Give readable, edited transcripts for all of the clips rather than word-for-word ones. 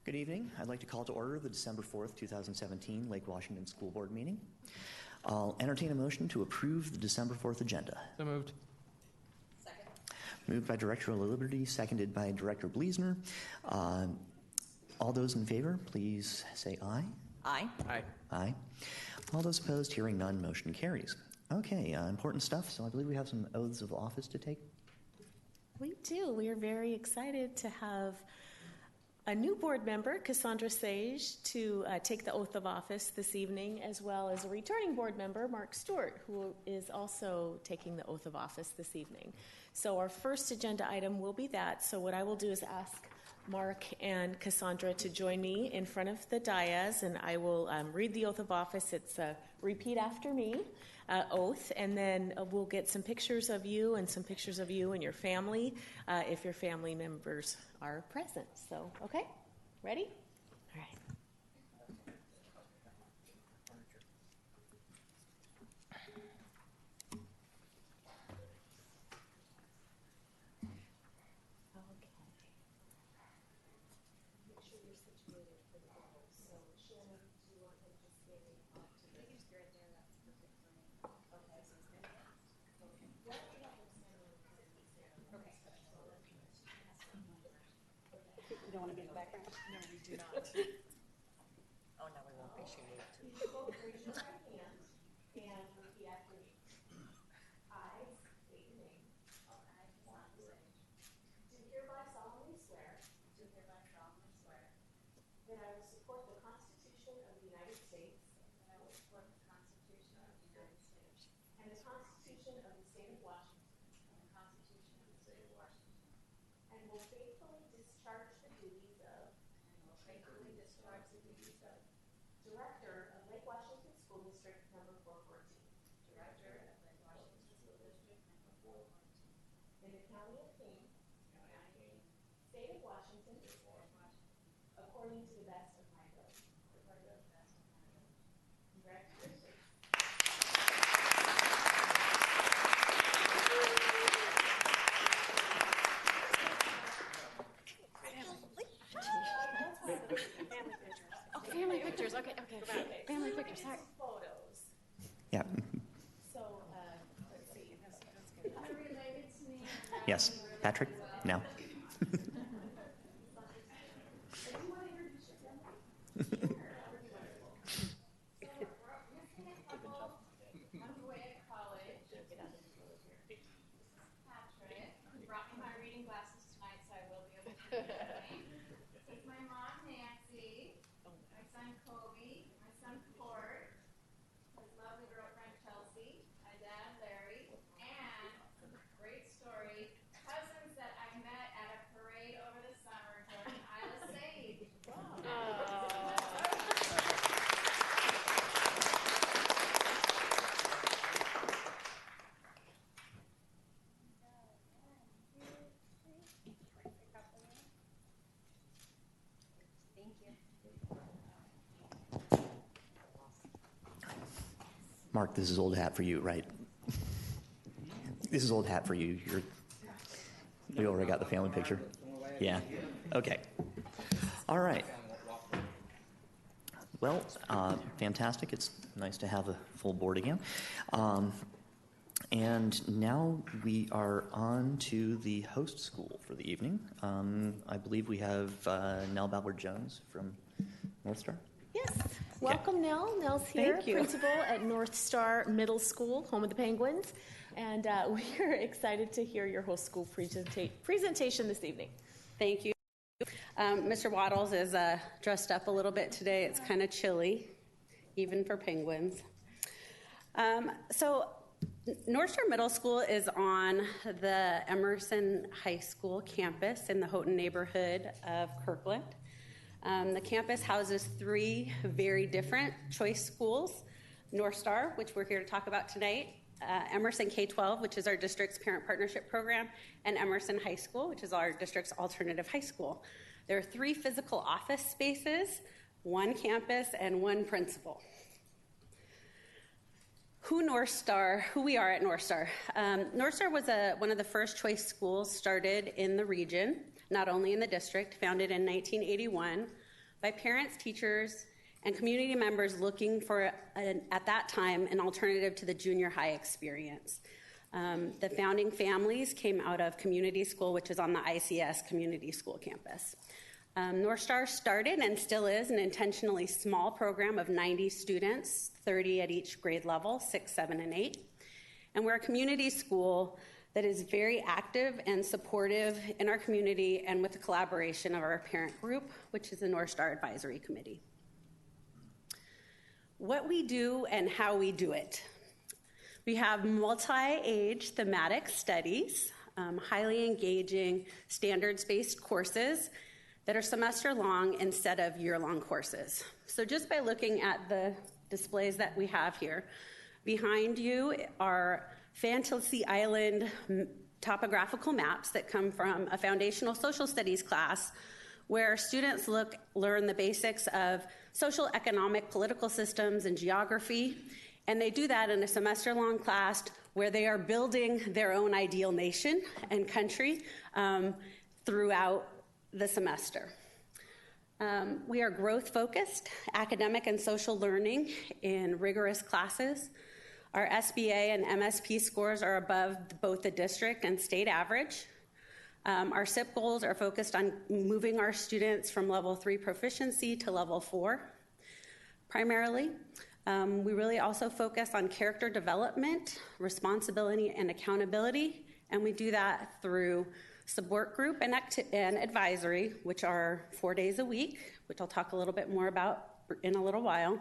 Good evening. I'd like to call to order the December 4th, 2017 Lake Washington School Board meeting. I'll entertain a motion to approve the December 4th agenda. So moved. Second. Moved by Director Liberty, seconded by Director Bleasner. All those in favor, please say aye. Aye. Aye. Aye. All those opposed, hearing none, motion carries. Okay, important stuff. So I believe we have some oaths of office to take. We do. We are very excited to have a new board member, Cassandra Sage, to take the oath of office this evening, as well as a returning board member, Mark Stewart, who is also taking the oath of office this evening. So our first agenda item will be that. So what I will do is ask Mark and Cassandra to join me in front of the dais, and I will read the oath of office. It's a repeat after me oath, and then we'll get some pictures of you and some pictures of you and your family if your family members are present. So, okay, ready? All right. You don't want to be in the background? No, we do not. Oh, no, we won't be. She moved. You both raise your right hand and repeat after me. I state your name. I, Cassandra Sage. Do hereby solemnly swear. Do hereby solemnly swear. That I will support the Constitution of the United States. That I will support the Constitution of the United States. And the Constitution of the State of Washington. And the Constitution of the State of Washington. And will faithfully discharge the duties of. Director of Lake Washington School District number 414. Director of Lake Washington School District number 414. In the County of King. State of Washington. According to the best of my ability. Congratulations. Family pictures. Okay. Family pictures. Sorry. Photos. Yeah. So, let's see. Are you related to me? Yes. Patrick? No. Patrick brought me my reading glasses tonight, so I will be able to read everything. This is my mom, Nancy, my son, Kobe, my son, Court, his lovely girlfriend, Chelsea, my dad, Larry, and, great story, cousins that I met at a parade over the summer, Jordan and Isla Sage. Mark, this is old hat for you, right? This is old hat for you. You already got the family picture? Yeah. Okay. All right. Well, fantastic. It's nice to have a full board again. And now we are on to the host school for the evening. I believe we have Nell Ballard-Jones from North Star. Yes. Welcome, Nell. Nell's here, principal at North Star Middle School, home of the Penguins. And we are excited to hear your host school presentation this evening. Thank you. Mr. Waddles is dressed up a little bit today. It's kind of chilly, even for Penguins. So North Star Middle School is on the Emerson High School campus in the Houghton neighborhood of Kirkland. The campus houses three very different choice schools: North Star, which we're here to talk about tonight, Emerson K-12, which is our district's parent partnership program, and Emerson High School, which is our district's alternative high school. There are three physical office spaces, one campus, and one principal. Who we are at North Star. North Star was one of the first choice schools started in the region, not only in the district, founded in 1981. by parents, teachers, and community members looking for, at that time, an alternative to the junior high experience. The founding families came out of Community School, which is on the ICS Community School campus. North Star started and still is an intentionally small program of 90 students, 30 at each grade level, 6, 7, and 8. And we're a community school that is very active and supportive in our community and with the collaboration of our parent group, which is the North Star Advisory Committee. What we do and how we do it. We have multi-age thematic studies, highly engaging standards-based courses that are semester-long instead of year-long courses. So just by looking at the displays that we have here, behind you are Fantasy Island topographical maps that come from a foundational social studies class where students learn the basics of social, economic, political systems, and geography. And they do that in a semester-long class where they are building their own ideal nation and country throughout the semester. We are growth-focused, academic and social learning in rigorous classes. Our SBA and MSP scores are above both the district and state average. Our SIP goals are focused on moving our students from level 3 proficiency to level 4, primarily. We really also focus on character development, responsibility, and accountability, and we do that through support group and advisory, which are 4 days a week, which I'll talk a little bit more about in a little while,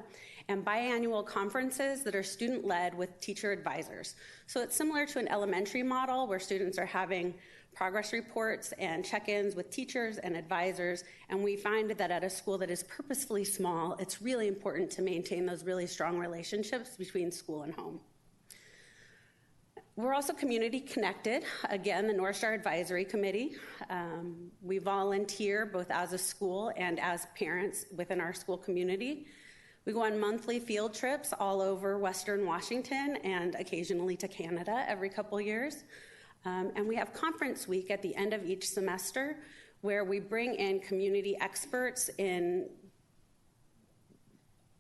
and biannual conferences that are student-led with teacher advisors. So it's similar to an elementary model where students are having progress reports and check-ins with teachers and advisors, and we find that at a school that is purposefully small, it's really important to maintain those really strong relationships between school and home. We're also community connected. Again, the North Star Advisory Committee. We volunteer both as a school and as parents within our school community. We go on monthly field trips all over Western Washington and occasionally to Canada every couple years. And we have conference week at the end of each semester where we bring in community experts in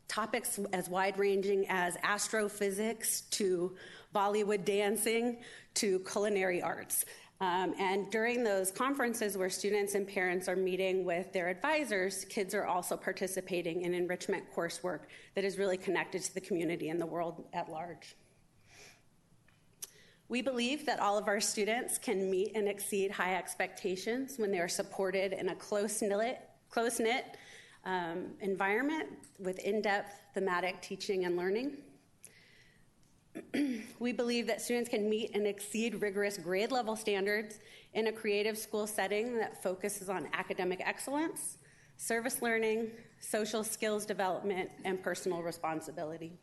topics as wide-ranging as astrophysics to Bollywood dancing to culinary arts. And during those conferences where students and parents are meeting with their advisors, kids are also participating in enrichment coursework that is really connected to the community and the world at large. We believe that all of our students can meet and exceed high expectations when they are supported in a close-knit environment with in-depth thematic teaching and learning. We believe that students can meet and exceed rigorous grade level standards in a creative school setting that focuses on academic excellence, service learning, social skills development, and personal responsibility.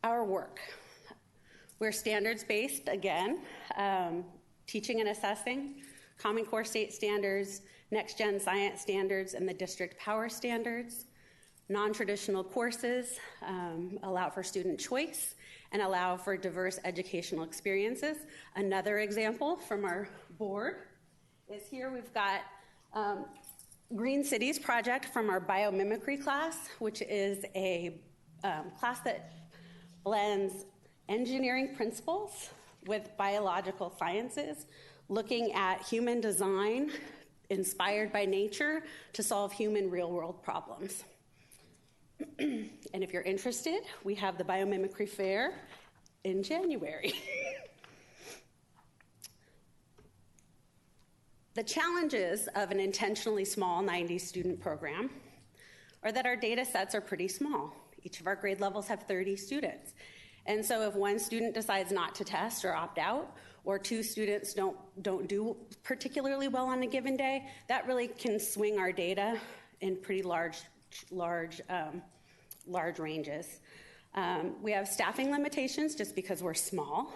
Our work. We're standards-based, again, teaching and assessing, Common Core state standards, next-gen science standards, and the district power standards. Non-traditional courses allow for student choice and allow for diverse educational experiences. Another example from our board is here. We've got Green Cities project from our biomimicry class, which is a class that blends engineering principles with biological sciences, looking at human design inspired by nature to solve human real-world problems. And if you're interested, we have the Biomimicry Fair in January. The challenges of an intentionally small 90-student program are that our data sets are pretty small. Each of our grade levels have 30 students. And so if one student decides not to test or opt out, or two students don't do particularly well on a given day, that really can swing our data in pretty large ranges. We have staffing limitations just because we're small.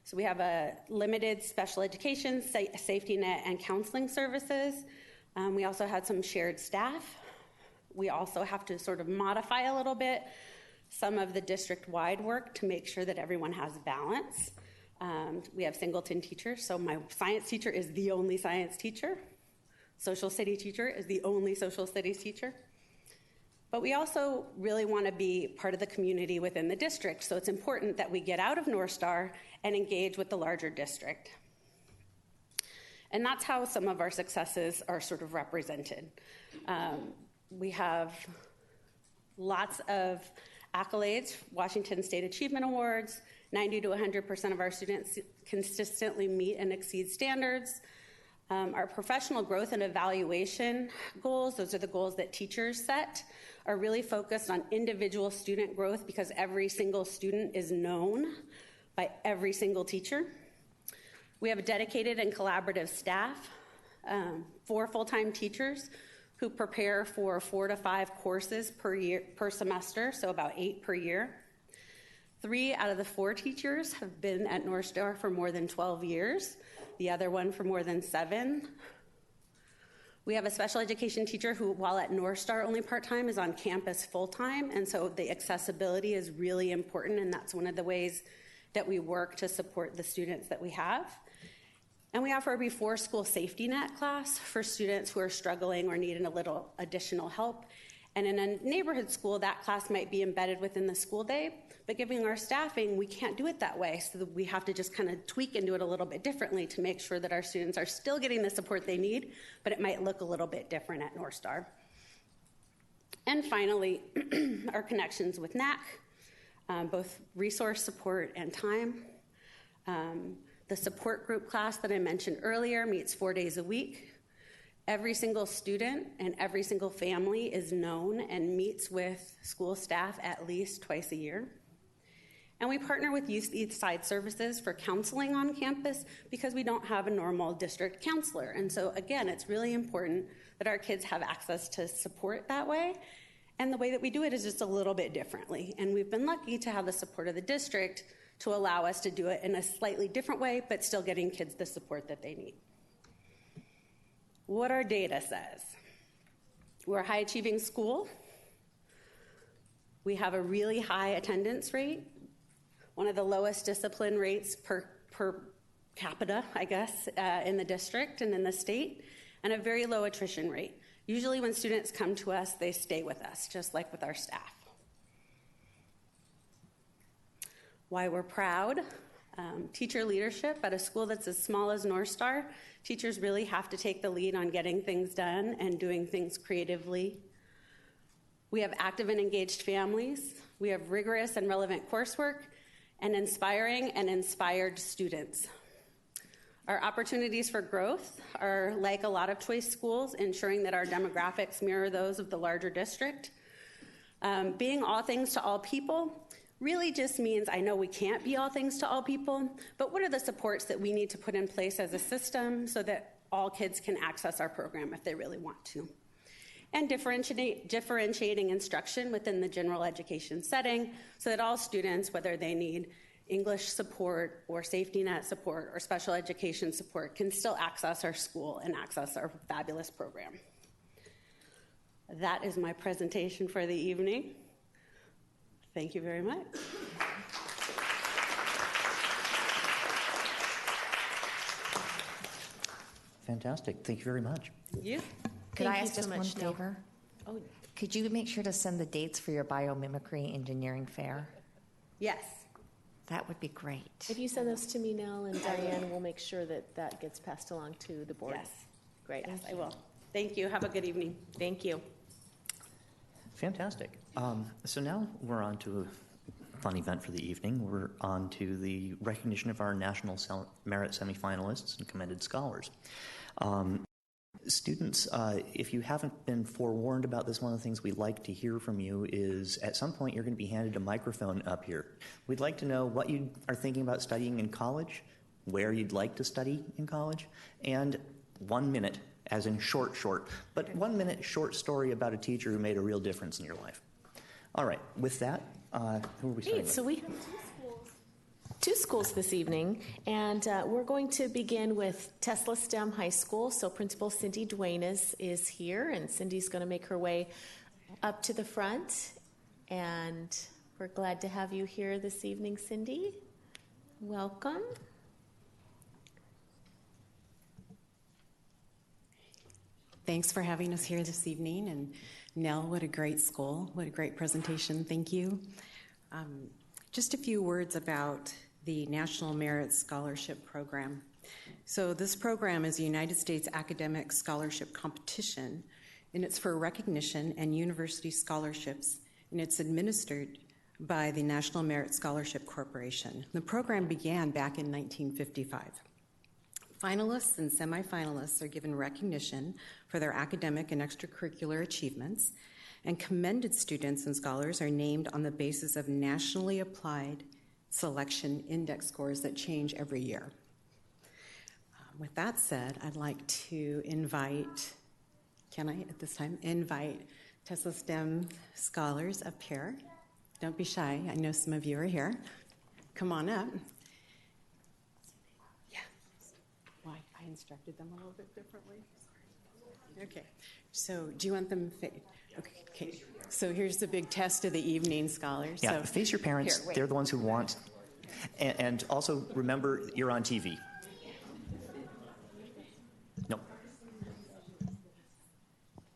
So we have a limited special education, safety net, and counseling services. We also had some shared staff. We also have to sort of modify a little bit some of the district-wide work to make sure that everyone has balance. We have singleton teachers, so my science teacher is the only science teacher. social studies teacher is the only social studies teacher. But we also really want to be part of the community within the district, so it's important that we get out of North Star and engage with the larger district. And that's how some of our successes are sort of represented. We have lots of accolades, Washington State Achievement Awards, 90 to 100% of our students consistently meet and exceed standards. Our professional growth and evaluation goals, those are the goals that teachers set, are really focused on individual student growth because every single student is known by every single teacher. We have a dedicated and collaborative staff, 4 full-time teachers who prepare for 4 to 5 courses per semester, so about 8 per year. 3 out of the 4 teachers have been at North Star for more than 12 years, the other one for more than 7. We have a special education teacher who, while at North Star only part-time, is on campus full-time, and so the accessibility is really important, and that's one of the ways that we work to support the students that we have. And we offer a before-school safety net class for students who are struggling or needing a little additional help. And in a neighborhood school, that class might be embedded within the school day, but given our staffing, we can't do it that way, so that we have to just kind of tweak and do it a little bit differently to make sure that our students are still getting the support they need, but it might look a little bit different at North Star. And finally, our connections with NAC, both resource support and time. The support group class that I mentioned earlier meets 4 days a week. Every single student and every single family is known and meets with school staff at least twice a year. And we partner with Youth Eastside Services for counseling on campus because we don't have a normal district counselor. And so again, it's really important that our kids have access to support that way. And the way that we do it is just a little bit differently. And we've been lucky to have the support of the district to allow us to do it in a slightly different way, but still getting kids the support that they need. What our data says. We're a high-achieving school. We have a really high attendance rate, one of the lowest discipline rates per capita, I guess, in the district and in the state, and a very low attrition rate. Usually when students come to us, they stay with us, just like with our staff. Why we're proud. Teacher leadership at a school that's as small as North Star. Teachers really have to take the lead on getting things done and doing things creatively. We have active and engaged families. We have rigorous and relevant coursework and inspiring and inspired students. Our opportunities for growth are like a lot of choice schools, ensuring that our demographics mirror those of the larger district. Being all things to all people really just means I know we can't be all things to all people, but what are the supports that we need to put in place as a system so that all kids can access our program if they really want to? And differentiating instruction within the general education setting so that all students, whether they need English support or safety net support or special education support, can still access our school and access our fabulous program. That is my presentation for the evening. Thank you very much. Fantastic. Thank you very much. Thank you. Could Thank I you ask so just one much, Nell. favor? Oh, Could you make sure to send the dates for your biomimicry engineering fair? Yes. That would be great. if you send those to me, Nell, and Diane, we'll make sure that that gets passed along to the board. Yes. Great. Yes, I will. Thank you. Have a good evening. Thank you. Fantastic. So now we're on to a fun event for the evening. We're on to the recognition of our National Merit semifinalists and commended scholars. Students, if you haven't been forewarned about this, one of the things we'd like to hear from you is at some point you're going to be handed a microphone up here. We'd like to know what you are thinking about studying in college, where you'd like to study in college, and 1 minute, as in short, but 1 minute short story about a teacher who made a real difference in your life. All right, with that, who are we starting Great. with? So we have two schools this evening, and we're going to begin with Tesla STEM High School. So Principal Cindy Duane is here, and Cindy's going to make her way up to the front. And we're glad to have you here this evening, Cindy. Welcome. Thanks for having us here this evening. And Nell, what a great school. What a great presentation. Thank you. Just a few words about the National Merit Scholarship Program. So this program is a United States academic scholarship competition, and it's for recognition and university scholarships, and it's administered by the National Merit Scholarship Corporation. The program began back in 1955. Finalists and semifinalists are given recognition for their academic and extracurricular achievements, and commended students and scholars are named on the basis of nationally applied selection index scores that change every year. With that said, I'd like to invite, can I at this time, invite Tesla STEM scholars up here. Don't be shy, I know some of you are here. Come on up. Yeah. Why? I instructed them a little bit differently. Okay, so do you want them, okay. So here's the big test of the evening, scholars. Yeah, So, face your parents. here, wait. They're the ones who want. And also remember, you're on TV. No.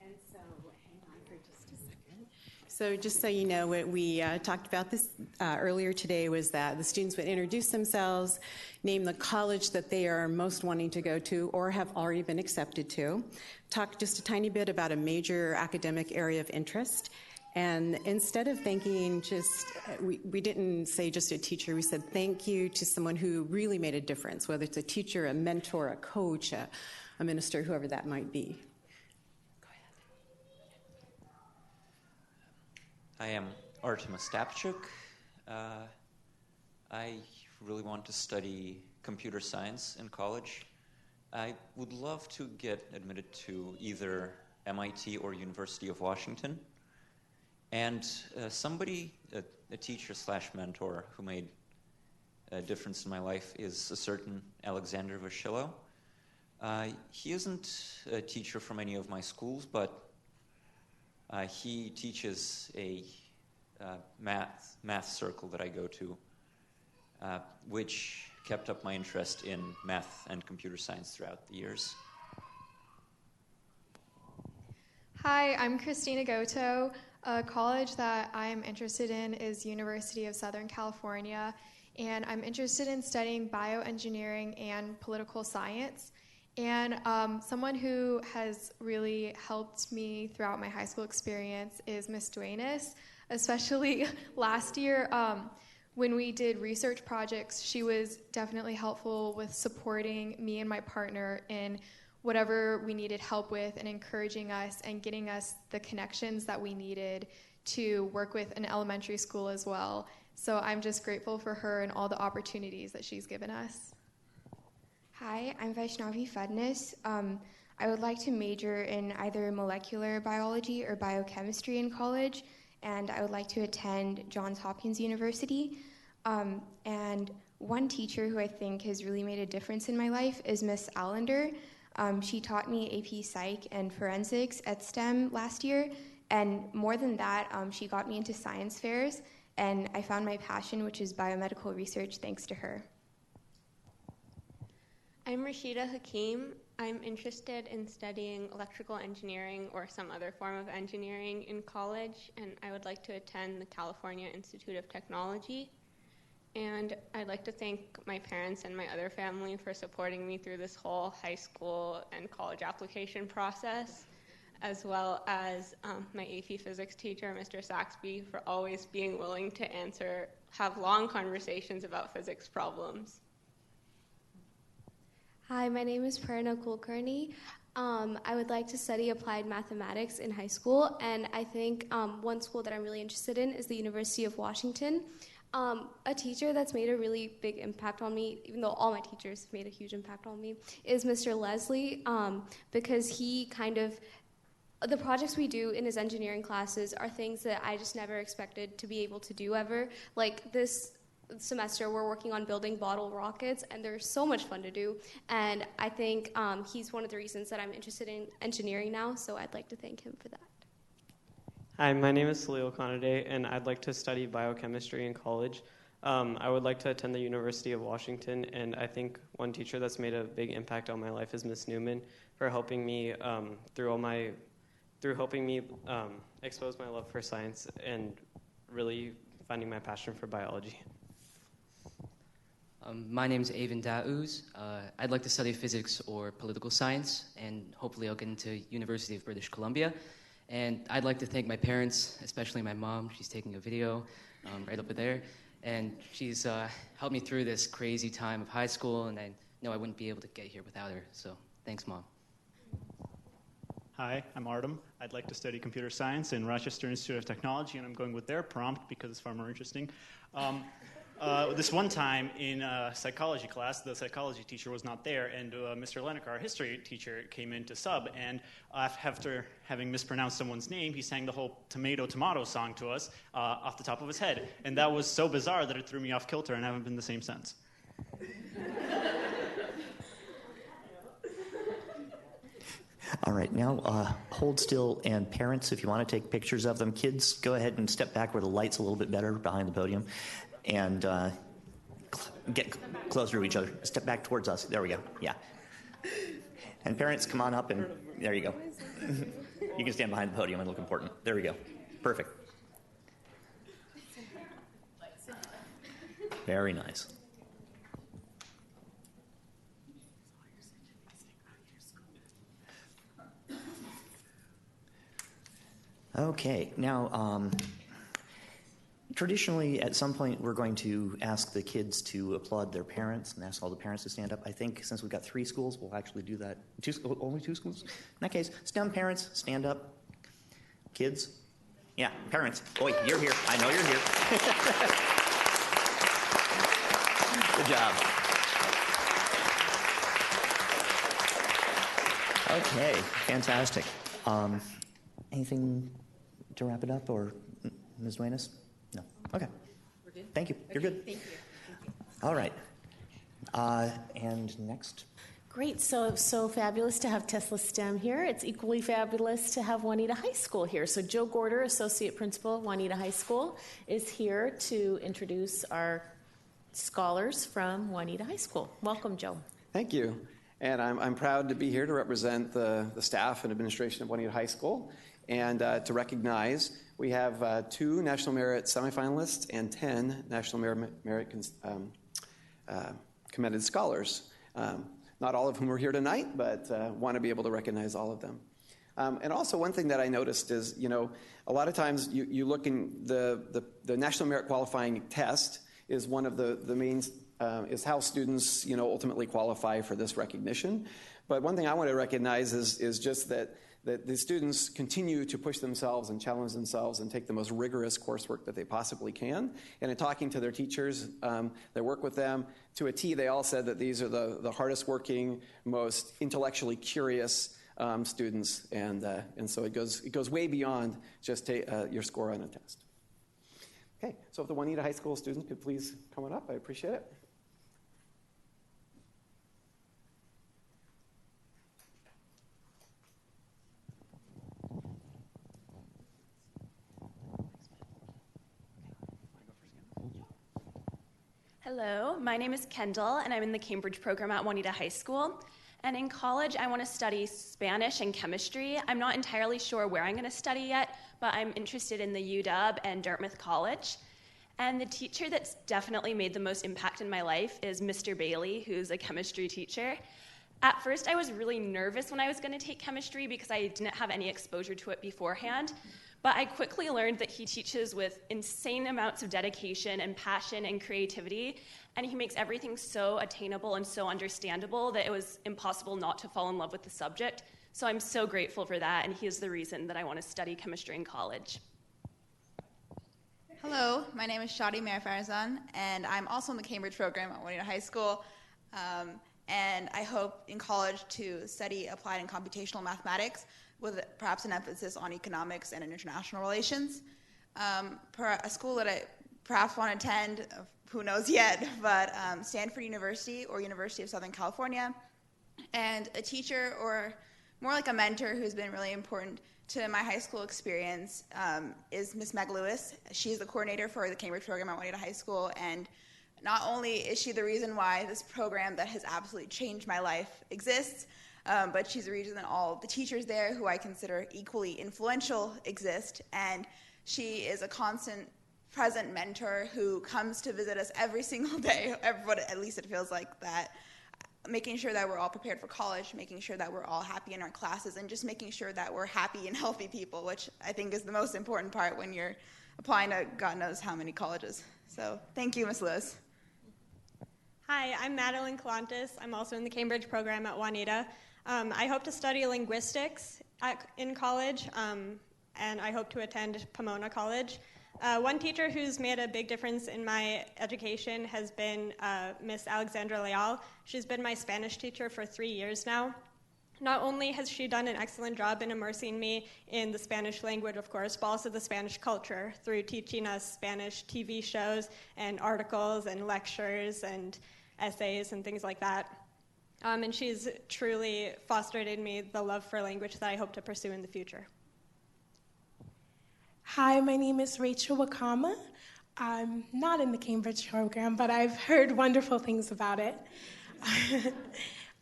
And so, hang on for just a second. So just so you know, what we talked about this earlier today was that the students would introduce themselves, name the college that they are most wanting to go to or have already been accepted to, talk just a tiny bit about a major academic area of interest, and instead of thanking we didn't say just a teacher, we said thank you to someone who really made a difference, whether it's a teacher, a mentor, a coach, a minister, whoever that might be. I am Artem Ostapchuk. I really want to study computer science in college. I would love to get admitted to either MIT or University of Washington. And a teacher / mentor who made a difference in my life is a certain Alexander Vashillo. He isn't a teacher from any of my schools, but he teaches a math circle that I go to, which kept up my interest in math and computer science throughout the years. Hi, I'm Christina Goto. A college that I'm interested in is University of Southern California, and I'm interested in studying bioengineering and political science. And someone who has really helped me throughout my high school experience is Miss Duenas, especially last year when we did research projects. She was definitely helpful with supporting me and my partner in whatever we needed help with and encouraging us and getting us the connections that we needed to work with an elementary school as well. So I'm just grateful for her and all the opportunities that she's given us. Hi, I'm Vaishnavi Fadnis. I would like to major in either molecular biology or biochemistry in college, and I would like to attend Johns Hopkins University. And one teacher who I think has really made a difference in my life is Miss Allender. She taught me AP Psych and Forensics at STEM last year, and more than that, she got me into science fairs, and I found my passion, which is biomedical research, thanks to her. I'm Rashida Hakim. I'm interested in studying electrical engineering or some other form of engineering in college, and I would like to attend the California Institute of Technology. And I'd like to thank my parents and my other family for supporting me through this whole high school and college application process, as well as my AP physics teacher, Mr. Saxby, for always being willing to have long conversations about physics problems. Hi, my name is Prerna Kulkarni. I would like to study applied mathematics in high school, and I think one school that I'm really interested in is the University of Washington. A teacher that's made a really big impact on me, even though all my teachers made a huge impact on me, is Mr. Leslie, because he the projects we do in his engineering classes are things that I just never expected to be able to do ever. Like this semester, we're working on building bottle rockets, and they're so much fun to do. And I think he's one of the reasons that I'm interested in engineering now, so I'd like to thank him for that. Hi, my name is Salil Kanade, and I'd like to study biochemistry in college. I would like to attend the University of Washington, and I think one teacher that's made a big impact on my life is Miss Newman for helping me through helping me expose my love for science and really finding my passion for biology. My name is Avin Daouz. I'd like to study physics or political science, and hopefully I'll get into University of British Columbia. And I'd like to thank my parents, especially my mom. She's taking a video right over there. And she's helped me through this crazy time of high school, and I know I wouldn't be able to get here without her. So thanks, Mom. Hi, I'm Artem. I'd like to study computer science in Rochester Institute of Technology, and I'm going with their prompt because it's far more interesting. This one time in psychology class, the psychology teacher was not there, and Mr. Lennick, our history teacher, came in to sub, and after having mispronounced someone's name, he sang the whole Tomato song to us off the top of his head. And that was so bizarre that it threw me off kilter, and I haven't been the same since. All right, now hold still, and parents, if you want to take pictures of them, kids, go ahead and step back where the light's a little bit better behind the podium, and get closer to each other. Step back towards us. There we go. Yeah. And parents, come on up, and there you go. You can stand behind the podium and look important. There we go. Perfect. Very nice. Okay, now, traditionally, at some point, we're going to ask the kids to applaud their parents and ask all the parents to stand up. I think since we've got 3 schools, we'll actually do that. Only 2 schools? In that case, STEM parents, stand up. Kids? Yeah, parents. Boy, you're here. I know you're here. Good job. Okay, fantastic. Anything to wrap it up, or Ms. Duenas? No. Okay. We're good? Thank you. You're good. Thank you. All right. And next. Great. So fabulous to have Tesla STEM here. It's equally fabulous to have Juanita High School here. So Joe Gorder, Associate Principal at Juanita High School, is here to introduce our scholars from Juanita High School. Welcome, Joe. Thank you. And I'm proud to be here to represent the staff and administration of Juanita High School, and to recognize we have 2 National Merit semifinalists and 10 National Merit commended scholars. Not all of whom are here tonight, but want to be able to recognize all of them. And also one thing that I noticed is, a lot of times you look in the National Merit Qualifying Test is one of the main, is how students, ultimately qualify for this recognition. But one thing I want to recognize is just that the students continue to push themselves and challenge themselves and take the most rigorous coursework that they possibly can. And in talking to their teachers that work with them, to a T, they all said that these are the hardest working, most intellectually curious students. And so it goes way beyond just your score on a test. Okay, so if the Juanita High School students could please come on up, I appreciate it. Hello, my name is Kendall, and I'm in the Cambridge program at Juanita High School. And in college, I want to study Spanish and chemistry. I'm not entirely sure where I'm going to study yet, but I'm interested in the UW and Dartmouth College. And the teacher that's definitely made the most impact in my life is Mr. Bailey, who's a chemistry teacher. At first, I was really nervous when I was going to take chemistry because I didn't have any exposure to it beforehand. But I quickly learned that he teaches with insane amounts of dedication and passion and creativity, and he makes everything so attainable and so understandable that it was impossible not to fall in love with the subject. So I'm so grateful for that, and he is the reason that I want to study chemistry in college. Hello, my name is Shadi Mehfarzan, and I'm also in the Cambridge program at Juanita High School. And I hope in college to study applied and computational mathematics with perhaps an emphasis on economics and international relations. A school that I perhaps want to attend, who knows yet, but Stanford University or University of Southern California, and a teacher or more like a mentor who's been really important to my high school experience is Miss Meg Lewis. She's the coordinator for the Cambridge program at Juanita High School, and not only is she the reason why this program that has absolutely changed my life exists, but she's the reason that all the teachers there, who I consider equally influential, exist. And she is a constant present mentor who comes to visit us every single day, at least it feels like that, making sure that we're all prepared for college, making sure that we're all happy in our classes, and just making sure that we're happy and healthy people, which I think is the most important part when you're applying to God knows how many colleges. So thank you, Ms. Lewis. Hi, I'm Madeline Calantis. I'm also in the Cambridge program at Juanita. I hope to study linguistics in college, and I hope to attend Pomona College. One teacher who's made a big difference in my education has been Miss Alexandra Leal. She's been my Spanish teacher for 3 years now. Not only has she done an excellent job in immersing me in the Spanish language, of course, but also the Spanish culture through teaching us Spanish TV shows and articles and lectures and essays and things like that. And she's truly fostered in me the love for language that I hope to pursue in the future. Hi, my name is Rachel Wakama. I'm not in the Cambridge program, but I've heard wonderful things about it.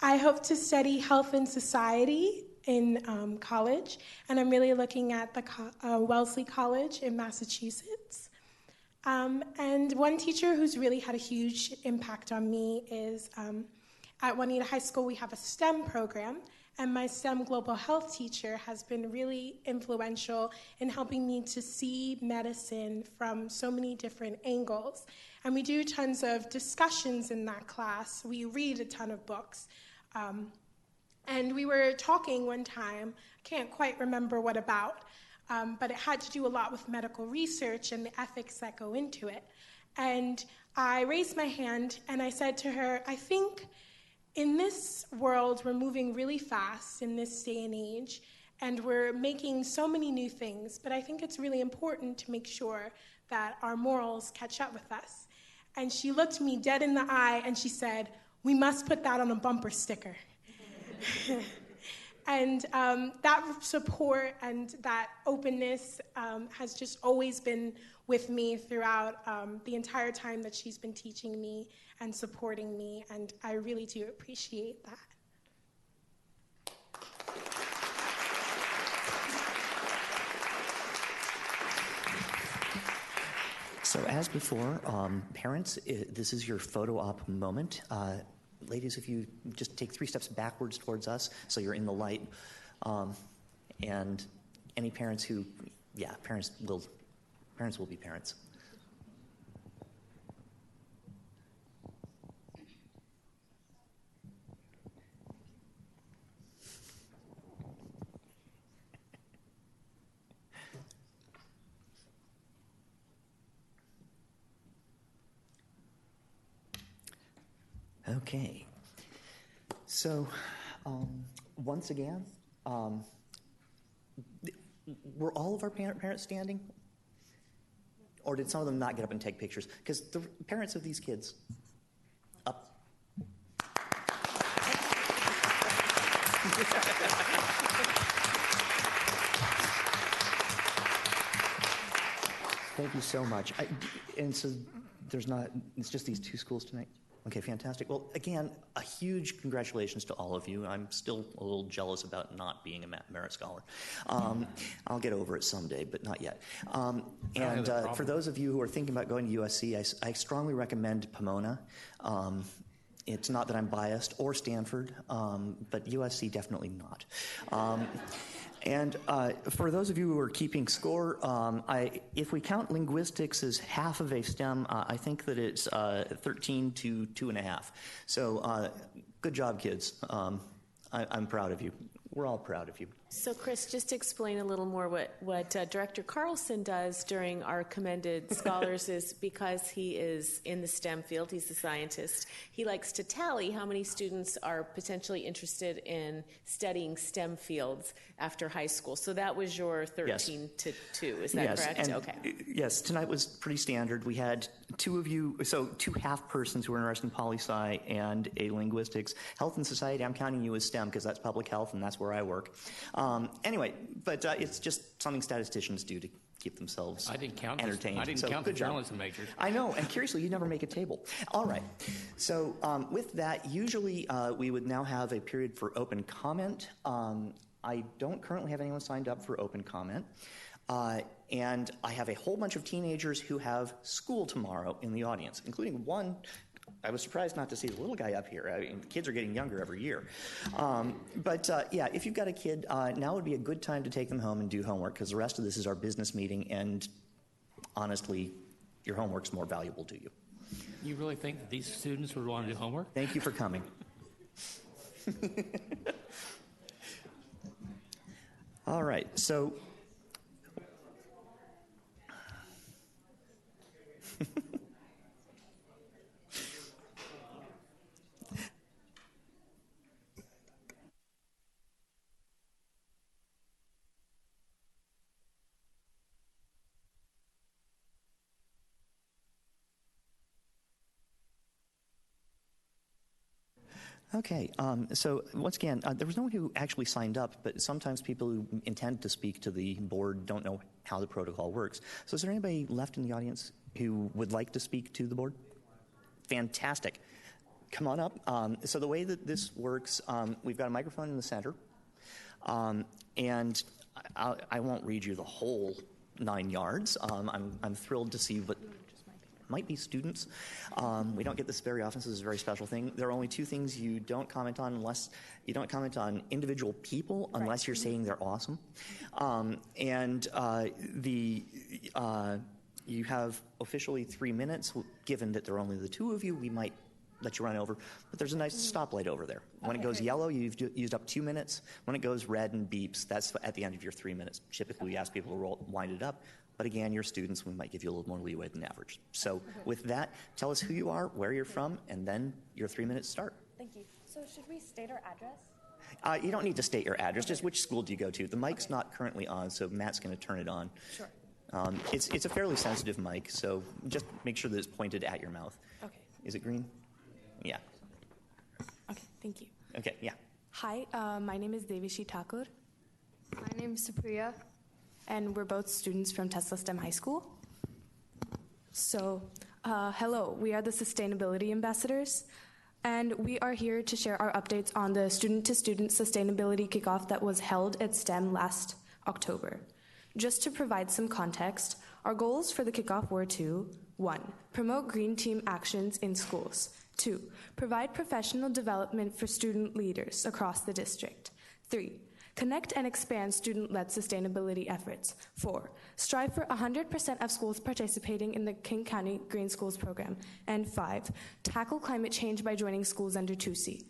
I hope to study health and society in college, and I'm really looking at the Wellesley College in Massachusetts. And one teacher who's really had a huge impact on me is at Juanita High School, we have a STEM program, and my STEM global health teacher has been really influential in helping me to see medicine from so many different angles. And we do tons of discussions in that class. We read a ton of books. And we were talking one time, I can't quite remember what about, but it had to do a lot with medical research and the ethics that go into it. And I raised my hand and I said to her, I think in this world, we're moving really fast in this day and age, and we're making so many new things, but I think it's really important to make sure that our morals catch up with us. And she looked me dead in the eye and she said, we must put that on a bumper sticker. And that support and that openness has just always been with me throughout the entire time that she's been teaching me and supporting me, and I really do appreciate that. So as before, parents, this is your photo op moment. Ladies, if you just take 3 steps backwards towards us so you're in the light. And any parents who, parents will be parents. Okay, so once again, were all of our parents standing? Or did some of them not get up and take pictures? Because the parents of these kids, up. Thank you so much. And so it's just these 2 schools tonight? Okay, fantastic. Well, again, a huge congratulations to all of you. I'm still a little jealous about not being a Merit Scholar. I'll get over it someday, but not yet. And for those of you who are thinking about going to USC, I strongly recommend Pomona. It's not that I'm biased, or Stanford, but USC definitely not. And for those of you who are keeping score, if we count linguistics as half of a STEM, I think that it's 13 to 2.5. So good job, kids. I'm proud of you. We're all proud of you. So, Chris, just to explain a little more what Director Carlson does during our commended scholars is because he is in the STEM field, he's a scientist, he likes to tally how many students are potentially interested in studying STEM fields after high school. So that was your 13 to 2, is that correct? And okay. Yes, tonight was pretty standard. We had 2 of you, so 2 half-persons who were interested in poli-sci and a linguistics. Health and society, I'm counting you as STEM because that's public health and that's where I work. Anyway, but it's just something statisticians do to keep themselves entertained. I didn't So, count the good job. journalism majors. I know, and curiously, you never make a table. All right. So with that, usually we would now have a period for open comment. I don't currently have anyone signed up for open comment. And I have a whole bunch of teenagers who have school tomorrow in the audience, including one. I was surprised not to see the little guy up here. I mean, kids are getting younger every year. Yeah, if you've got a kid, now would be a good time to take them home and do homework, because the rest of this is our business meeting, and honestly, your homework's more valuable to you. You really think that these students would want to do homework? Thank you for coming. All right, so okay, so once again, there was no one who actually signed up, but sometimes people who intend to speak to the board don't know how the protocol works. So is there anybody left in the audience who would like to speak to the board? Fantastic. Come on up. So the way that this works, we've got a microphone in the center, and I won't read you the whole 9 yards. I'm thrilled to see what might be students. We don't get this very often, so this is a very special thing. There are only 2 things you don't comment on unless you don't comment on individual people unless you're saying they're awesome. You have officially 3 minutes. Given that there are only the 2 of you, we might let you run over, but there's a nice stoplight over there. When it goes yellow, you've used up 2 minutes. When it goes red and beeps, that's at the end of your 3 minutes. Typically, we ask people to wind it up. But again, you're students, we might give you a little more leeway than average. So with that, tell us who you are, where you're from, and then your 3 minutes start. Thank you. So should we state our address? You don't need to state your address, just which school do you go to. The mic's not currently on, so Matt's going to turn it on. Sure. It's a fairly sensitive mic, so just make sure that it's pointed at your mouth. Okay. Is it green? Yeah. Okay, thank you. Okay, yeah. Hi, my name is Devishi Thakur. My name is Supriya. And we're both students from Tesla STEM High School. So, hello, we are the Sustainability Ambassadors, and we are here to share our updates on the student-to-student sustainability kickoff that was held at STEM last October. Just to provide some context, our goals for the kickoff were to 1. Promote green team actions in schools. 2. Provide professional development for student leaders across the district. 3. Connect and expand student-led sustainability efforts. 4. Strive for 100% of schools participating in the King County Green Schools program. And 5. Tackle climate change by joining Schools Under 2C.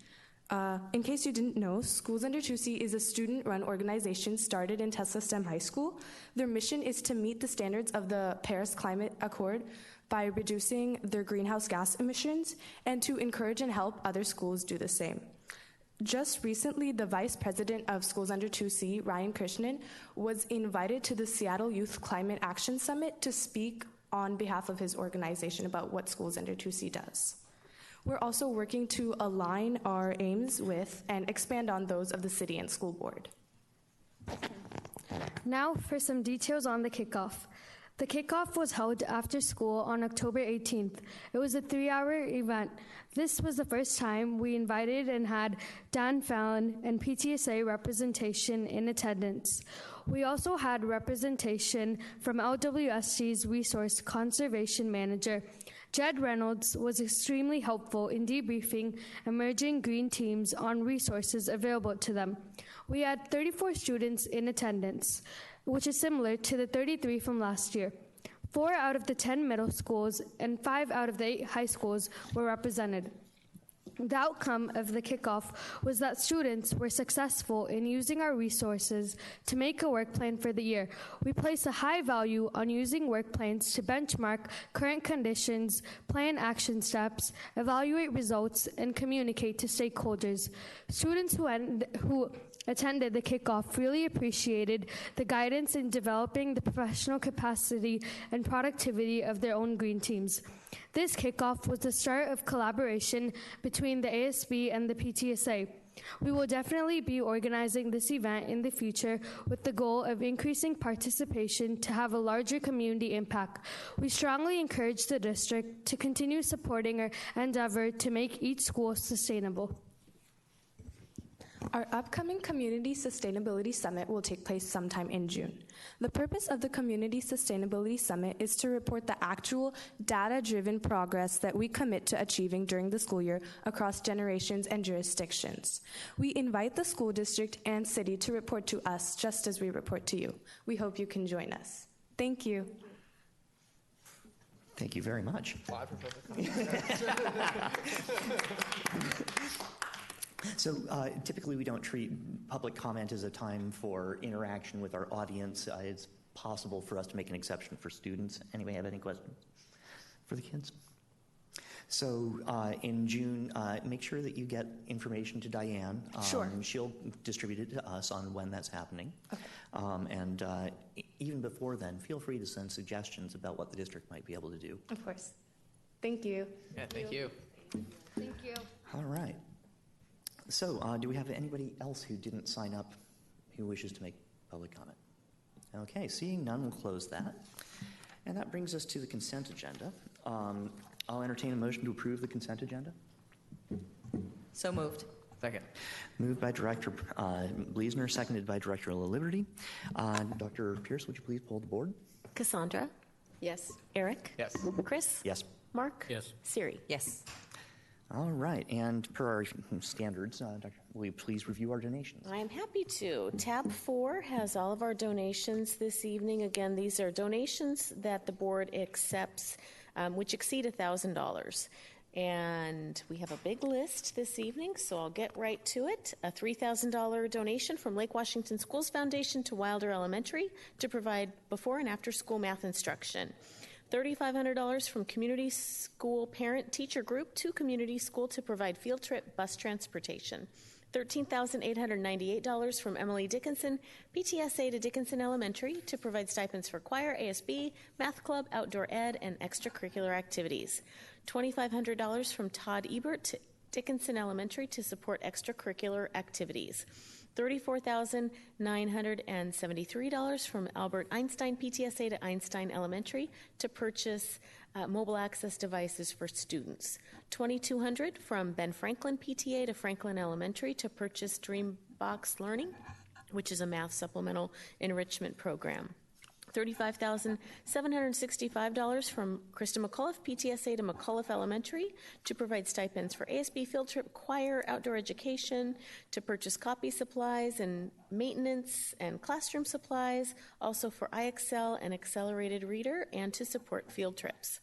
In case you didn't know, Schools Under 2C is a student-run organization started in Tesla STEM High School. Their mission is to meet the standards of the Paris Climate Accord by reducing their greenhouse gas emissions and to encourage and help other schools do the same. Just recently, the Vice President of Schools Under 2C, Ryan Krishnan, was invited to the Seattle Youth Climate Action Summit to speak on behalf of his organization about what Schools Under 2C does. We're also working to align our aims with and expand on those of the city and school board. Now for some details on the kickoff. The kickoff was held after school on October 18th. It was a 3-hour event. This was the first time we invited and had Dan Fallon and PTSA representation in attendance. We also had representation from LWSC's Resource Conservation Manager. Jed Reynolds was extremely helpful in debriefing emerging green teams on resources available to them. We had 34 students in attendance, which is similar to the 33 from last year. 4 out of the 10 middle schools and 5 out of the 8 high schools were represented. The outcome of the kickoff was that students were successful in using our resources to make a work plan for the year. We place a high value on using work plans to benchmark current conditions, plan action steps, evaluate results, and communicate to stakeholders. Students who attended the kickoff really appreciated the guidance in developing the professional capacity and productivity of their own green teams. This kickoff was the start of collaboration between the ASB and the PTSA. We will definitely be organizing this event in the future with the goal of increasing participation to have a larger community impact. We strongly encourage the district to continue supporting our endeavor to make each school sustainable. Our upcoming Community Sustainability Summit will take place sometime in June. The purpose of the Community Sustainability Summit is to report the actual data-driven progress that we commit to achieving during the school year across generations and jurisdictions. We invite the school district and city to report to us just as we report to you. We hope you can join us. Thank you. Thank you very much. So typically we don't treat public comment as a time for interaction with our audience. It's possible for us to make an exception for students. Anybody have any questions for the kids? So in June, make sure that you get information to Diane. Sure. She'll distribute it to us on when that's happening. Okay. And even before then, feel free to send suggestions about what the district might be able to do. Of course. Thank you. Yeah, thank you. Thank you. All right. So, do we have anybody else who didn't sign up who wishes to make public comment? Okay, seeing none, we'll close that. And that brings us to the consent agenda. I'll entertain a motion to approve the consent agenda. So moved. Second. Moved by Director Bleasner, seconded by Director LaLiberty. Dr. Pierce, would you please poll the board? Cassandra? Yes. Eric? Yes. Chris? Yes. Mark? Yes. Siri? Yes. All right, and per our standards, Doctor, will you please review our donations? I am happy to. Tab 4 has all of our donations this evening. Again, these are donations that the board accepts, which exceed $1,000. And we have a big list this evening, so I'll get right to it. A $3,000 donation from Lake Washington Schools Foundation to Wilder Elementary to provide before and after school math instruction. $3,500 from Community School Parent Teacher Group to Community School to provide field trip bus transportation. $13,898 from Emily Dickinson, PTSA to Dickinson Elementary to provide stipends for choir, ASB, math club, outdoor ed, and extracurricular activities. $2,500 from Todd Ebert to Dickinson Elementary to support extracurricular activities. $34,973 from Albert Einstein PTSA to Einstein Elementary to purchase mobile access devices for students. $2,200 from Ben Franklin PTA to Franklin Elementary to purchase Dreambox Learning, which is a math supplemental enrichment program. $35,765 from Krista McCullough, PTSA to McCullough Elementary to provide stipends for ASB field trip, choir, outdoor education, to purchase copy supplies and maintenance and classroom supplies, also for iExcel and Accelerated Reader, and to support field trips.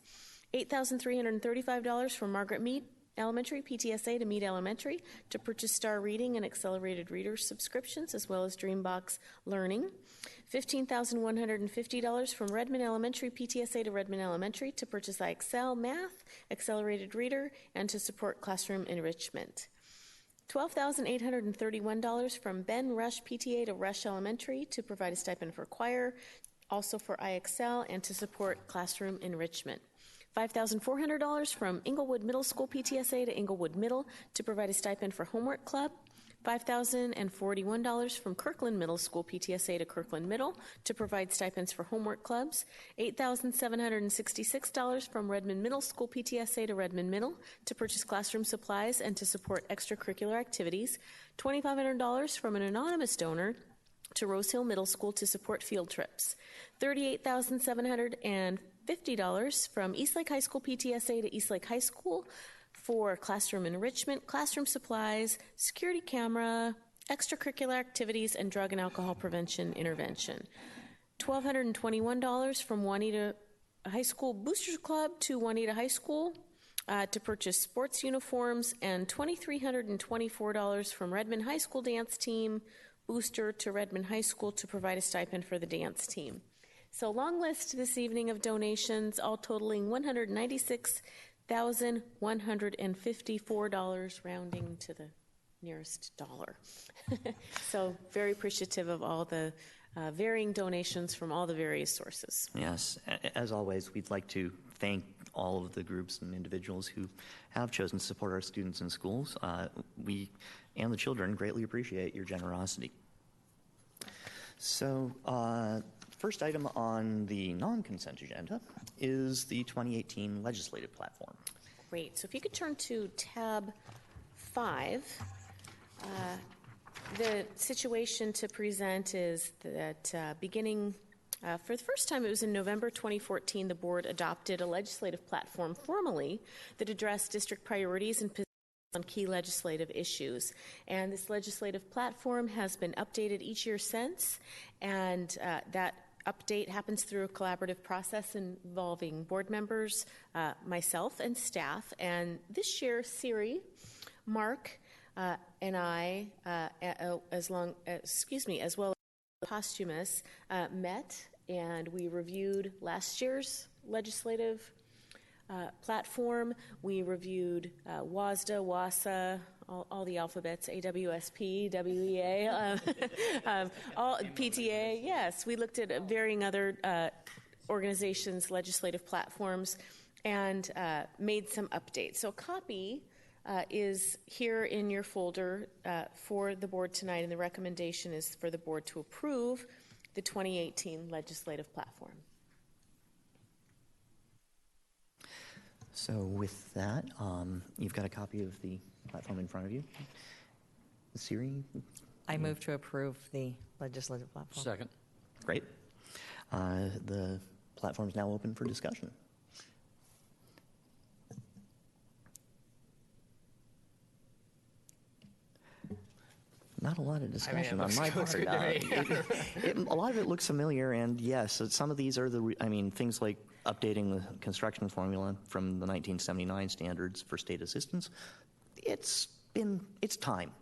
$8,335 from Margaret Mead Elementary, PTSA to Mead Elementary to purchase Star Reading and Accelerated Reader subscriptions, as well as Dreambox Learning. $15,150 from Redmond Elementary, PTSA to Redmond Elementary to purchase iExcel, Math, Accelerated Reader, and to support classroom enrichment. $12,831 from Ben Rush PTA to Rush Elementary to provide a stipend for choir, also for iExcel, and to support classroom enrichment. $5,400 from Inglewood Middle School PTSA to Inglewood Middle to provide a stipend for homework club. $5,041 from Kirkland Middle School PTSA to Kirkland Middle to provide stipends for homework clubs. $8,766 from Redmond Middle School PTSA to Redmond Middle to purchase classroom supplies and to support extracurricular activities. $2,500 from an anonymous donor to Rose Hill Middle School to support field trips. $38,750 from Eastlake High School PTSA to Eastlake High School for classroom enrichment, classroom supplies, security camera, extracurricular activities, and drug and alcohol prevention intervention. $1,221 from Juanita High School Boosters Club to Juanita High School to purchase sports uniforms, and $2,324 from Redmond High School Dance Team Booster to Redmond High School to provide a stipend for the dance team. So long list this evening of donations, all totaling $196,154, rounding to the nearest dollar. So very appreciative of all the varying donations from all the various sources. Yes, as always, we'd like to thank all of the groups and individuals who have chosen to support our students in schools. We and the children greatly appreciate your generosity. So, first item on the non-consent agenda is the 2018 legislative platform. Great. So if you could turn to tab 5. The situation to present is that beginning for the first time, it was in November 2014, the board adopted a legislative platform formally that addressed district priorities and positions on key legislative issues. And this legislative platform has been updated each year since, and that update happens through a collaborative process involving board members, myself, and staff. And this year, Siri, Mark, and I, as well as Posthumous, met, and we reviewed last year's legislative platform. We reviewed WASDA, WASA, all the alphabets, AWSP, WEA, all PTA. Yes, we looked at varying other organizations' legislative platforms and made some updates. So a copy is here in your folder for the board tonight, and the recommendation is for the board to approve the 2018 legislative platform. So with that, you've got a copy of the platform in front of you. Siri? I move to approve the legislative platform. Second. Great. The platform is now open for discussion. Not a lot of discussion on my part. A lot of it looks familiar, and yes, some of these are things like updating the construction formula from the 1979 standards for state assistance. It's time.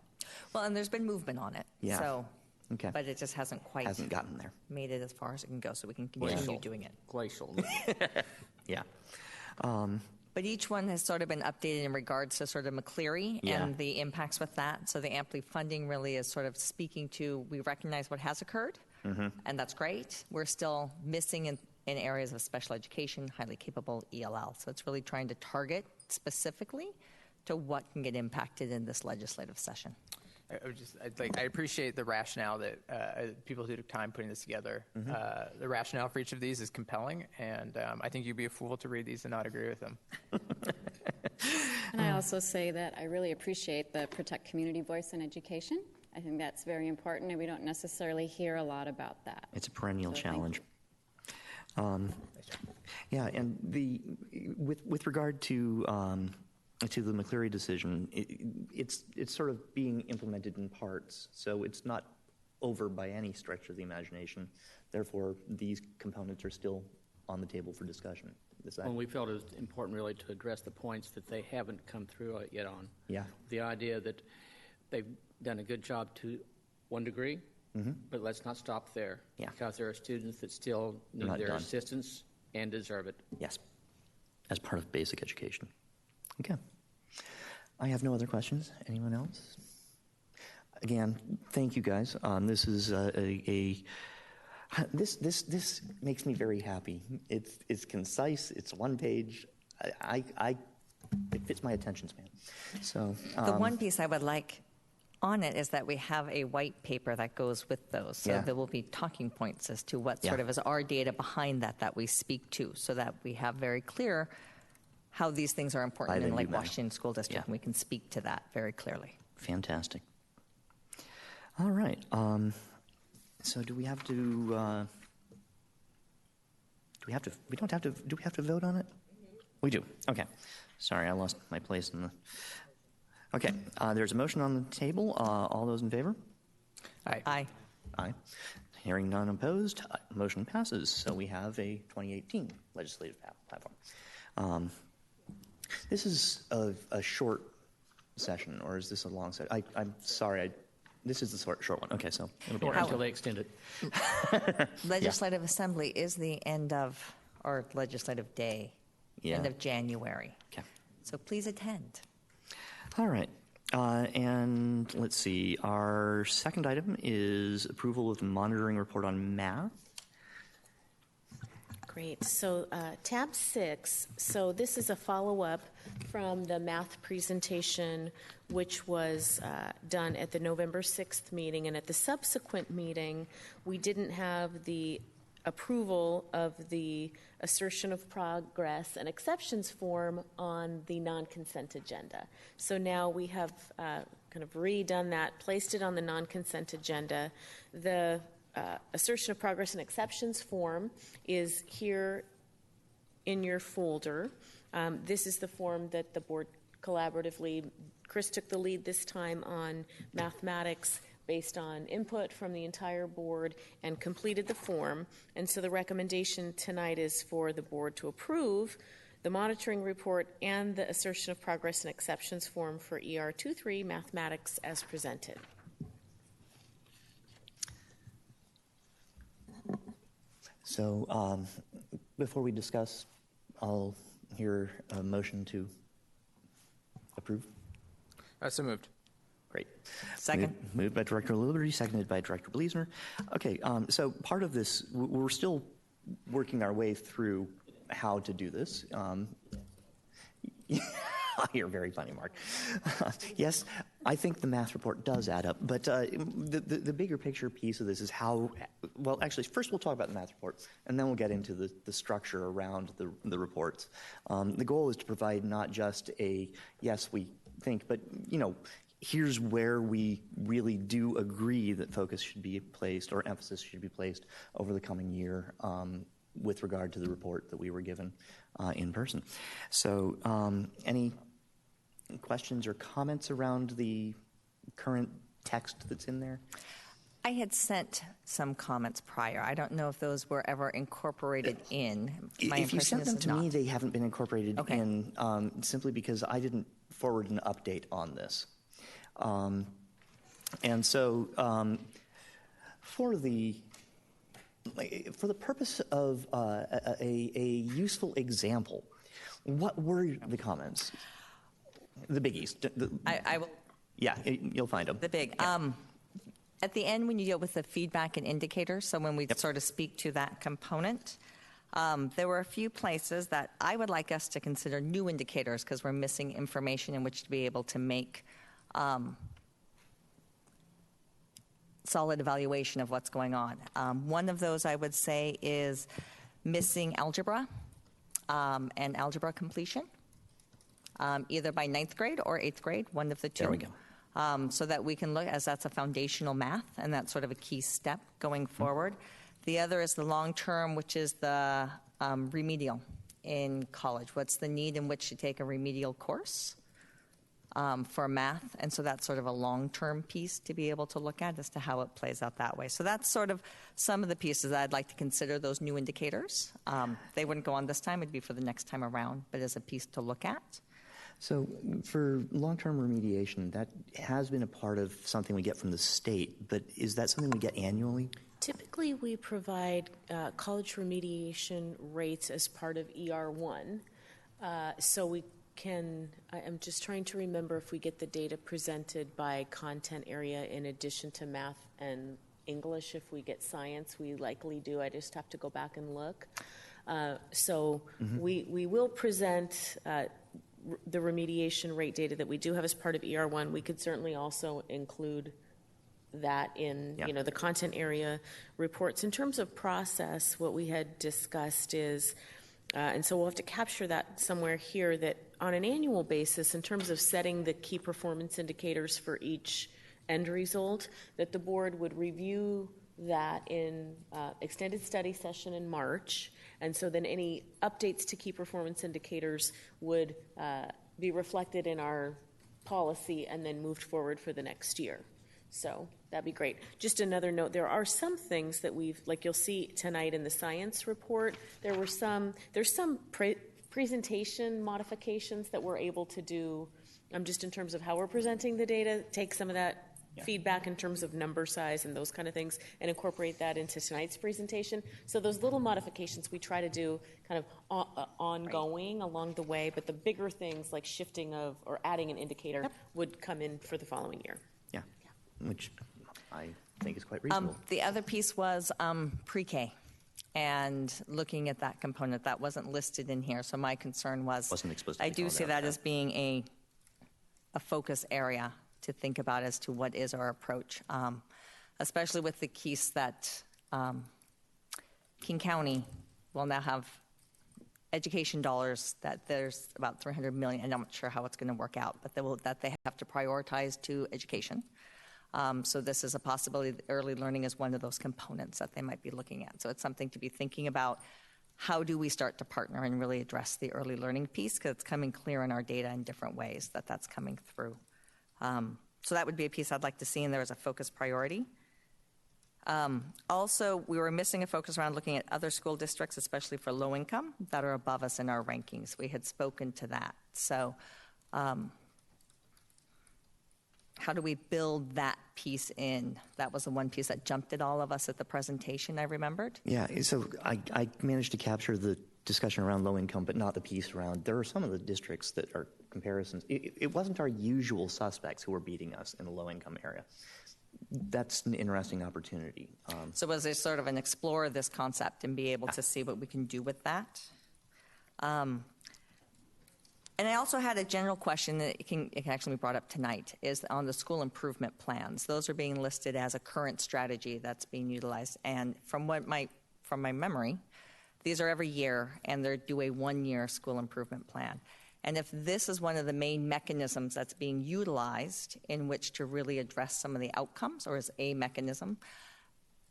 Well, and there's been movement on it. Yeah. So, okay. But it just hasn't gotten there. Made it as far as it can go, so we can continue doing it. Glacial. Yeah. But each one has sort of been updated in regards to sort of McCleary and the impacts with that. So the Ampli funding really is sort of speaking to, we recognize what has occurred, and that's great. We're still missing in areas of special education, highly capable ELL. So it's really trying to target specifically to what can get impacted in this legislative session. I appreciate the rationale that people who took time putting this together. The rationale for each of these is compelling, and I think you'd be a fool to read these and not agree with them. And I also say that I really appreciate the Protect Community Voice in Education. I think that's very important, and we don't necessarily hear a lot about that. It's a perennial challenge. Yeah, and with regard to the McCleary decision, it's sort of being implemented in parts, so it's not over by any stretch of the imagination. Therefore, these components are still on the table for discussion. Well, we felt it was important really to address the points that they haven't come through yet on. Yeah. The idea that they've done a good job to one degree, but let's not stop there. Yeah. Because there are students that still need their assistance and deserve it. Yes. As part of basic education. Okay. I have no other questions. Anyone else? Again, thank you guys. This is this makes me very happy. It's concise. It's one page. It fits my attention span. So the one piece I would like on it is that we have a white paper that goes with those. So there will be talking points as to what sort of is our data behind that we speak to, so that we have very clear how these things are important in Lake Washington School District, and we can speak to that very clearly. Fantastic. All right. So do we have to? Do we have to vote on it? We do. Okay. Sorry, I lost my place in the. Okay. There's a motion on the table. All those in favor? Aye. Aye. Aye. Hearing none opposed, motion passes. So we have a 2018 legislative platform. This is a short session, or is this a long session? I'm sorry. This is the short one. Okay, so it'll be until they extend it. Legislative Assembly is the end of, or legislative day, end of January. Okay. So please attend. All right. And let's see, our second item is approval of the monitoring report on math. Great. So tab 6, so this is a follow-up from the math presentation, which was done at the November 6th meeting. And at the subsequent meeting, we didn't have the approval of the assertion of progress and exceptions form on the non-consent agenda. So now we have kind of redone that, placed it on the non-consent agenda. The assertion of progress and exceptions form is here in your folder. This is the form that the board collaboratively, Chris took the lead this time on mathematics based on input from the entire board and completed the form. And so the recommendation tonight is for the board to approve the monitoring report and the assertion of progress and exceptions form for ER 2-3 mathematics as presented. So before we discuss, I'll hear a motion to approve. So moved. Great. Second. Moved by Director Liberty, seconded by Director Bleasner. Okay, so part of this, we're still working our way through how to do this. You're very funny, Mark. Yes, I think the math report does add up, but the bigger picture piece of this is how, well, actually, first we'll talk about the math report, and then we'll get into the structure around the reports. The goal is to provide not just a, yes, we think, but, you know, here's where we really do agree that focus should be placed or emphasis should be placed over the coming year with regard to the report that we were given in person. So any questions or comments around the current text that's in there? I had sent some comments prior. I don't know if those were ever incorporated in. My if you impression sent them is to not. me, they haven't been incorporated Okay. in simply because I didn't forward an update on this. And so for the purpose of a useful example, what were the comments? The biggies. I will. Yeah, you'll find them. The big. Yeah. At the end, when you deal with the feedback and indicators, so when we sort of speak to that component, there were a few places that I would like us to consider new indicators because we're missing information in which to be able to make solid evaluation of what's going on. One of those I would say is missing algebra and algebra completion, either by 9th grade or 8th grade, one of the two. There we go. So that we can look, as that's a foundational math, and that's sort of a key step going forward. The other is the long term, which is the remedial in college. What's the need in which to take a remedial course for math? And so that's sort of a long-term piece to be able to look at as to how it plays out that way. So that's sort of some of the pieces that I'd like to consider, those new indicators. They wouldn't go on this time. It'd be for the next time around, but as a piece to look at. So for long-term remediation, that has been a part of something we get from the state, but is that something we get annually? Typically, we provide college remediation rates as part of ER1. So we can, I'm just trying to remember if we get the data presented by content area in addition to math and English. If we get science, we likely do. I just have to go back and look. We will present the remediation rate data that we do have as part of ER1. We could certainly also include that in the content area reports. In terms of process, what we had discussed is, and so we'll have to capture that somewhere here, that on an annual basis, in terms of setting the key performance indicators for each end result, that the board would review that in extended study session in March. And so then any updates to key performance indicators would be reflected in our policy and then moved forward for the next year. So that'd be great. Just another note, there are some things that we've, like you'll see tonight in the science report, there's some presentation modifications that we're able to do just in terms of how we're presenting the data, take some of that feedback in terms of number size and those kind of things, and incorporate that into tonight's presentation. So those little modifications we try to do kind of ongoing along the way, but the bigger things like shifting of or adding an indicator would come in for the following year. Yeah, which I think is quite reasonable. The other piece was pre-K. And looking at that component, that wasn't listed in here. So my concern was, wasn't explicitly I do called see out, that as being a focus area to think about as to what is our approach, especially with the case that King County will now have education dollars that there's about $300 million, and I'm not sure how it's going to work out, but that they have to prioritize to education. So this is a possibility that early learning is one of those components that they might be looking at. So it's something to be thinking about. How do we start to partner and really address the early learning piece? Because it's coming clear in our data in different ways that that's coming through. So that would be a piece I'd like to see, and there is a focus priority. Also, we were missing a focus around looking at other school districts, especially for low income, that are above us in our rankings. We had spoken to that. So how do we build that piece in? That was the one piece that jumped at all of us at the presentation, I remembered. Yeah, so I managed to capture the discussion around low income, but not the piece around, there are some of the districts that are comparisons. It wasn't our usual suspects who were beating us in the low income area. That's an interesting opportunity. So was there sort of an explore this concept and be able to see what we can do with that? And I also had a general question that it can actually be brought up tonight, is on the school improvement plans. Those are being listed as a current strategy that's being utilized. And from my memory, these are every year, and they're due a one-year school improvement plan. And if this is one of the main mechanisms that's being utilized in which to really address some of the outcomes, or is a mechanism,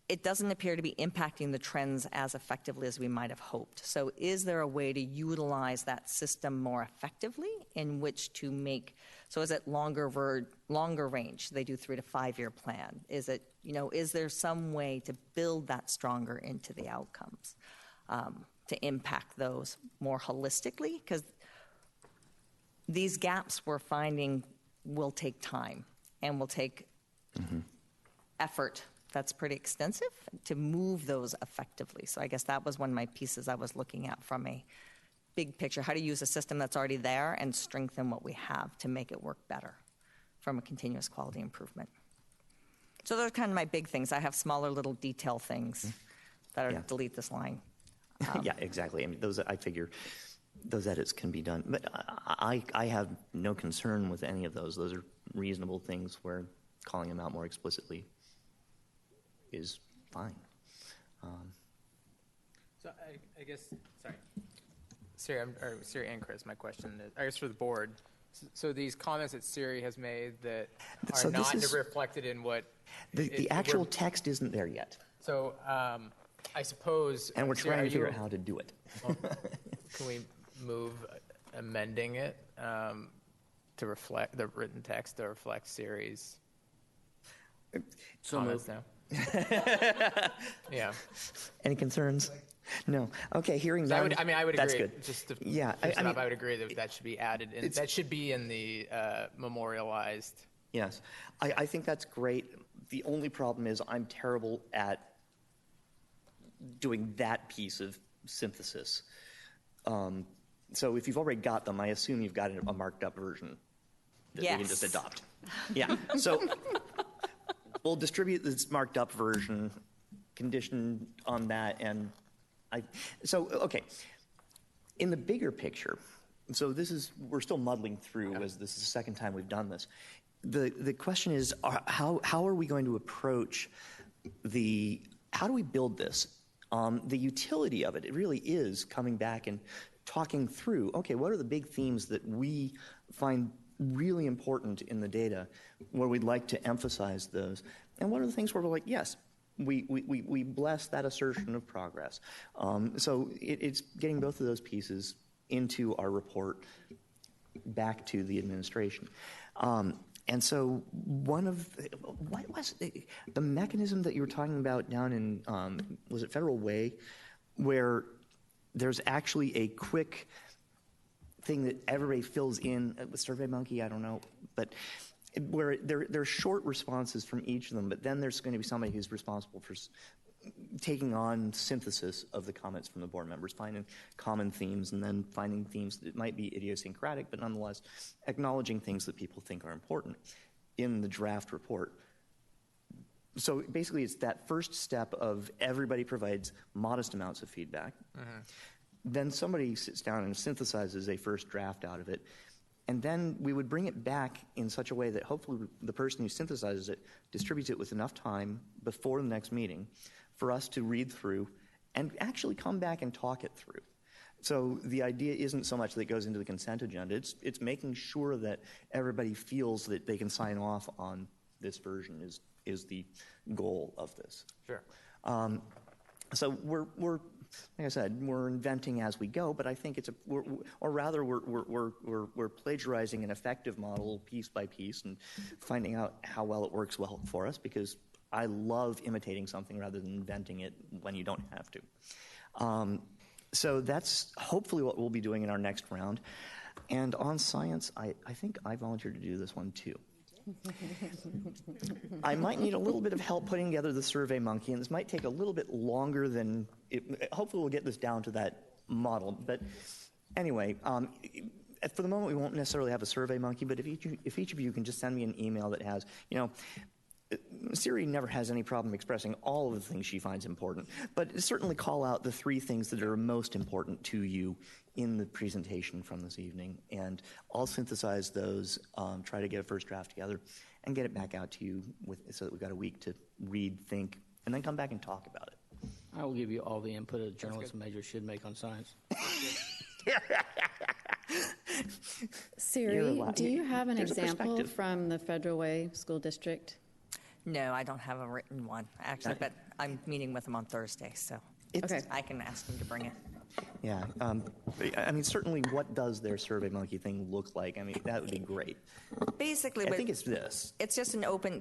it doesn't appear to be impacting the trends as effectively as we might have hoped. So is there a way to utilize that system more effectively in which to make, so is it longer range? They do 3 to 5 year plan. Is it, is there some way to build that stronger into the outcomes to impact those more holistically? Because these gaps we're finding will take time and will take effort that's pretty extensive to move those effectively. So I guess that was one of my pieces I was looking at from a big picture, how to use a system that's already there and strengthen what we have to make it work better from a continuous quality improvement. So those are kind of my big things. I have smaller little detail things that are delete this line. Yeah, exactly. I mean, I figure those edits can be done. But I have no concern with any of those. Those are reasonable things where calling them out more explicitly is fine. So I guess, Siri and Chris, my question is, I guess for the board, so these comments that Siri has made that are not reflected in what... The actual text isn't there yet. So I suppose... And we're trying to figure out how to do it. Can we move amending it to reflect the written text to reflect Siri's comments now? Yeah. Any concerns? No. Okay. Hearing that. I would that's agree. Good. Just to I would agree that should be added. That should be in the memorialized. Yes, I think that's great. The only problem is I'm terrible at doing that piece of synthesis. So if you've already got them, I assume you've got a marked up version that we can just adopt. Yeah. So. We'll distribute this marked up version, conditioned on that, and okay. In the bigger picture, so we're still muddling through as this is the second time we've done this. The question is, how are we going to approach how do we build this? The utility of it really is coming back and talking through, okay, what are the big themes that we find really important in the data where we'd like to emphasize those, and what are the things where we're like, yes, we bless that assertion of progress. So it's getting both of those pieces into our report back to the administration. And so what was the mechanism that you were talking about down in, was it Federal Way, where there's actually a quick thing that everybody fills in with SurveyMonkey, I don't know, but where there are short responses from each of them, but then there's going to be somebody who's responsible for taking on synthesis of the comments from the board members, finding common themes, and then finding themes that might be idiosyncratic, but nonetheless acknowledging things that people think are important in the draft report. So basically, it's that first step of everybody provides modest amounts of feedback. Then somebody sits down and synthesizes a first draft out of it. And then we would bring it back in such a way that hopefully the person who synthesizes it distributes it with enough time before the next meeting for us to read through and actually come back and talk it through. So the idea isn't so much that it goes into the consent agenda. It's making sure that everybody feels that they can sign off on this version is the goal of this. Sure. So we're like I said, we're inventing as we go, but I think we're plagiarizing an effective model piece by piece and finding out how well it works well for us, because I love imitating something rather than inventing it when you don't have to. So that's hopefully what we'll be doing in our next round. And on science, I think I volunteered to do this one too. I might need a little bit of help putting together the Survey Monkey, and this might take a little bit longer than hopefully we'll get this down to that model. But anyway, for the moment we won't necessarily have a Survey Monkey, but if each of you can just send me an email that has, Siri never has any problem expressing all of the things she finds important, but certainly call out the 3 things that are most important to you in the presentation from this evening, and I'll synthesize those, try to get a first draft together, and get it back out to you so that we've got a week to read, think, and then come back and talk about it. I will give you all the input a journalism major should make on science. Siri, do you have an example from the Federal Way School District? No, I don't have a written one, actually, but I'm meeting with them on Thursday, so I can ask them to bring it. Yeah, I mean, certainly what does their Survey Monkey thing look like? I mean, that would be great. Basically, I think it's this. It's just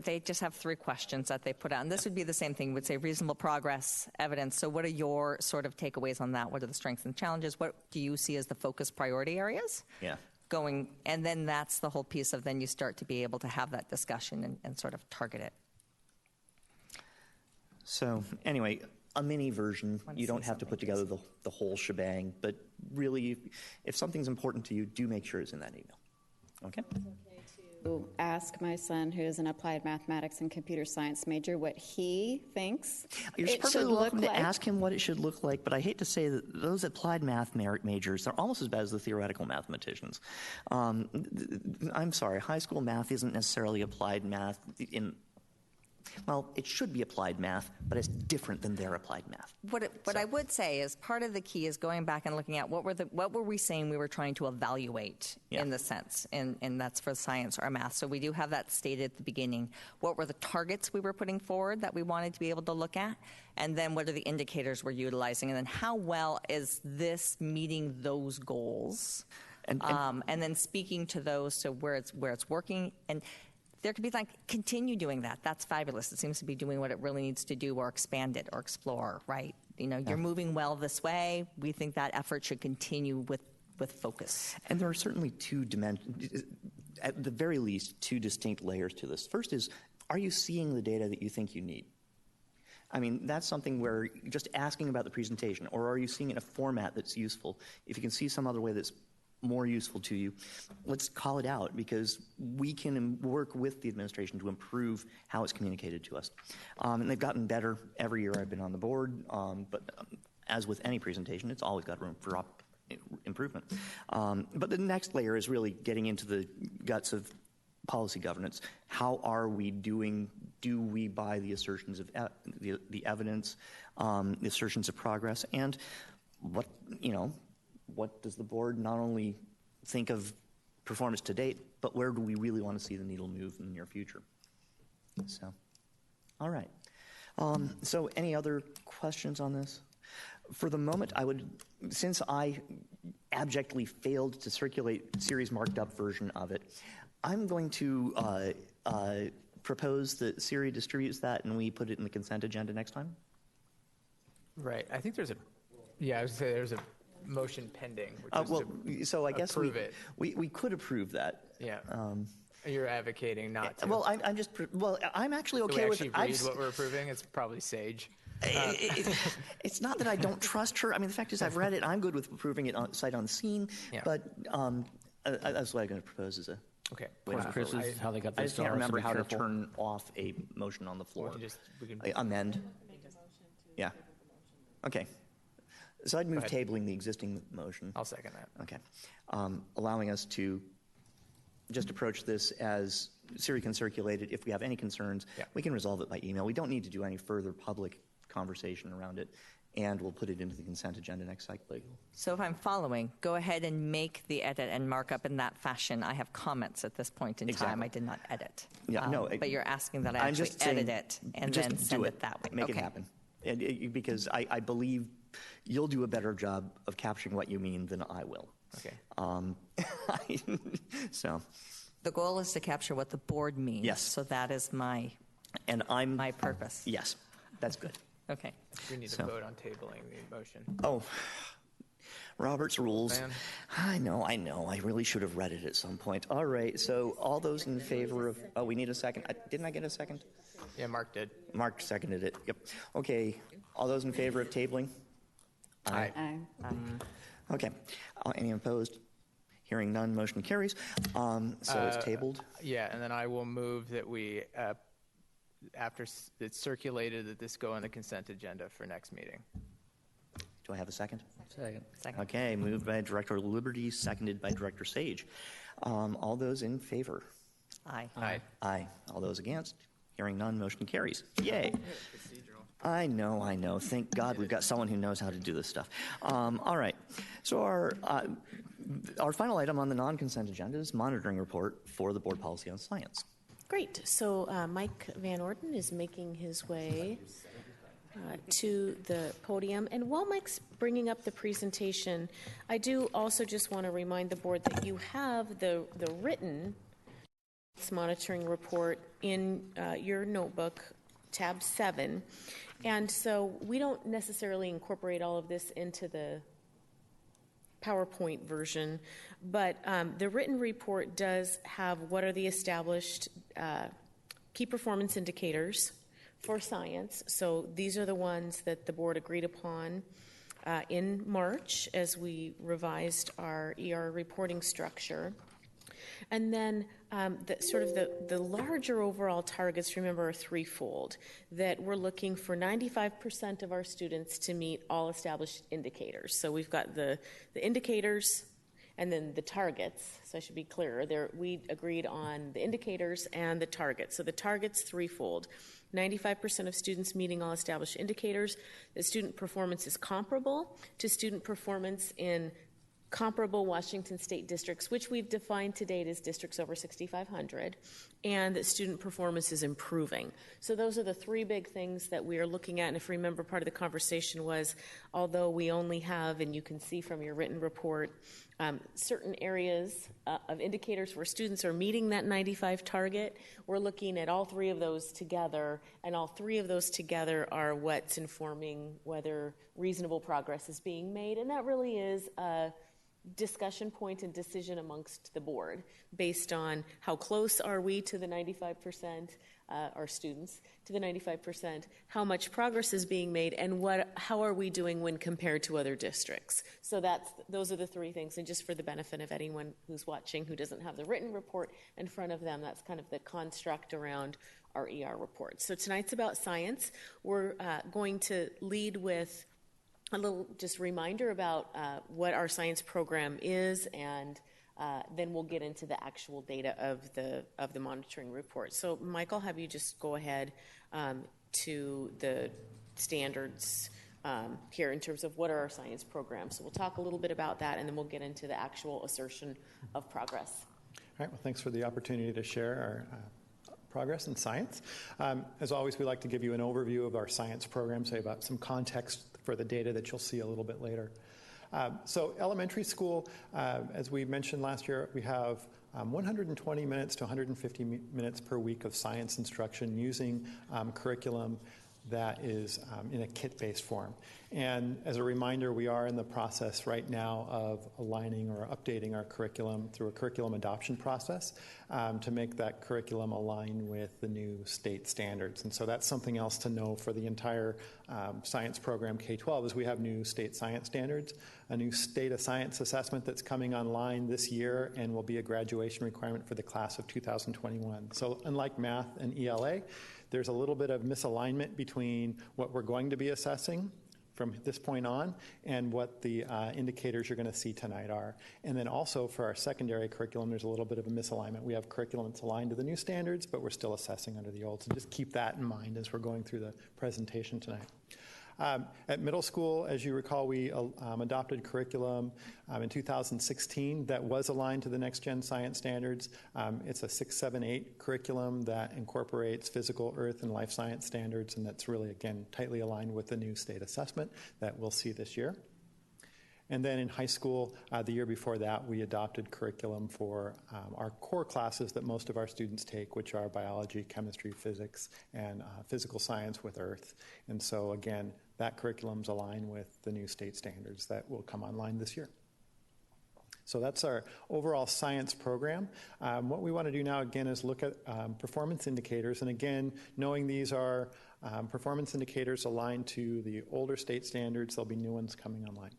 they just have 3 questions that they put out. And this would be the same thing, would say reasonable progress, evidence. So what are your sort of takeaways on that? What are the strengths and challenges? What do you see as the focus priority areas? Yeah. And then that's the whole piece of then you start to be able to have that discussion and sort of target it. So anyway, a mini version. You don't have to put together the whole shebang, but really, if something's important to you, do make sure it's in that email. Okay? To ask my son, who is an applied mathematics and computer science major, what he thinks You're perfectly welcome to ask him what it should look like, but I hate to say that those applied math majors are almost as bad as the theoretical mathematicians. I'm sorry, high school math isn't necessarily applied math well, it should be applied math, but it's different than their applied math. What I would say is part of the key is going back and looking at what were we saying we were trying to evaluate in the sense, and that's for science or math. So we do have that stated at the beginning. What were the targets we were putting forward that we wanted to be able to look at? And then what are the indicators we're utilizing? And then how well is this meeting those goals? And then speaking to those, so where it's working. And there could be continue doing that. That's fabulous. It seems to be doing what it really needs to do, or expand it or explore, right? You're moving well this way. We think that effort should continue with focus. And there are certainly 2 dimensions, at the very least, 2 distinct layers to this. First is, are you seeing the data that you think you need? I mean, that's something where just asking about the presentation, or are you seeing it in a format that's useful? If you can see some other way that's more useful to you, let's call it out, because we can work with the administration to improve how it's communicated to us. And they've gotten better every year I've been on the board, but as with any presentation, it's always got room for improvement. But the next layer is really getting into the guts of policy governance. How are we doing? Do we buy the assertions of the evidence, the assertions of progress, and what does the board not only think of performance to date, but where do we really want to see the needle move in the near future? So, all right. So any other questions on this? For the moment, since I abjectly failed to circulate Siri's marked up version of it, I'm going to propose that Siri distributes that and we put it in the consent agenda next time. Right. I think I was going to say there's a motion pending, which is so I guess approve it. We could approve that. Yeah. You're advocating not to. Well, I'm actually Do we okay with actually read what we're approving? It's probably Sage. It's not that I don't trust her. I mean, the fact is, I've read it. I'm good with approving it sight unseen. Yeah. But that's what I'm going to propose as a. Okay. Chris is how they got I those just can't stars, so remember be how to careful. turn off a motion on the floor. We can Amend. Yeah. Okay. So I'd move Go ahead. tabling the existing motion. I'll second that. Okay. Allowing us to just approach this as Siri can circulate it. If we have any concerns, we can resolve it by email. We don't need to do any further public conversation around it, and we'll put it into the consent agenda next cycle. So if I'm following, go ahead and make the edit and mark up in that fashion. I have comments at this point in time. I did not edit. Yeah, But you're asking that I I'm actually just saying, edit it and just then do send it that way. Make Okay. it happen. Because I believe you'll do a better job of capturing what you mean than I will. Okay. So. The goal is to capture what the board means. Yes. So that is my purpose. Yes, that's good. Okay. We need to vote on tabling the motion. Oh, Robert's rules. Man. I know. I really should have read it at some point. All right, so all those in favor of... Oh, we need a second. Didn't I get a second? Yeah, Mark did. Mark seconded it. Yep. Okay, all those in favor of tabling? Aye. Okay. Any opposed? Hearing none, motion carries. So it's tabled. Yeah, and then I will move that we, after it's circulated, that this go on the consent agenda for next meeting. Do I have a second? Second. Okay, moved by Director Liberty, seconded by Director Sage. All those in favor? Aye. Aye. Aye. All those against? Hearing none, motion carries. Yay. I know. Thank God we've got someone who knows how to do this stuff. All right. So our final item on the non-consent agenda is monitoring report for the Board Policy on Science. Great. So Mike Van Orden is making his way to the podium. And while Mike's bringing up the presentation, I do also just want to remind the board that you have the written monitoring report in your notebook, tab 7. And so we don't necessarily incorporate all of this into the PowerPoint version, but the written report does have what are the established key performance indicators for science. So these are the ones that the board agreed upon in March as we revised our ER reporting structure. And then the larger overall targets, remember, are threefold, that we're looking for 95% of our students to meet all established indicators. So we've got the indicators and then the targets. So I should be clearer. We agreed on the indicators and the targets. So the target's threefold. 95% of students meeting all established indicators. The student performance is comparable to student performance in comparable Washington State districts, which we've defined to date as districts over 6,500, and that student performance is improving. So those are the three big things that we are looking at. And if you remember, part of the conversation was, although we only have, and you can see from your written report, certain areas of indicators where students are meeting that 95 target, we're looking at all three of those together, and all three of those together are what's informing whether reasonable progress is being made. And that really is a discussion point and decision amongst the board based on how close are we to the 95%, our students to the 95%, how much progress is being made, and how are we doing when compared to other districts. So those are the three things. And just for the benefit of anyone who's watching who doesn't have the written report in front of them, that's kind of the construct around our ER report. So tonight's about science. We're going to lead with a little just reminder about what our science program is, and then we'll get into the actual data of the monitoring report. So, Mike, I'll have you just go ahead to the standards here in terms of what are our science programs. So we'll talk a little bit about that, and then we'll get into the actual assertion of progress. All right. Well, thanks for the opportunity to share our progress in science. As always, we like to give you an overview of our science program, say about some context for the data that you'll see a little bit later. So elementary school, as we mentioned last year, we have 120 minutes to 150 minutes per week of science instruction using curriculum that is in a kit-based form. And as a reminder, we are in the process right now of aligning or updating our curriculum through a curriculum adoption process to make that curriculum align with the new state standards. And so that's something else to know for the entire science program K-12 is we have new state science standards, a new state of science assessment that's coming online this year and will be a graduation requirement for the class of 2021. So unlike math and ELA, there's a little bit of misalignment between what we're going to be assessing from this point on and what the indicators you're going to see tonight are. And then also for our secondary curriculum, there's a little bit of a misalignment. We have curriculum that's aligned to the new standards, but we're still assessing under the old. So just keep that in mind as we're going through the presentation tonight. At middle school, as you recall, we adopted curriculum in 2016 that was aligned to the Next Gen Science Standards. It's a 6, 7, 8 curriculum that incorporates physical, earth, and life science standards, and that's really, again, tightly aligned with the new state assessment that we'll see this year. And then in high school, the year before that, we adopted curriculum for our core classes that most of our students take, which are biology, chemistry, physics, and physical science with earth. And so, again, that curriculum's aligned with the new state standards that will come online this year. So that's our overall science program. What we want to do now, again, is look at performance indicators. And again, knowing these are performance indicators aligned to the older state standards, there'll be new ones coming online.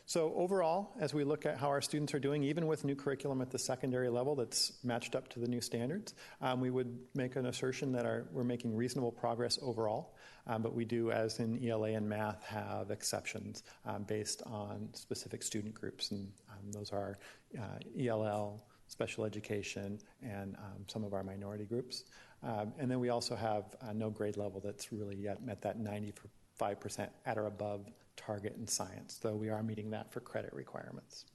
So overall, as we look at how our students are doing, even with new curriculum at the secondary level that's matched up to the new standards, we would make an assertion that we're making reasonable progress overall. But we do, as in ELA and math, have exceptions based on specific student groups. And those are ELL, special education, and some of our minority groups. And then we also have no grade level that's really yet met that 95% at or above target in science, though we are meeting that for credit requirements.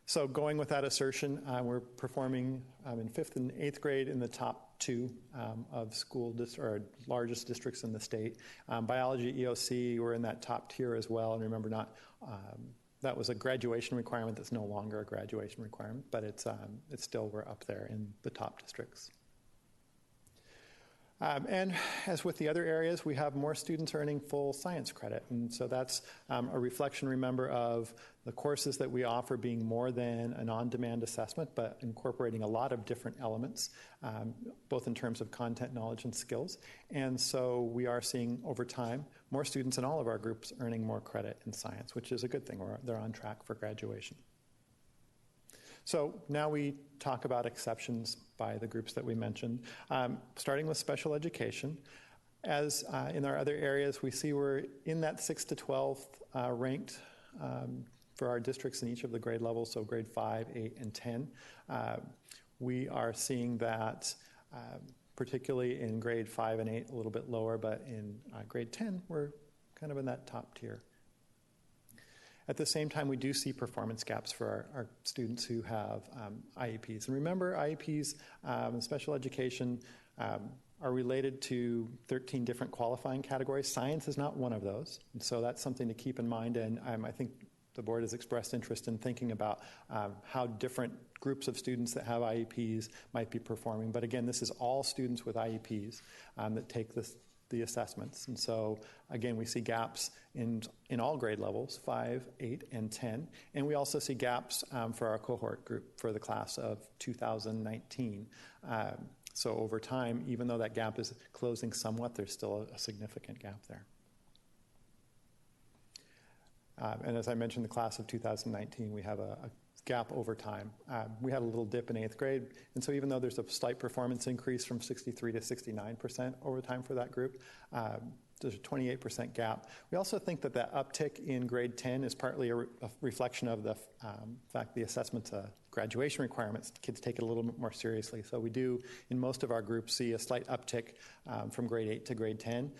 So going with that assertion, we're performing in 5th and 8th grade in the top 2 of or largest districts in the state. Biology, EOC, we're in that top tier as well. And remember, that was a graduation requirement that's no longer a graduation requirement, but it's still, we're up there in the top districts. And as with the other areas, we have more students earning full science credit. And so that's a reflection, remember, of the courses that we offer being more than an on-demand assessment, but incorporating a lot of different elements, both in terms of content, knowledge, and skills. And so we are seeing, over time, more students in all of our groups earning more credit in science, which is a good thing. They're on track for graduation. So now we talk about exceptions by the groups that we mentioned, starting with special education. As in our other areas, we see we're in that 6th to 12th ranked for our districts in each of the grade levels, so grade 5, 8, and 10. We are seeing that particularly in grade 5 and 8, a little bit lower, but in grade 10, we're kind of in that top tier. At the same time, we do see performance gaps for our students who have IEPs. And remember, IEPs in special education are related to 13 different qualifying categories. Science is not one of those. And so that's something to keep in mind. And I think the board has expressed interest in thinking about how different groups of students that have IEPs might be performing. But again, this is all students with IEPs that take the assessments. And so, again, we see gaps in all grade levels, 5, 8, and 10. And we also see gaps for our cohort group for the class of 2019. So over time, even though that gap is closing somewhat, there's still a significant gap there. And as I mentioned, the class of 2019, we have a gap over time. We had a little dip in 8th grade, and so even though there's a slight performance increase from 63 to 69% over time for that group, there's a 28% gap. We also think that uptick in grade 10 is partly a reflection of the fact the assessment's graduation requirements. Kids take it a little bit more seriously. So we do, in most of our groups, see a slight uptick from grade 8 to grade 10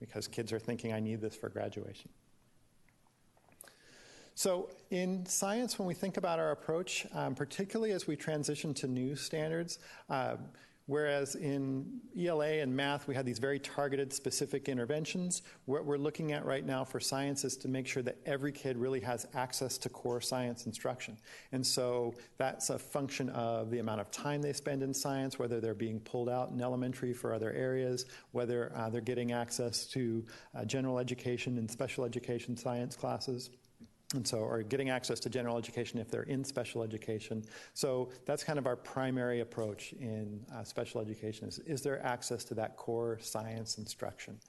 because kids are thinking, I need this for graduation. So in science, when we think about our approach, particularly as we transition to new standards, Whereas in ELA and math, we had these very targeted, specific interventions. What we're looking at right now for science is to make sure that every kid really has access to core science instruction. And so that's a function of the amount of time they spend in science, whether they're being pulled out in elementary for other areas, whether they're getting access to general education and special education science classes. And so, or getting access to general education if they're in special education. So that's kind of our primary approach in special education is there access to that core science instruction?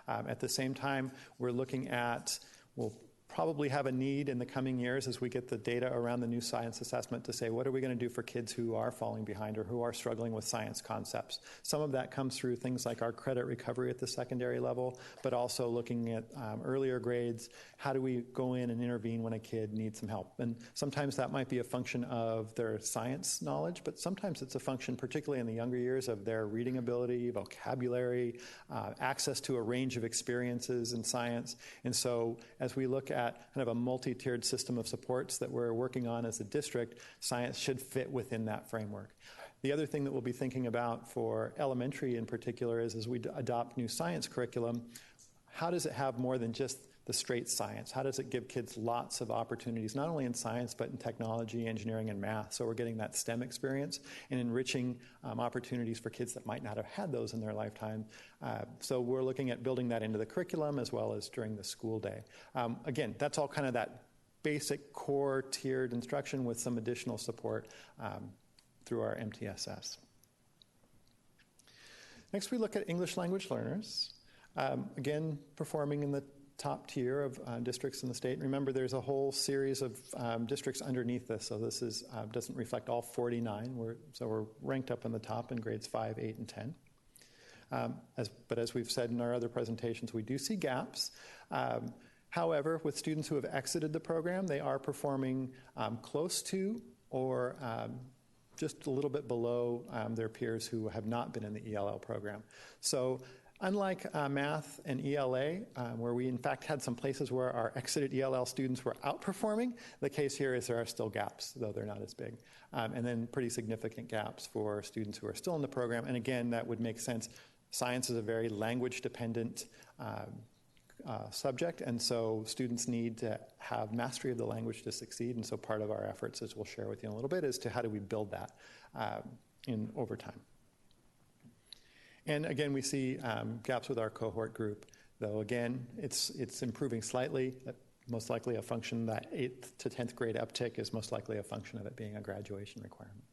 At the same time, we're looking at, we'll probably have a need in the coming years as we get the data around the new science assessment to say, what are we going to do for kids who are falling behind or who are struggling with science concepts? Some of that comes through things like our credit recovery at the secondary level, but also looking at earlier grades. How do we go in and intervene when a kid needs some help? And sometimes that might be a function of their science knowledge, but sometimes it's a function, particularly in the younger years, of their reading ability, vocabulary, access to a range of experiences in science. And so as we look at kind of a multi-tiered system of supports that we're working on as a district, science should fit within that framework. The other thing that we'll be thinking about for elementary in particular is as we adopt new science curriculum, how does it have more than just the straight science? How does it give kids lots of opportunities, not only in science, but in technology, engineering, and math? So we're getting that STEM experience and enriching opportunities for kids that might not have had those in their lifetime. So we're looking at building that into the curriculum as well as during the school day. Again, that's all kind of that basic core tiered instruction with some additional support through our MTSS. Next, we look at English language learners. Again, performing in the top tier of districts in the state. Remember, there's a whole series of districts underneath this, so this is doesn't reflect all 49. So we're ranked up in the top in grades 5, 8, and 10. But as we've said in our other presentations, we do see gaps. However, with students who have exited the program, they are performing close to or just a little bit below their peers who have not been in the ELL program. So unlike math and ELA, where we in fact had some places where our exited ELL students were outperforming, the case here is there are still gaps, though they're not as big. And then pretty significant gaps for students who are still in the program. And again, that would make sense. Science is a very language-dependent subject, and so students need to have mastery of the language to succeed. And so part of our efforts, as we'll share with you in a little bit, is to how do we build that in over time. And again, we see gaps with our cohort group, though again, it's improving slightly. Most likely a function, that 8th to 10th grade uptick is most likely a function of it being a graduation requirement.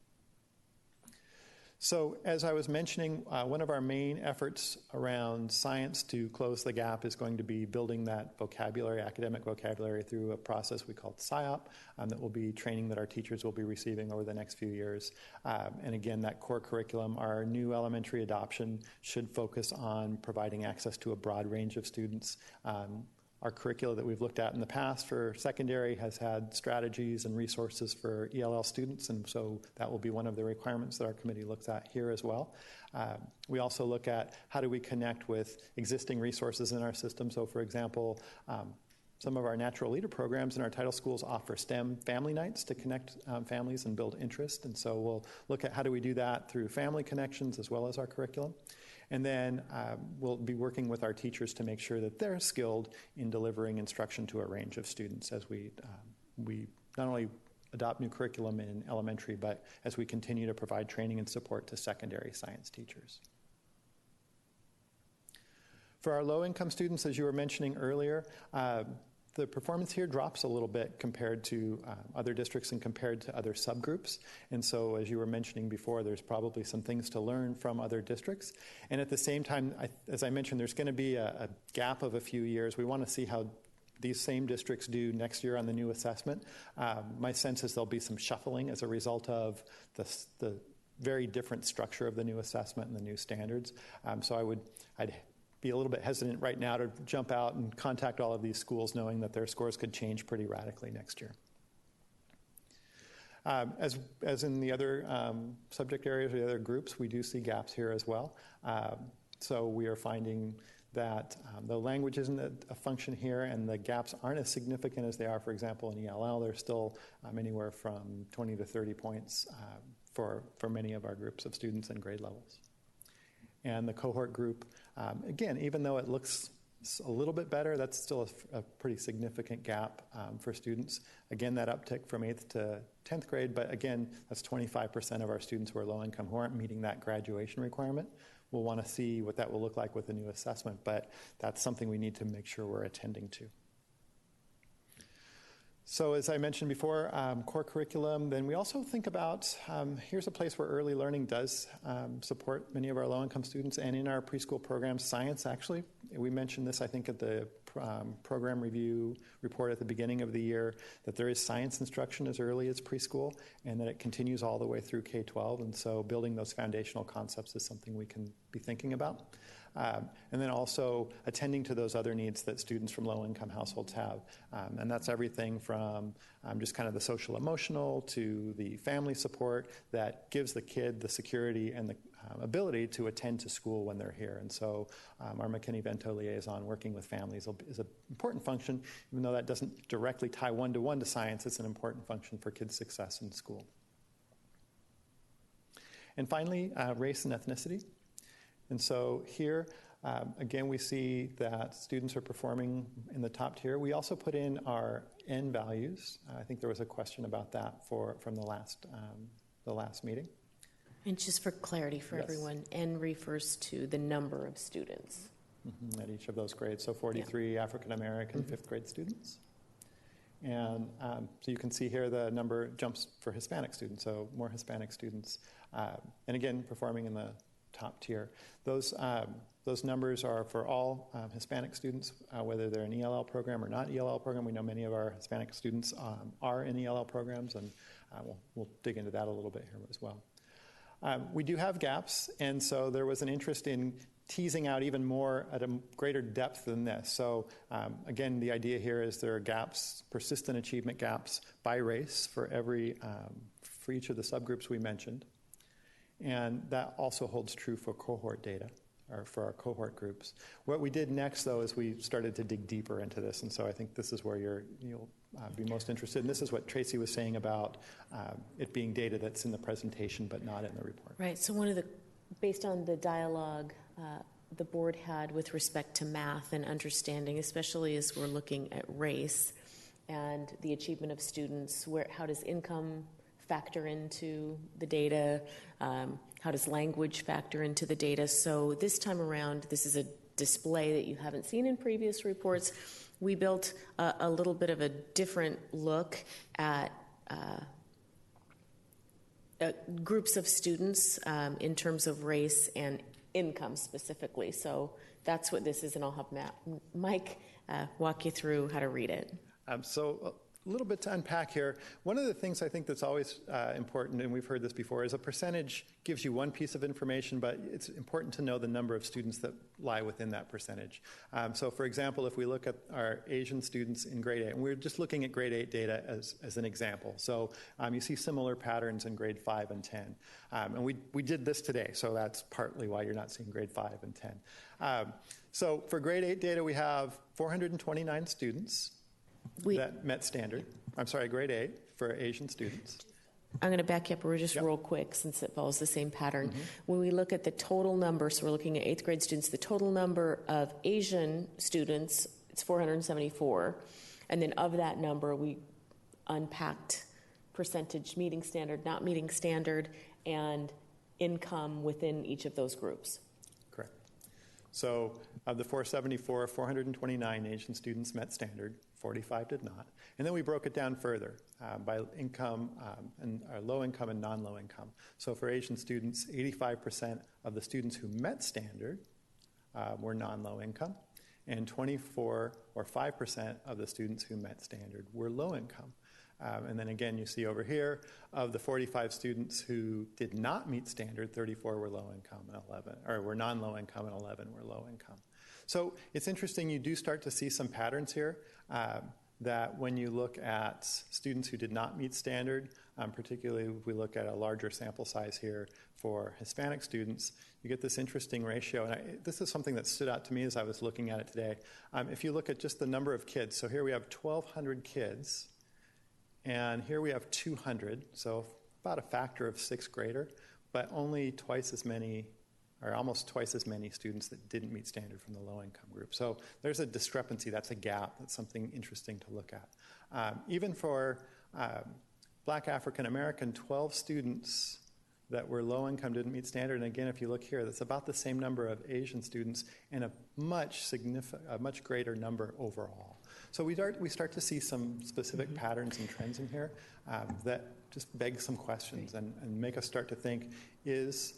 So as I was mentioning, one of our main efforts around science to close the gap is going to be building that vocabulary, academic vocabulary, through a process we call SIOP that will be training that our teachers will be receiving over the next few years. And again, that core curriculum, our new elementary adoption, should focus on providing access to a broad range of students. Our curricula that we've looked at in the past for secondary has had strategies and resources for ELL students, and so that will be one of the requirements that our committee looks at here as well. We also look at how do we connect with existing resources in our system. So for example, some of our natural leader programs in our title schools offer STEM family nights to connect families and build interest, and so we'll look at how do we do that through family connections as well as our curriculum. And then we'll be working with our teachers to make sure that they're skilled in delivering instruction to a range of students as we not only adopt new curriculum in elementary, but as we continue to provide training and support to secondary science teachers. For our low-income students, as you were mentioning earlier, the performance here drops a little bit compared to other districts and compared to other subgroups. And so, as you were mentioning before, there's probably some things to learn from other districts. And at the same time, as I mentioned, there's going to be a gap of a few years. We want to see how these same districts do next year on the new assessment. My sense is there'll be some shuffling as a result of the very different structure of the new assessment and the new standards. So I'd be a little bit hesitant right now to jump out and contact all of these schools knowing that their scores could change pretty radically next year. As in the other subject areas or the other groups, we do see gaps here as well. So we are finding that the language isn't a function here, and the gaps aren't as significant as they are, for example, in ELL. They're still anywhere from 20 to 30 points for many of our groups of students and grade levels. And the cohort group, again, even though it looks a little bit better, that's still a pretty significant gap for students. Again, that uptick from 8th to 10th grade, but again, that's 25% of our students who are low income who aren't meeting that graduation requirement. We'll want to see what that will look like with the new assessment, but that's something we need to make sure we're attending to. So as I mentioned before, core curriculum, then we also think about, here's a place where early learning does support many of our low-income students, and in our preschool programs, science actually. We mentioned this, I think, at the program review report at the beginning of the year, that there is science instruction as early as preschool, and that it continues all the way through K-12, and so building those foundational concepts is something we can be thinking about. And then also attending to those other needs that students from low-income households have. And that's everything from just kind of the social emotional to the family support that gives the kid the security and the ability to attend to school when they're here. And so our McKinney-Vento liaison working with families is an important function, even though that doesn't directly tie one-to-one to science. It's an important function for kids' success in school. And finally, race and ethnicity. And so here, again, we see that students are performing in the top tier. We also put in our N values. I think there was a question about that from the last meeting. And just for clarity for everyone, N refers to the number of students. At each of those grades. So 43 African American fifth grade students. And so you can see here the number jumps for Hispanic students, so more Hispanic students. And again, performing in the top tier. Those numbers are for all Hispanic students, whether they're in ELL program or not ELL program. We know many of our Hispanic students are in ELL programs, and we'll dig into that a little bit here as well. We do have gaps, and so there was an interest in teasing out even more at a greater depth than this. So again, the idea here is there are gaps, persistent achievement gaps by race for each of the subgroups we mentioned. And that also holds true for cohort data, or for our cohort groups. What we did next, though, is we started to dig deeper into this, and so I think this is where you'll be most interested. And this is what Tracy was saying about it being data that's in the presentation but not in the report. Right, so based on the dialogue the board had with respect to math and understanding, especially as we're looking at race and the achievement of students, how does income factor into the data? How does language factor into the data? So this time around, this is a display that you haven't seen in previous reports. We built a little bit of a different look at groups of students in terms of race and income specifically. So that's what this is, and I'll have Mike walk you through how to read it. So a little bit to unpack here. One of the things I think that's always important, and we've heard this before, is a percentage gives you one piece of information, but it's important to know the number of students that lie within that percentage. So for example, if we look at our Asian students in grade 8, and we're just looking at grade 8 data as an example. So you see similar patterns in grade 5 and 10. And we did this today, so that's partly why you're not seeing grade 5 and 10. So for grade 8 data, we have 429 students that met standard. I'm sorry, grade 8 for Asian students. I'm going to back you up real quick since it follows the same pattern. When we look at the total number, so we're looking at 8th grade students, the total number of Asian students, it's 474. And then of that number, we unpacked percentage meeting standard, not meeting standard, and income within each of those groups. Correct. So of the 474, 429 Asian students met standard, 45 did not. And then we broke it down further by income and low income and non-low income. So for Asian students, 85% of the students who met standard were non-low income, and 24 or 5% of the students who met standard were low income. And then again, you see over here, of the 45 students who did not meet standard, 34 were low income and were non-low income, and 11 were low income. So it's interesting, you do start to see some patterns here that when you look at students who did not meet standard, particularly if we look at a larger sample size here for Hispanic students, you get this interesting ratio. And this is something that stood out to me as I was looking at it today. If you look at just the number of kids, so here we have 1,200 kids, and here we have 200, so about a factor of sixth grader, but only twice as many, or almost twice as many students that didn't meet standard from the low-income group. So there's a discrepancy. That's a gap. That's something interesting to look at. Even for Black African American, 12 students that were low income didn't meet standard. And again, if you look here, that's about the same number of Asian students and a much greater number overall. So we start to see some specific patterns and trends in here that just beg some questions and make us start to think, is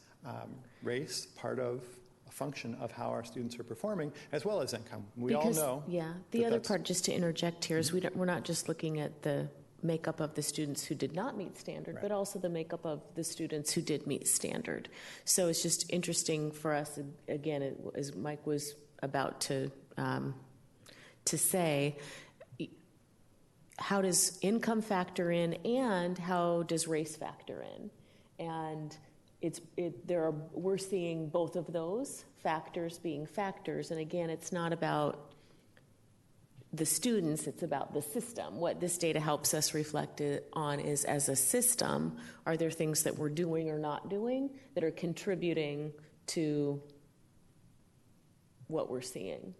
race part of a function of how our students are performing, as well as income? We all know. Yeah, the other part, just to interject here, is we're not just looking at the makeup of the students who did not meet standard, but also the makeup of the students who did meet standard. So it's just interesting for us, again, as Mike was about to say, how does income factor in and how does race factor in? And we're seeing both of those factors being factors. And again, it's not about the students, it's about the system. What this data helps us reflect on is, as a system, are there things that we're doing or not doing that are contributing to what we're seeing,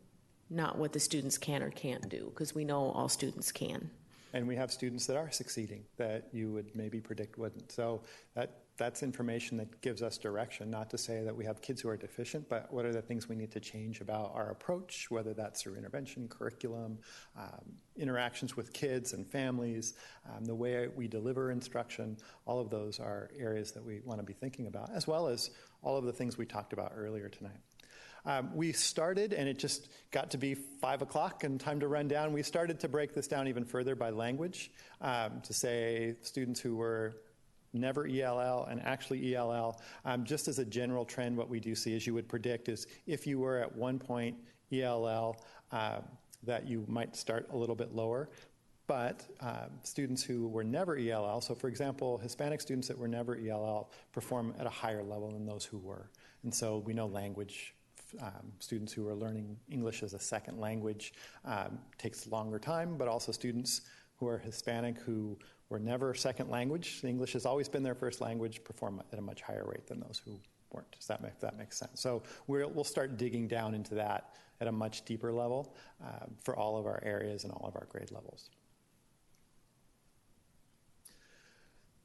not what the students can or can't do, because we know all students can. And we have students that are succeeding that you would maybe predict wouldn't. So that's information that gives us direction, not to say that we have kids who are deficient, but what are the things we need to change about our approach, whether that's through intervention, curriculum, interactions with kids and families, the way we deliver instruction. All of those are areas that we want to be thinking about, as well as all of the things we talked about earlier tonight. We started, and it just got to be 5 o'clock and time to run down. We started to break this down even further by language, to say students who were never ELL and actually ELL. Just as a general trend, what we do see, as you would predict, is if you were at one point ELL, that you might start a little bit lower. But students who were never ELL, so for example, Hispanic students that were never ELL perform at a higher level than those who were. And so we know language, students who are learning English as a second language takes longer time, but also students who are Hispanic who were never second language, English has always been their first language, perform at a much higher rate than those who weren't. Does that make sense? So we'll start digging down into that at a much deeper level for all of our areas and all of our grade levels.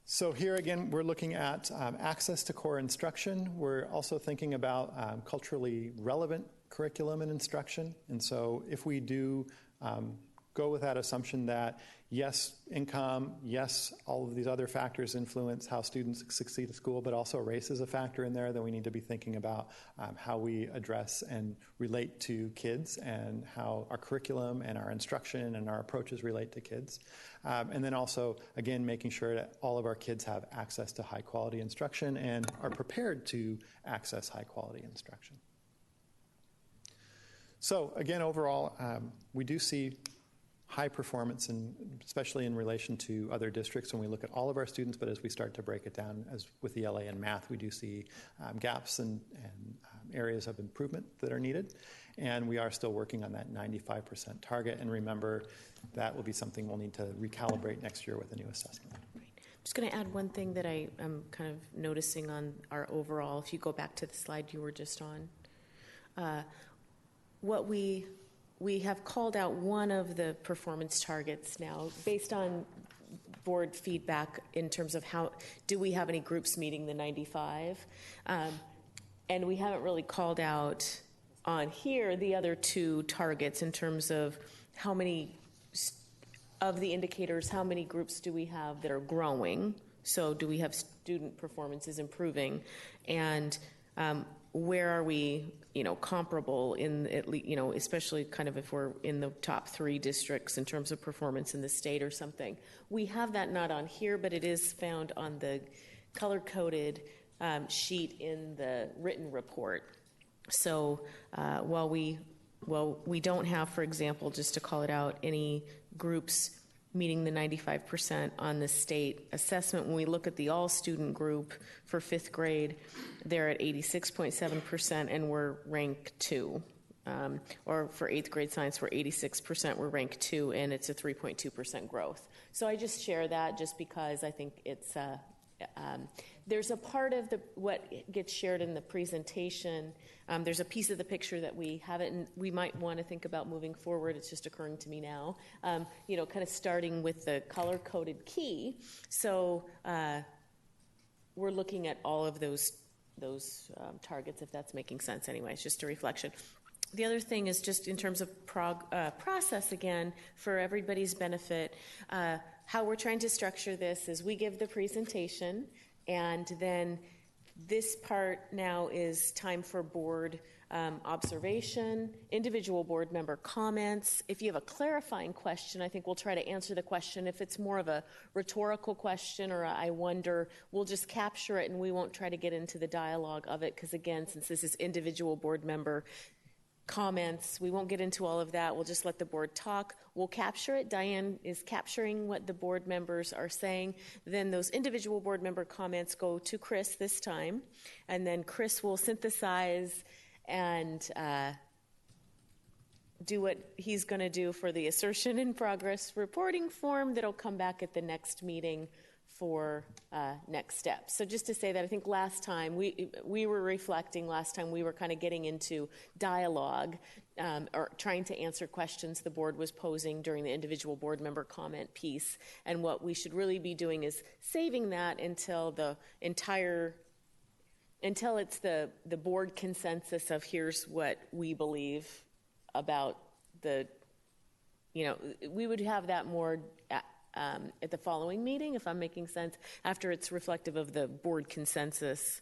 So here again, we're looking at access to core instruction. We're also thinking about culturally relevant curriculum and instruction. And so if we do go with that assumption that, yes, income, yes, all of these other factors influence how students succeed at school, but also race is a factor in there, then we need to be thinking about how we address and relate to kids and how our curriculum and our instruction and our approaches relate to kids. And then also, again, making sure that all of our kids have access to high-quality instruction and are prepared to access high-quality instruction. So again, overall, we do see high performance, especially in relation to other districts when we look at all of our students, but as we start to break it down, as with the LA and math, we do see gaps and areas of improvement that are needed. And we are still working on that 95% target. And remember, that will be something we'll need to recalibrate next year with a new assessment. I'm just going to add one thing that I'm kind of noticing on our overall, if you go back to the slide you were just on, what we have called out one of the performance targets now based on board feedback in terms of how do we have any groups meeting the 95, and we haven't really called out on here the other two targets in terms of how many of the indicators, how many groups do we have that are growing, so do we have student performances improving, and where are we, comparable in at least, especially kind of if we're in the top 3 districts in terms of performance in the state or something. We have that not on here, but it is found on the color-coded sheet in the written report. So while we don't have, for example, just to call it out, any groups meeting the 95% on the state assessment, when we look at the all-student group for 5th grade, they're at 86.7%, and we're ranked 2. Or for 8th grade science, we're 86%, we're ranked 2, and it's a 3.2% growth. So I just share that just because I think it's There's a part of what gets shared in the presentation. There's a piece of the picture that we haven't, and we might want to think about moving forward. It's just occurring to me now. Kind of starting with the color-coded key. So we're looking at all of those targets, if that's making sense. Anyway, it's just a reflection. The other thing is just in terms of process, again, for everybody's benefit, how we're trying to structure this is we give the presentation, and then this part now is time for board observation, individual board member comments. If you have a clarifying question, I think we'll try to answer the question. If it's more of a rhetorical question or I wonder, we'll just capture it and we won't try to get into the dialogue of it because, again, since this is individual board member comments, we won't get into all of that. We'll just let the board talk. We'll capture it. Diane is capturing what the board members are saying. Then those individual board member comments go to Chris this time, and then Chris will synthesize and do what he's going to do for the assertion in progress reporting form that'll come back at the next meeting for next steps. So just to say that I think last time we were reflecting, last time we were kind of getting into dialogue or trying to answer questions the board was posing during the individual board member comment piece. And what we should really be doing is saving that until it's the board consensus of here's what we believe about we would have that more at the following meeting, if I'm making sense, after it's reflective of the board consensus.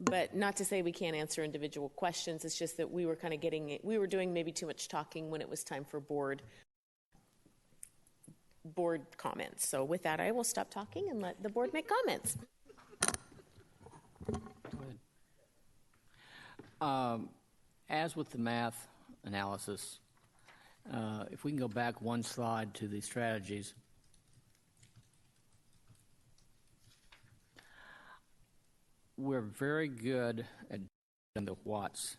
But not to say we can't answer individual questions. It's just that we were kind of we were doing maybe too much talking when it was time for board comments. So with that, I will stop talking and let the board make comments. As with the math analysis, if we can go back one slide to the strategies. We're very good at doing the whats,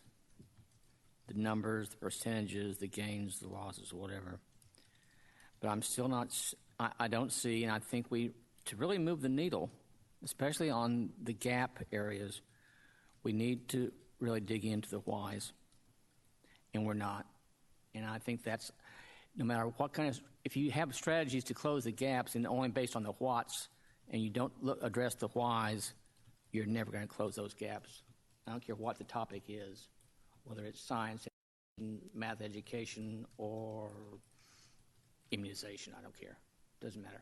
the numbers, the percentages, the gains, the losses, whatever. But I'm still not, I don't see, and I think to really move the needle, especially on the gap areas, we need to really dig into the whys, and we're not. And I think that's, no matter what if you have strategies to close the gaps and only based on the whats, and you don't address the whys, you're never going to close those gaps. I don't care what the topic is, whether it's science, math education, or immunization. I don't care. Doesn't matter.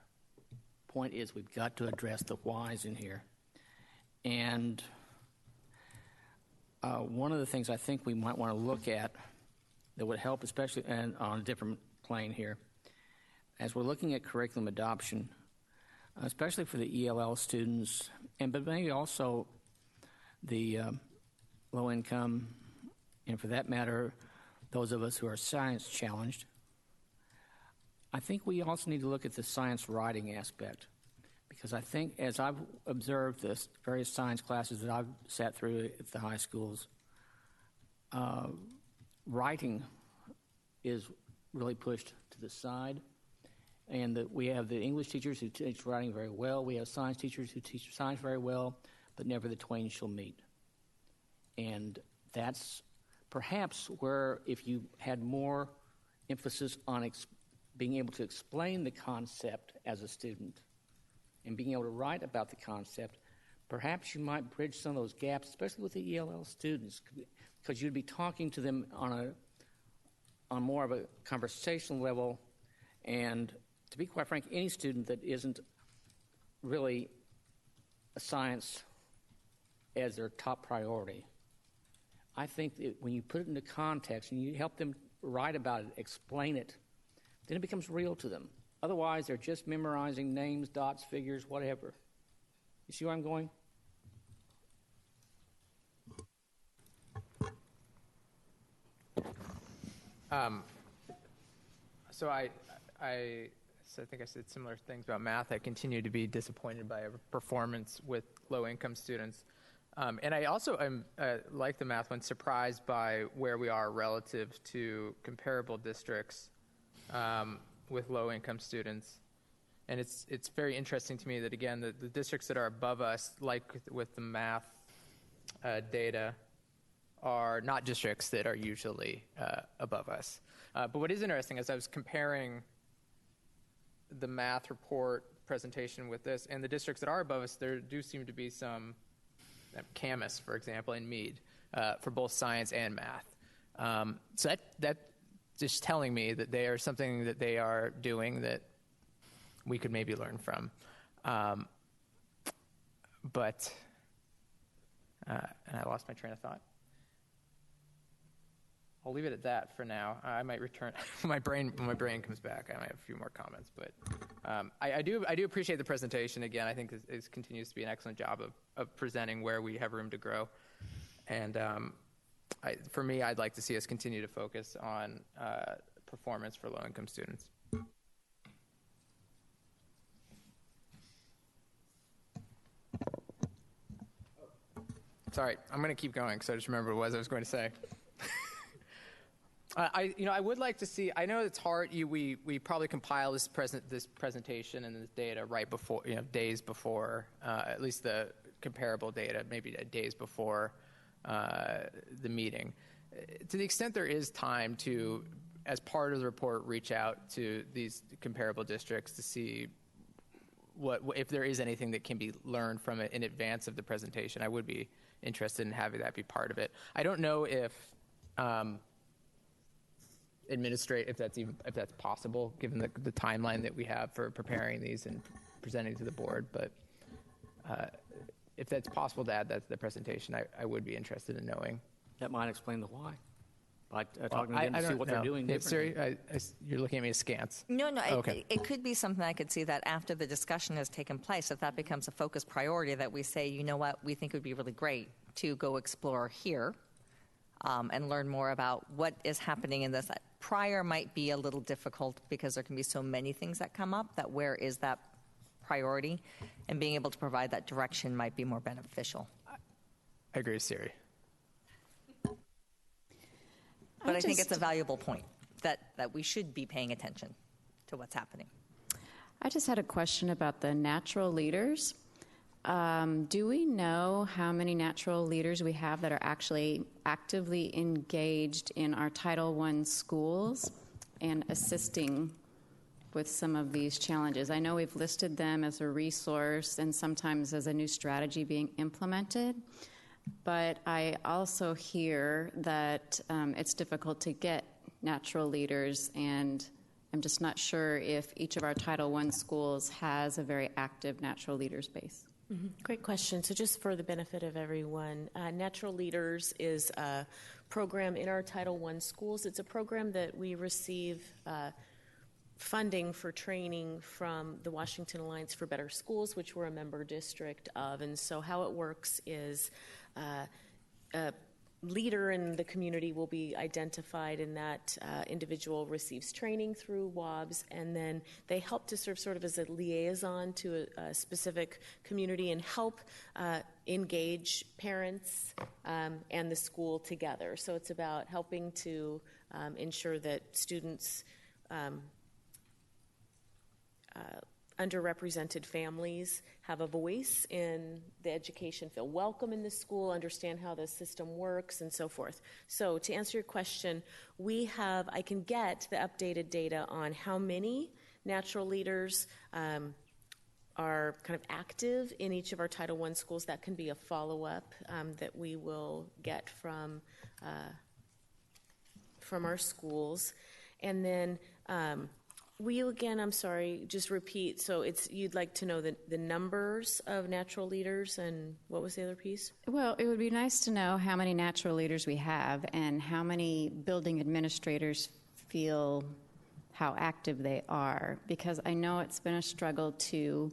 Point is, we've got to address the whys in here. And one of the things I think we might want to look at that would help, especially on a different plane here, as we're looking at curriculum adoption, especially for the ELL students, but maybe also the low income, and for that matter, those of us who are science challenged. I think we also need to look at the science writing aspect, because I think as I've observed this various science classes that I've sat through at the high schools, writing is really pushed to the side. And we have the English teachers who teach writing very well. We have science teachers who teach science very well, but never the twain shall meet. And that's perhaps where, if you had more emphasis on being able to explain the concept as a student and being able to write about the concept, perhaps you might bridge some of those gaps, especially with the ELL students, because you'd be talking to them on more of a conversational level. And to be quite frank, any student that isn't really a science as their top priority, I think that when you put it into context and you help them write about it, explain it, then it becomes real to them. Otherwise, they're just memorizing names, dots, figures, whatever. You see where I'm going? So I think I said similar things about math. I continue to be disappointed by our performance with low-income students. And I also am, like the math one, surprised by where we are relative to comparable districts with low-income students. And it's very interesting to me that, again, the districts that are above us, like with the math data, are not districts that are usually above us. But what is interesting is I was comparing the math report presentation with this, and the districts that are above us, there do seem to be some, Camas, for example, in Meade, for both science and math. So that just telling me that they are something that they are doing that we could maybe learn from. And I lost my train of thought. I'll leave it at that for now. I might return when my brain comes back. I might have a few more comments, but I do appreciate the presentation. Again, I think it continues to be an excellent job of presenting where we have room to grow. And for me, I'd like to see us continue to focus on performance for low-income students. Sorry, I'm going to keep going because I just remembered what I was going to say. I would like to see. I know it's hard. We probably compile this presentation and this data right before, days before, at least the comparable data, maybe days before the meeting. To the extent there is time to, as part of the report, reach out to these comparable districts to see if there is anything that can be learned from it in advance of the presentation. I would be interested in having that be part of it. I don't know if if that's possible, given the timeline that we have for preparing these and presenting to the board. But if that's possible to add that to the presentation, I would be interested in knowing. That might explain the why. By talking to them to see what they're doing differently. You're looking at me askance. No, Okay. It could be something I could see that after the discussion has taken place, if that becomes a focus priority, that we say, you know what, we think it would be really great to go explore here and learn more about what is happening in this. Prior might be a little difficult because there can be so many things that come up that where is that priority, and being able to provide that direction might be more beneficial. I agree with Siri. But I think it's a valuable point that we should be paying attention to what's happening. I just had a question about the natural leaders. Do we know how many natural leaders we have that are actually actively engaged in our Title I schools and assisting with some of these challenges? I know we've listed them as a resource and sometimes as a new strategy being implemented, but I also hear that it's difficult to get natural leaders, and I'm just not sure if each of our Title I schools has a very active natural leaders base. Mm-hmm. Great question. So just for the benefit of everyone, Natural Leaders is a program in our Title I schools. It's a program that we receive funding for training from the Washington Alliance for Better Schools, which we're a member district of. And so how it works is a leader in the community will be identified, and that individual receives training through WABS, and then they help to serve sort of as a liaison to a specific community and help engage parents and the school together. So it's about helping to ensure that students underrepresented families have a voice in the education, feel welcome in the school, understand how the system works, and so forth. So to answer your question, I can get the updated data on how many natural leaders are kind of active in each of our Title I schools. That can be a follow-up that we will get from our schools. And then I'm sorry, just repeat. So you'd like to know the numbers of natural leaders, and what was the other piece? Well, it would be nice to know how many natural leaders we have and how many building administrators feel how active they are, because I know it's been a struggle to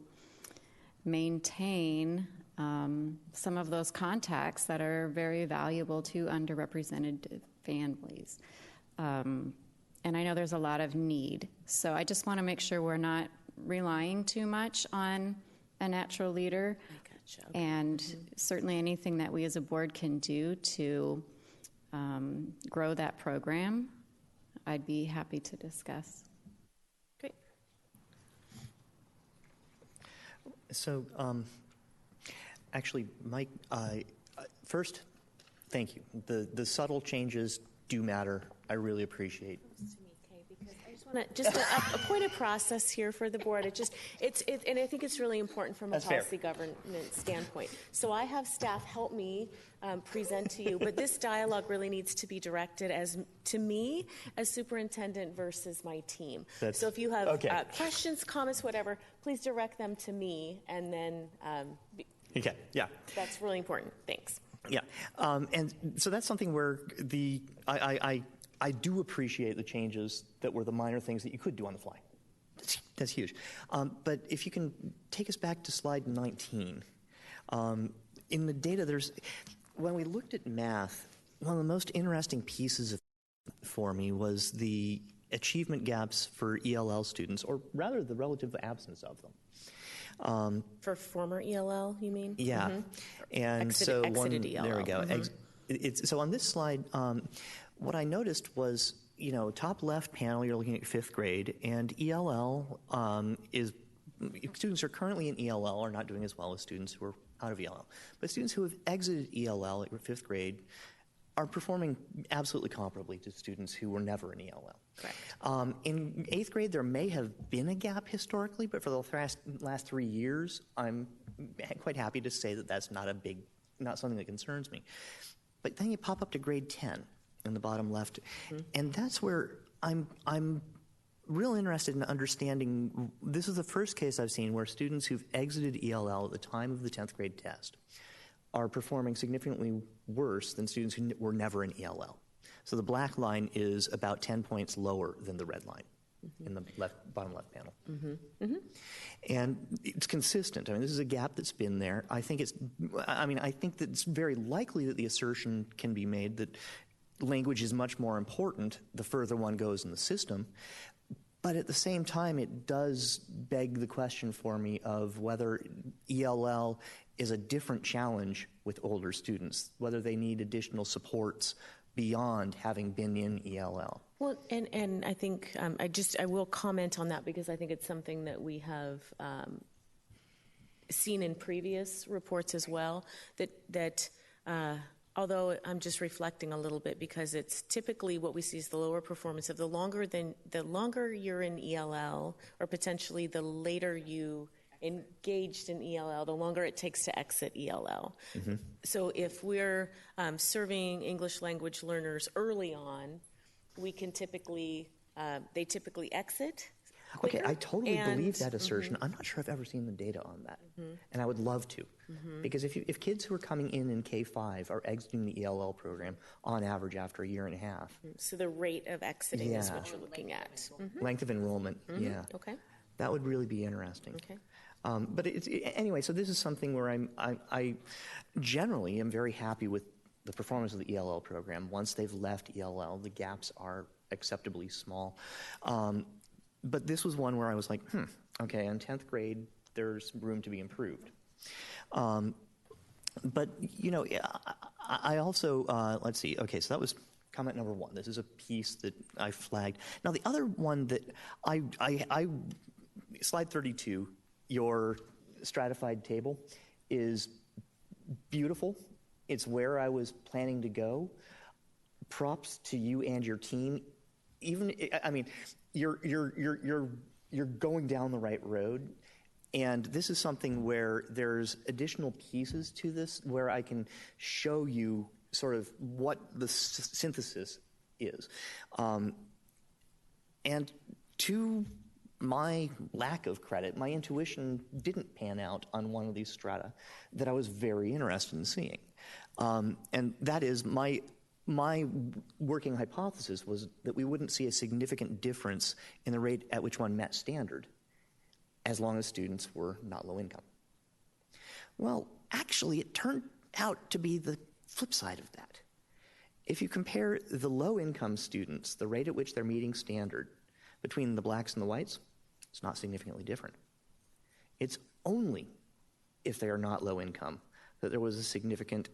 maintain some of those contacts that are very valuable to underrepresented families. And I know there's a lot of need. So I just want to make sure we're not relying too much on a natural leader. Gotcha. And certainly anything that we as a board can do to grow that program, I'd be happy to discuss. Great. So, actually, Mike, first, thank you. The subtle changes do matter. I really appreciate. Just a point of process here for the board. And I think it's really important from a That's policy fair. governance standpoint. So I have staff help me present to you, but this dialogue really needs to be directed to me as superintendent versus my team. So if you have questions, comments, whatever, please direct them to me, and then Okay. Yeah. that's really important. Thanks. Yeah, and so that's something where I do appreciate the changes that were the minor things that you could do on the fly. That's huge. But if you can take us back to slide 19, in the data, when we looked at math, one of the most interesting pieces for me was the achievement gaps for ELL students, or rather the relative absence of them. For former ELL, you mean? Yeah, and exited ELL. There we go. So on this slide, what I noticed was, top left panel, you're looking at 5th grade, and ELL students who are currently in ELL are not doing as well as students who are out of ELL. But students who have exited ELL at 5th grade are performing absolutely comparably to students who were never in ELL. Correct. In 8th grade, there may have been a gap historically, but for the last 3 years, I'm quite happy to say that that's not something that concerns me. But then you pop up to grade 10 in the bottom left, and that's where I'm real interested in understanding. This is the first case I've seen where students who've exited ELL at the time of the 10th grade test are performing significantly worse than students who were never in ELL. So the black line is about 10 points lower than the red line in the bottom left panel. And it's consistent. I mean, this is a gap that's been there. I think that it's very likely that the assertion can be made that language is much more important the further one goes in the system. But at the same time, it does beg the question for me of whether ELL is a different challenge with older students, whether they need additional supports beyond having been in ELL. Well, and I think I will comment on that because I think it's something that we have seen in previous reports as well, that although I'm just reflecting a little bit because it's typically what we see is the lower performance of the longer you're in ELL, or potentially the later you engaged in ELL, the longer it takes to exit ELL. So if we're serving English language learners early on, we can typically exit quicker. Okay, I totally believe that assertion. I'm not sure I've ever seen the data on that, and I would love to. Because if kids who are coming in K-5 are exiting the ELL program on average after a year and a half. So the rate of exiting is what you're looking at. Length of enrollment, yeah. Okay. That would really be interesting. Okay. But anyway, so this is something where I generally am very happy with the performance of the ELL program. Once they've left ELL, the gaps are acceptably small. But this was one where I was like, okay, in 10th grade, there's room to be improved. But, I also, let's see, okay, so that was comment number 1. This is a piece that I flagged. Now, the other one that I slide 32, your stratified table is beautiful. It's where I was planning to go. Props to you and your team. You're going down the right road. And this is something where there's additional pieces to this where I can show you sort of what the synthesis is. And to my lack of credit, my intuition didn't pan out on one of these strata that I was very interested in seeing. And that is my working hypothesis was that we wouldn't see a significant difference in the rate at which one met standard as long as students were not low income. Well, actually, it turned out to be the flip side of that. If you compare the low income students, the rate at which they're meeting standard between the blacks and the whites, it's not significantly different. It's only if they are not low income that there was a significant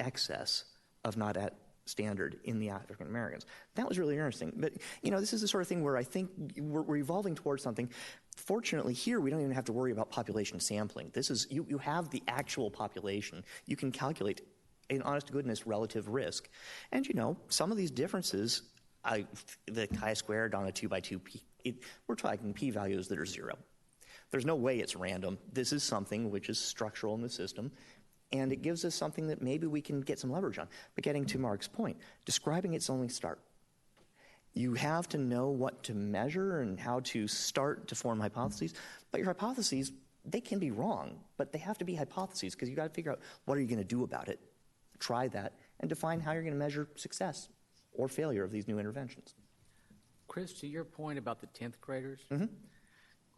excess of not at standard in the African Americans. That was really interesting. But, this is the sort of thing where I think we're evolving towards something. Fortunately, here we don't even have to worry about population sampling. This is you have the actual population. You can calculate an honest-to-goodness relative risk, and some of these differences, the chi-squared on a 2x2 we're talking p-values that are 0. There's no way it's random. This is something which is structural in the system, and it gives us something that maybe we can get some leverage on. But getting to Mark's point, describing it's only start. You have to know what to measure and how to start to form hypotheses. But your hypotheses, they can be wrong, but they have to be hypotheses because you've got to figure out what are you going to do about it, try that, and define how you're going to measure success or failure of these new interventions. Chris, to your point about the 10th graders,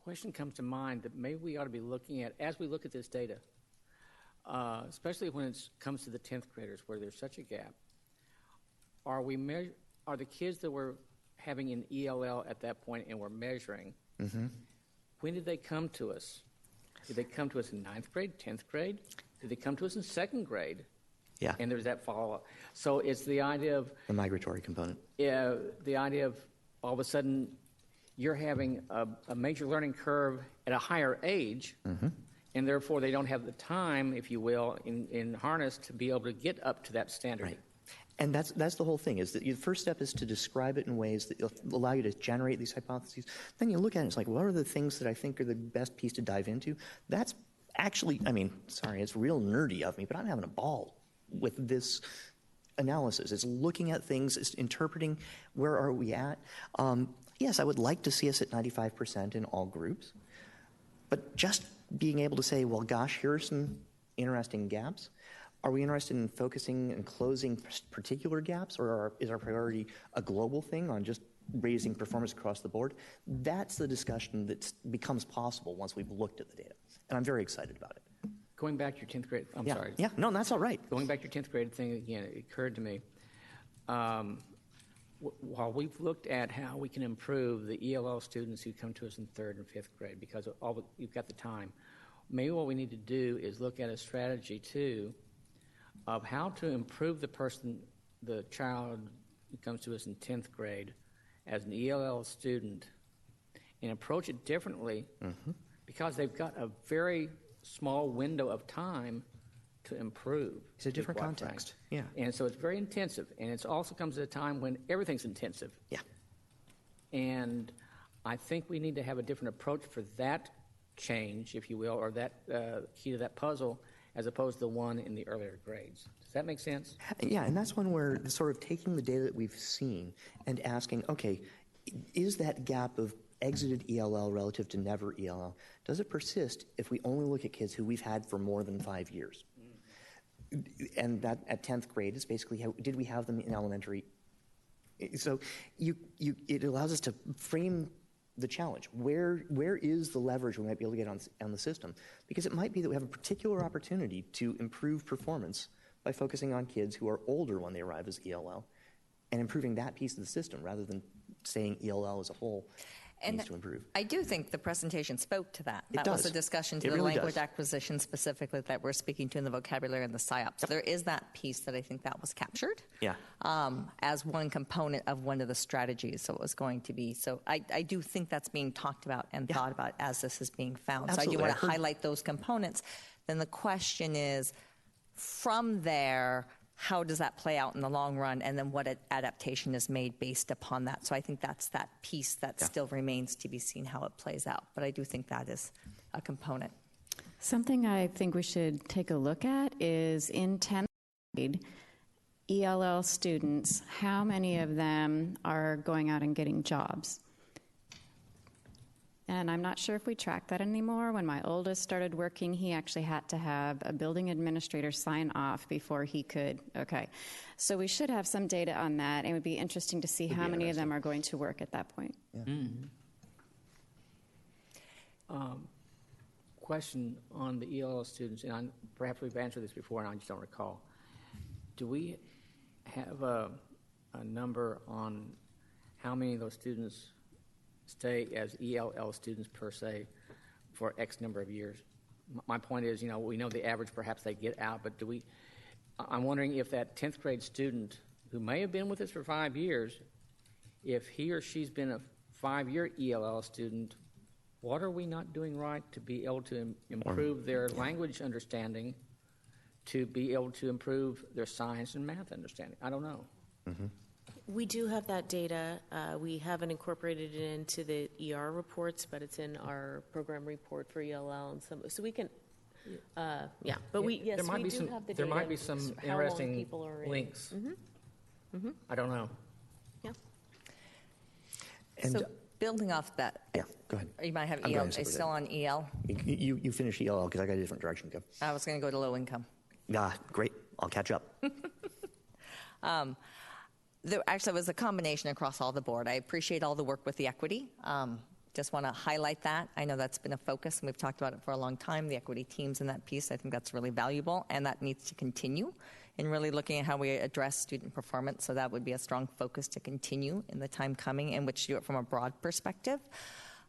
question comes to mind that maybe we ought to be looking at, as we look at this data, especially when it comes to the 10th graders where there's such a gap, are the kids that were having an ELL at that point and we're measuring, when did they come to us? Did they come to us in 9th grade, 10th grade? Did they come to us in 2nd grade? Yeah. And there's that follow-up. So it's the idea of... The migratory component. Yeah, the idea of all of a sudden you're having a major learning curve at a higher age, and therefore they don't have the time, if you will, in harness to be able to get up to that standard. Right. And that's the whole thing, is that the first step is to describe it in ways that allow you to generate these hypotheses. Then you look at it, it's like, what are the things that I think are the best piece to dive into? That's actually, it's real nerdy of me, but I'm having a ball with this analysis. It's looking at things, it's interpreting where are we at. Yes, I would like to see us at 95% in all groups, but just being able to say, well, gosh, here are some interesting gaps. Are we interested in focusing and closing particular gaps, or is our priority a global thing on just raising performance across the board? That's the discussion that becomes possible once we've looked at the data, and I'm very excited about it. Going back to your 10th grade, I'm sorry. Yeah, no, that's all right. Going back to your 10th grade thing again, it occurred to me, while we've looked at how we can improve the ELL students who come to us in 3rd and 5th grade because you've got the time, maybe what we need to do is look at a strategy, too, of how to improve the child who comes to us in 10th grade as an ELL student and approach it differently because they've got a very small window of time to improve. It's a different context. Yeah. And so it's very intensive. And it also comes at a time when everything's intensive. Yeah. And I think we need to have a different approach for that change, if you will, or that key to that puzzle, as opposed to the one in the earlier grades. Does that make sense? Yeah, and that's one where sort of taking the data that we've seen and asking, okay, is that gap of exited ELL relative to never ELL, does it persist if we only look at kids who we've had for more than 5 years? And that at 10th grade is basically did we have them in elementary? So it allows us to frame the challenge. Where is the leverage we might be able to get on the system? Because it might be that we have a particular opportunity to improve performance by focusing on kids who are older when they arrive as ELL and improving that piece of the system rather than saying ELL as a whole needs to improve. I do think the presentation spoke to that. That does. was a discussion to It the really language does. acquisition specifically that we're speaking to in the vocabulary and the PSYOP. So there is that piece that I think that was captured as one component of one of the strategies. So it was going to be. So I do think that's being talked about and thought about as this is being found. Absolutely. So I do want to highlight those components. Then the question is, from there, how does that play out in the long run, and then what adaptation is made based upon that. So I think that's that piece that still remains to be seen how it plays out. But I do think that is a component. Something I think we should take a look at is in 10th grade, ELL students, how many of them are going out and getting jobs? And I'm not sure if we track that anymore. When my oldest started working, he actually had to have a building administrator sign off before he could. Okay. So we should have some data on that. It would be interesting to see how many of them are going to work at that point. Yeah. Question on the ELL students, and perhaps we've answered this before and I just don't recall. Do we have a number on how many of those students stay as ELL students per se for X number of years? My point is, we know the average perhaps they get out, but I'm wondering if that 10th grade student who may have been with us for 5 years, if he or she's been a 5-year ELL student, what are we not doing right to be able to improve their language understanding, to be able to improve their science and math understanding? I don't know. Mm-hmm. We do have that data. We haven't incorporated it into the ER reports, but it's in our program report for ELL and some. So we can, But we there might we be do some, have the there data. might be some how long interesting people are in. links. Mm-hmm. Mm-hmm. I don't know. Yeah. And So building off that, yeah, go ahead. you might have I'm EL. going Are you still on EL? You finish ELL because I got a different direction to go. I was going to go to low income. Great. I'll catch up. There actually was a combination across all the board. I appreciate all the work with the equity. Just want to highlight that. I know that's been a focus, and we've talked about it for a long time, the equity teams in that piece. I think that's really valuable, and that needs to continue in really looking at how we address student performance. So that would be a strong focus to continue in the time coming, in which to do it from a broad perspective.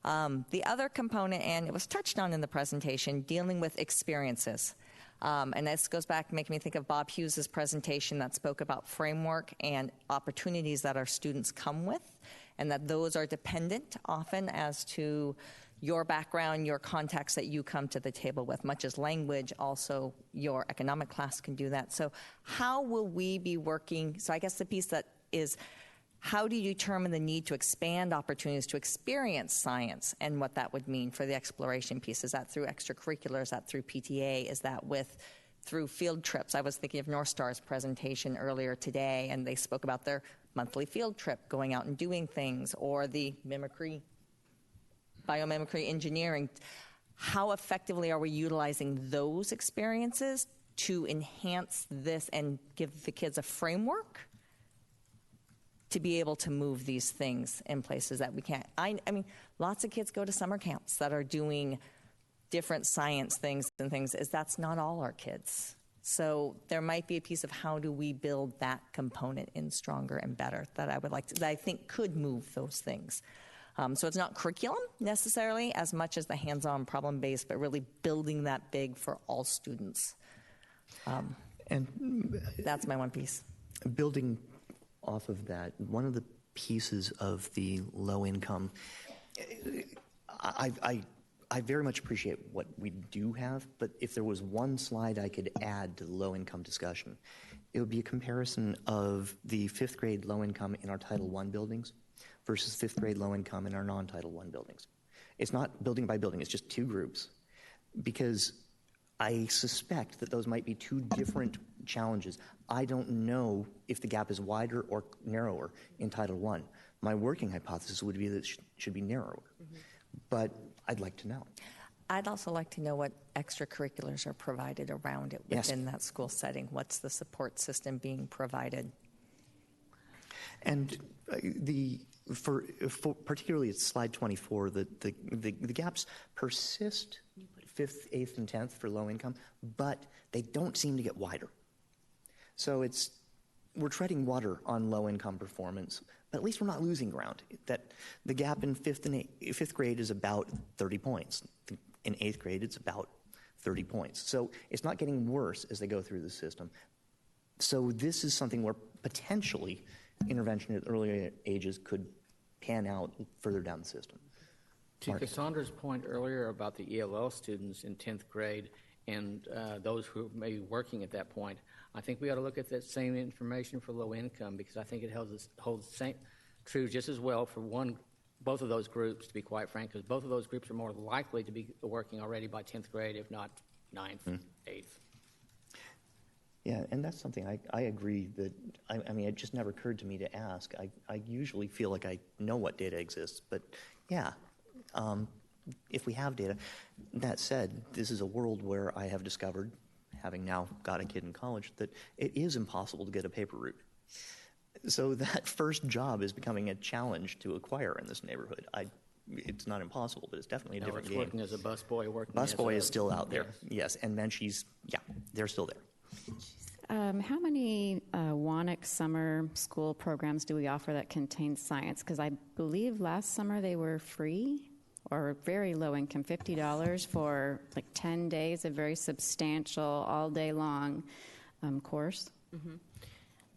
The other component, and it was touched on in the presentation, dealing with experiences. And this goes back, making me think of Bob Hughes' presentation that spoke about framework and opportunities that our students come with, and that those are dependent often as to your background, your context that you come to the table with, much as language, also your economic class can do that. So how will we be working? So I guess the piece that is, how do you determine the need to expand opportunities to experience science and what that would mean for the exploration piece? Is that through extracurriculars? Is that through PTA? Is that through field trips? I was thinking of North Star's presentation earlier today, and they spoke about their monthly field trip, going out and doing things, or the biomimicry engineering. How effectively are we utilizing those experiences to enhance this and give the kids a framework to be able to move these things in places that we can't? I mean, lots of kids go to summer camps that are doing different science things and things. That's not all our kids. So there might be a piece of how do we build that component in stronger and better that I would like to, that I think could move those things. So it's not curriculum necessarily as much as the hands-on problem-based, but really building that big for all students. And that's my one piece. Building off of that, one of the pieces of the low income, I very much appreciate what we do have, but if there was one slide I could add to the low income discussion, it would be a comparison of the fifth grade low income in our Title I buildings versus fifth grade low income in our non-Title I buildings. It's not building by building, it's just two groups, because I suspect that those might be two different challenges. I don't know if the gap is wider or narrower in Title I. My working hypothesis would be that it should be narrower, but I'd like to know. I'd also like to know what extracurriculars are provided around it within that school setting. What's the support system being provided? And for particularly it's slide 24, the gaps persist, 5th, 8th, and 10th for low income, but they don't seem to get wider. So we're treading water on low income performance, but at least we're not losing ground. That the gap in 5th grade is about 30 points. In 8th grade, it's about 30 points. So it's not getting worse as they go through the system. So this is something where potentially intervention at earlier ages could pan out further down the system. To Cassandra's point earlier about the ELL students in 10th grade and those who may be working at that point, I think we ought to look at that same information for low income, because I think it holds true just as well for both of those groups, to be quite frank, because both of those groups are more likely to be working already by 10th grade, if not 9th, 8th. Yeah, and that's something I agree that, I mean, it just never occurred to me to ask. I usually feel like I know what data exists, but yeah, if we have data. That said, this is a world where I have discovered, having now got a kid in college, that it is impossible to get a paper route. So that first job is becoming a challenge to acquire in this neighborhood. It's not impossible, but it's definitely a different game. Working as a busboy, Busboy is still out there, yes, and Menchie's, they're still there. How many WANIC summer school programs do we offer that contain science? Because I believe last summer they were free or very low income, $50 for like 10 days, a very substantial all day long course. Mm-hmm.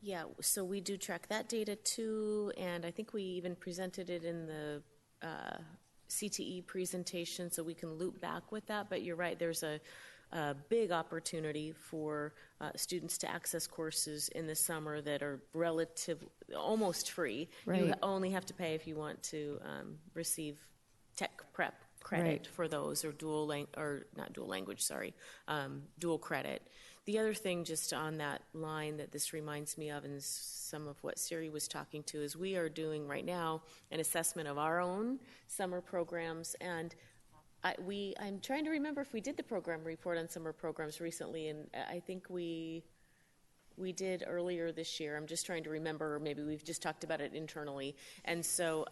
Yeah, so we do track that data too, and I think we even presented it in the CTE presentation, so we can loop back with that. But you're right, there's a big opportunity for students to access courses in the summer that are almost free. Right. You only have to pay if you want to receive tech prep credit Right. for those, or dual credit. The other thing, just on that line that this reminds me of, and some of what Siri was talking to, is we are doing right now an assessment of our own summer programs, and I'm trying to remember if we did the program report on summer programs recently, and I think we did earlier this year. I'm just trying to remember, or maybe we've just talked about it internally. And so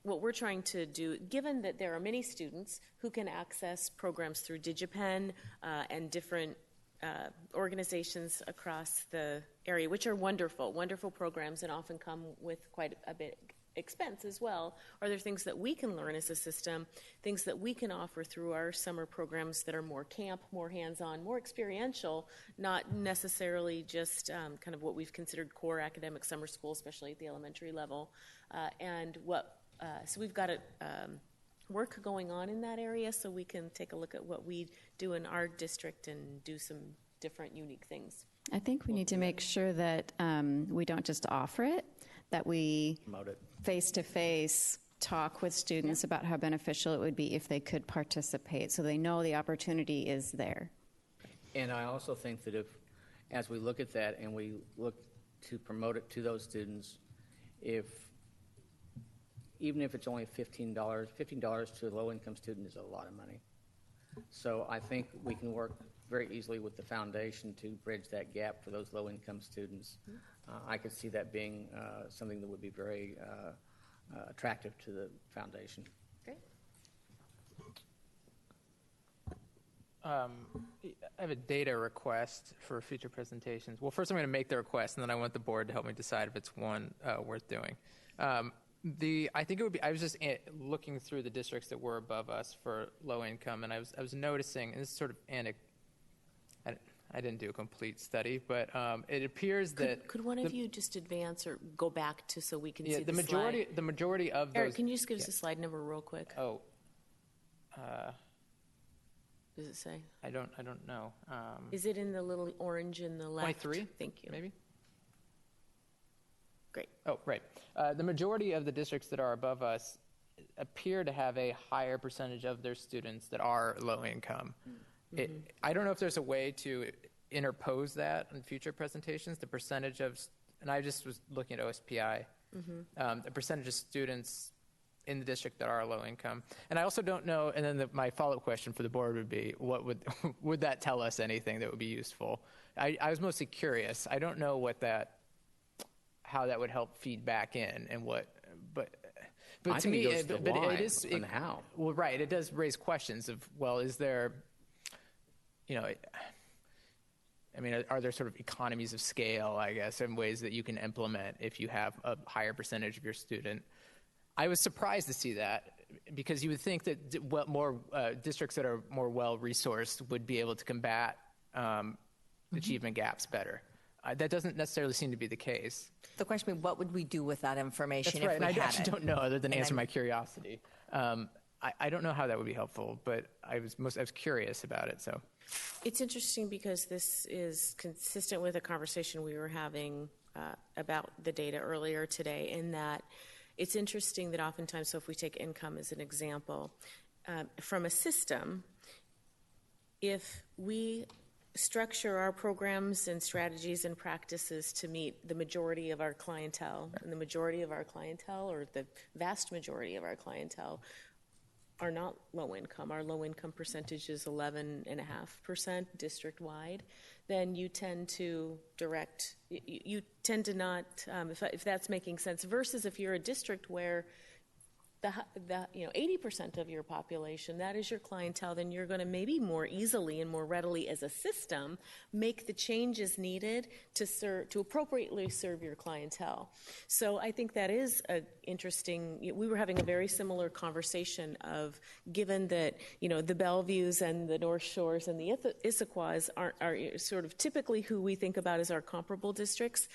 what we're trying to do, given that there are many students who can access programs through DigiPen and different organizations across the area, which are wonderful programs and often come with quite a bit expense as well. Are there things that we can learn as a system, things that we can offer through our summer programs that are more camp, more hands-on, more experiential, not necessarily just kind of what we've considered core academic summer school, especially at the elementary level. So we've got work going on in that area, so we can take a look at what we do in our district and do some different unique things. I think we need to make sure that we don't just offer it, that we face-to-face talk with students about how beneficial it would be if they could participate, so they know the opportunity is there. And I also think that as we look at that and we look to promote it to those students, even if it's only $15 to a low-income student is a lot of money. So I think we can work very easily with the foundation to bridge that gap for those low-income students. I could see that being something that would be very attractive to the foundation. Great. I have a data request for future presentations. Well, first I'm going to make the request, and then I want the board to help me decide if it's one worth doing. I think it would be. I was just looking through the districts that were above us for low income, and I was noticing, and this is sort of I didn't do a complete study, but it appears that could one of you just advance or go back to so we can see the majority. slide? The majority of Eric, those. can you just give us the slide number real quick? Oh. Does it say? I don't know. Is it in the little orange in the left? 23? Thank you. Maybe. Great. Oh, right. The majority of the districts that are above us appear to have a higher percentage of their students that are low income. Mm-hmm. I don't know if there's a way to interpose that in future presentations, the percentage of, and I just was looking at OSPI, the percentage of students in the district that are low income. And I also don't know, and then my follow-up question for the board would be, what would that tell us anything that would be useful? I was mostly curious. I don't know how that would help feed back in and but I to think me, it goes to the why and the how. Well, right. It does raise questions of, well, is there, are there sort of economies of scale, I guess, in ways that you can implement if you have a higher percentage of your student? I was surprised to see that, because you would think that more districts that are more well-resourced would be able to combat achievement gaps better. That doesn't necessarily seem to be the case. The question is, what would we do with that information That's right, if we and I had actually it? don't know, other than answer my curiosity. I don't know how that would be helpful, but I was curious about it. So, it's interesting because this is consistent with a conversation we were having about the data earlier today, in that it's interesting that oftentimes, so if we take income as an example, from a system, if we structure our programs and strategies and practices to meet the majority of our clientele, and the majority of our clientele, or the vast majority of our clientele, are not low income. Our low income percentage is 11.5% district-wide. Then you tend to not, if that's making sense, versus if you're a district where the 80% of your population, that is your clientele, then you're going to maybe more easily and more readily as a system make the changes needed to appropriately serve your clientele. So I think that is interesting. We were having a very similar conversation of, given that the Bellevues and the North Shores and the Issaquahs are sort of typically who we think about as our comparable districts.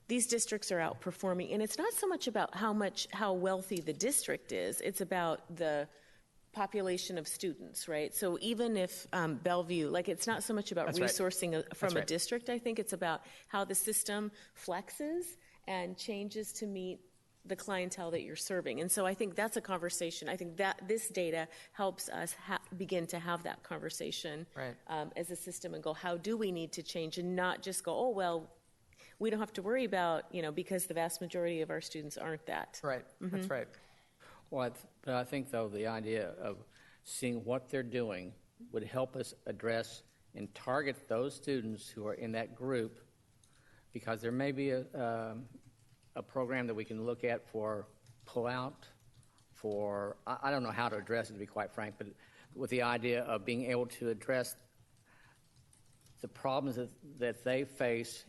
these districts are outperforming, and it's not so much about how wealthy the district is, it's about the population of students, right? So even if Bellevue, like, it's not so much about That's right. resourcing from a right. district, I think it's about how the system flexes and changes to meet the clientele that you're serving. And so I think that's a conversation. I think that this data helps us begin to have that conversation Right. As a system and go, how do we need to change, and not just go, oh, well, we don't have to worry about, because the vast majority of our students aren't that. Right. That's right. Well, but I think, though, the idea of seeing what they're doing would help us address and target those students who are in that group, because there may be a program that we can look at for pull-out, I don't know how to address it, to be quite frank, but with the idea of being able to address the problems that they face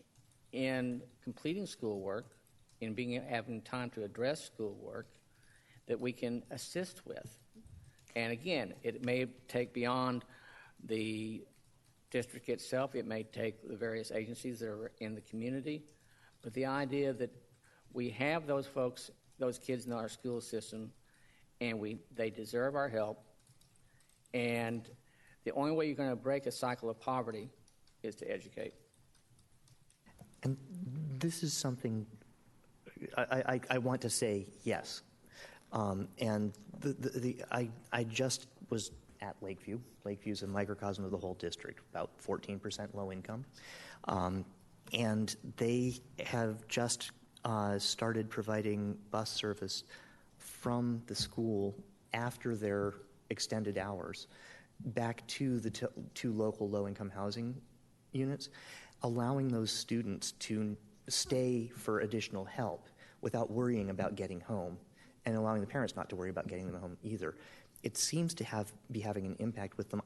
in completing schoolwork, in having time to address schoolwork, that we can assist with. And again, it may take beyond the district itself, it may take the various agencies that are in the community, but the idea that we have those folks, those kids in our school system, and they deserve our help, and the only way you're going to break a cycle of poverty is to educate. And this is something I want to say yes. And I just was at Lakeview. Lakeview's a microcosm of the whole district, about 14% low income. And they have just started providing bus service from the school after their extended hours back to the two local low-income housing units, allowing those students to stay for additional help without worrying about getting home, and allowing the parents not to worry about getting them home either. It seems to be having an impact with them.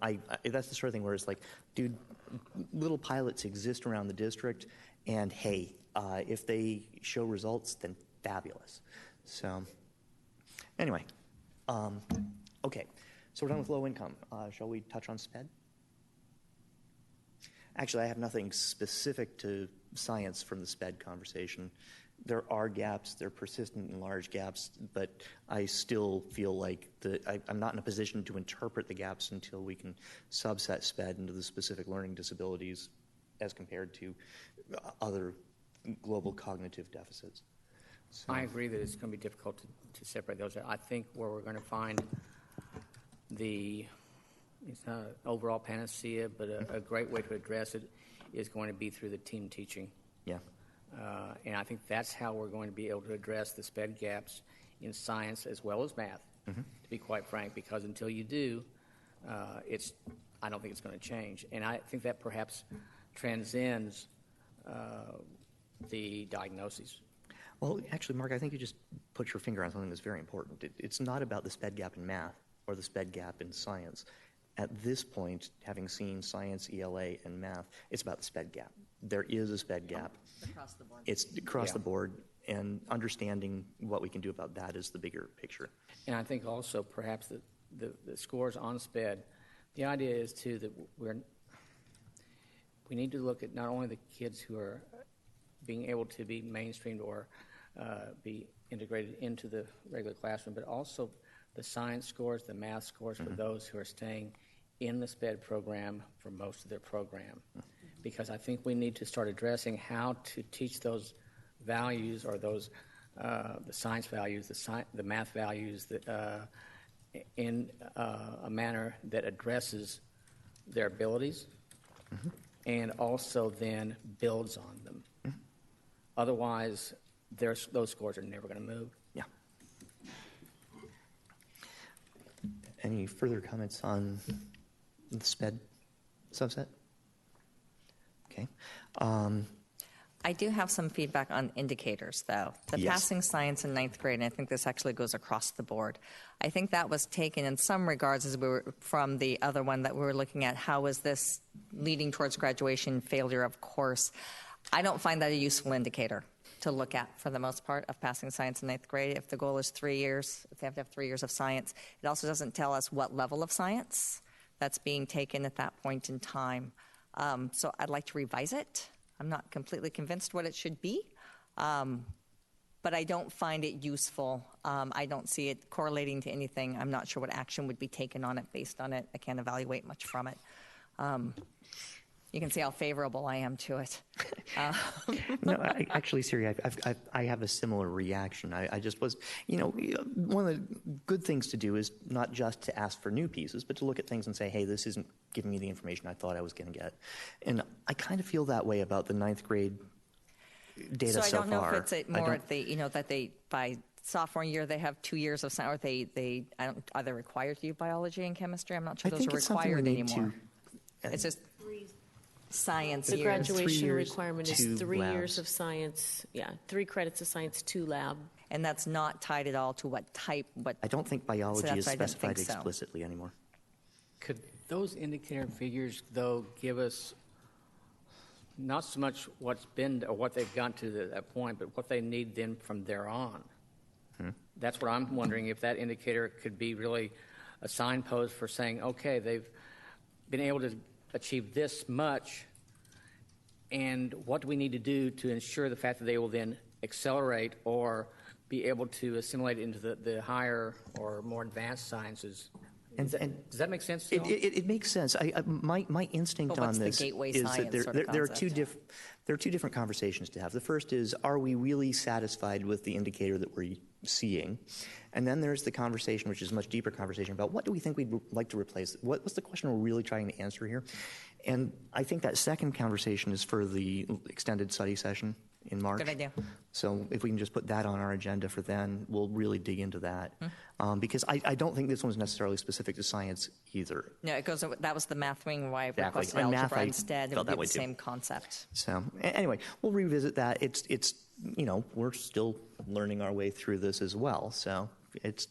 That's the sort of thing where it's like, dude, little pilots exist around the district, and hey, if they show results, then fabulous. So, anyway, okay. So we're done with low income. Shall we touch on SPED? Actually, I have nothing specific to science from the SPED conversation. There are gaps, they're persistent and large gaps, but I still feel like I'm not in a position to interpret the gaps until we can subset SPED into the specific learning disabilities as compared to other global cognitive deficits. So. I agree that it's going to be difficult to separate those. I think where we're going to find it's not an overall panacea, but a great way to address it is going to be through the team teaching. Yeah. And I think that's how we're going to be able to address the SPED gaps in science as well as math, to be quite frank, because until you do, I don't think it's going to change. And I think that perhaps transcends the diagnoses. Well, actually, Mark, I think you just put your finger on something that's very important. It's not about the SPED gap in math or the SPED gap in science. At this point, having seen science, ELA, and math, it's about the SPED gap. There is a SPED gap. Across the board. It's across the board, and understanding what we can do about that is the bigger picture. And I think also perhaps the scores on SPED, the idea is, too, that we need to look at not only the kids who are being able to be mainstreamed or be integrated into the regular classroom, but also the science scores, the math scores for those who are staying in the SPED program for most of their program. Because I think we need to start addressing how to teach those values, or those the science values, the math values, in a manner that addresses their abilities and also then builds on them. Otherwise, those scores are never going to move. Yeah. Any further comments on the SPED subset? Okay. I do have some feedback on indicators, though. The Yes. passing science in ninth grade, and I think this actually goes across the board. I think that was taken in some regards as we were from the other one that we were looking at. How is this leading towards graduation failure? Of course, I don't find that a useful indicator to look at for the most part of passing science in ninth grade. If the goal is 3 years, if they have to have 3 years of science, it also doesn't tell us what level of science that's being taken at that point in time. So I'd like to revise it. I'm not completely convinced what it should be, But I don't find it useful. I don't see it correlating to anything. I'm not sure what action would be taken on it based on it. I can't evaluate much from it. You can see how favorable I am to it. No, actually, Siri, I have a similar reaction. I just was, one of the good things to do is not just to ask for new pieces, but to look at things and say, hey, this isn't giving me the information I thought I was going to get. And I kind of feel that way about the 9th grade data so far. So I don't know if it's more that they, by sophomore year, they have 2 years of science, or are they required to do biology and chemistry? I'm not sure those are required anymore. It's just science the years. graduation requirement is 3 years of science. Yeah, 3 credits of science, 2 lab. And that's not tied at all to what type. I don't think biology is specified explicitly anymore. Could those indicator figures, though, give us not so much what's been or what they've gotten to that point, but what they need then from there on? That's what I'm wondering, if that indicator could be really a signpost for saying, okay, they've been able to achieve this much, and what do we need to do to ensure the fact that they will then accelerate or be able to assimilate into the higher or more advanced sciences? Does that make sense to you? It makes sense. My instinct on this is that there are two different conversations to have. The first is, are we really satisfied with the indicator that we're seeing? And then there's the conversation, which is a much deeper conversation, about what do we think we'd like to replace? What's the question we're really trying to answer here? And I think that second conversation is for the extended study session in March. Good idea. So if we can just put that on our agenda for then, we'll really dig into that. Because I don't think this one's necessarily specific to science either. No, it goes. That was the math wing why I requested algebra instead. It would be the same concept. So anyway, we'll revisit that. It's we're still learning our way through this as well. So it's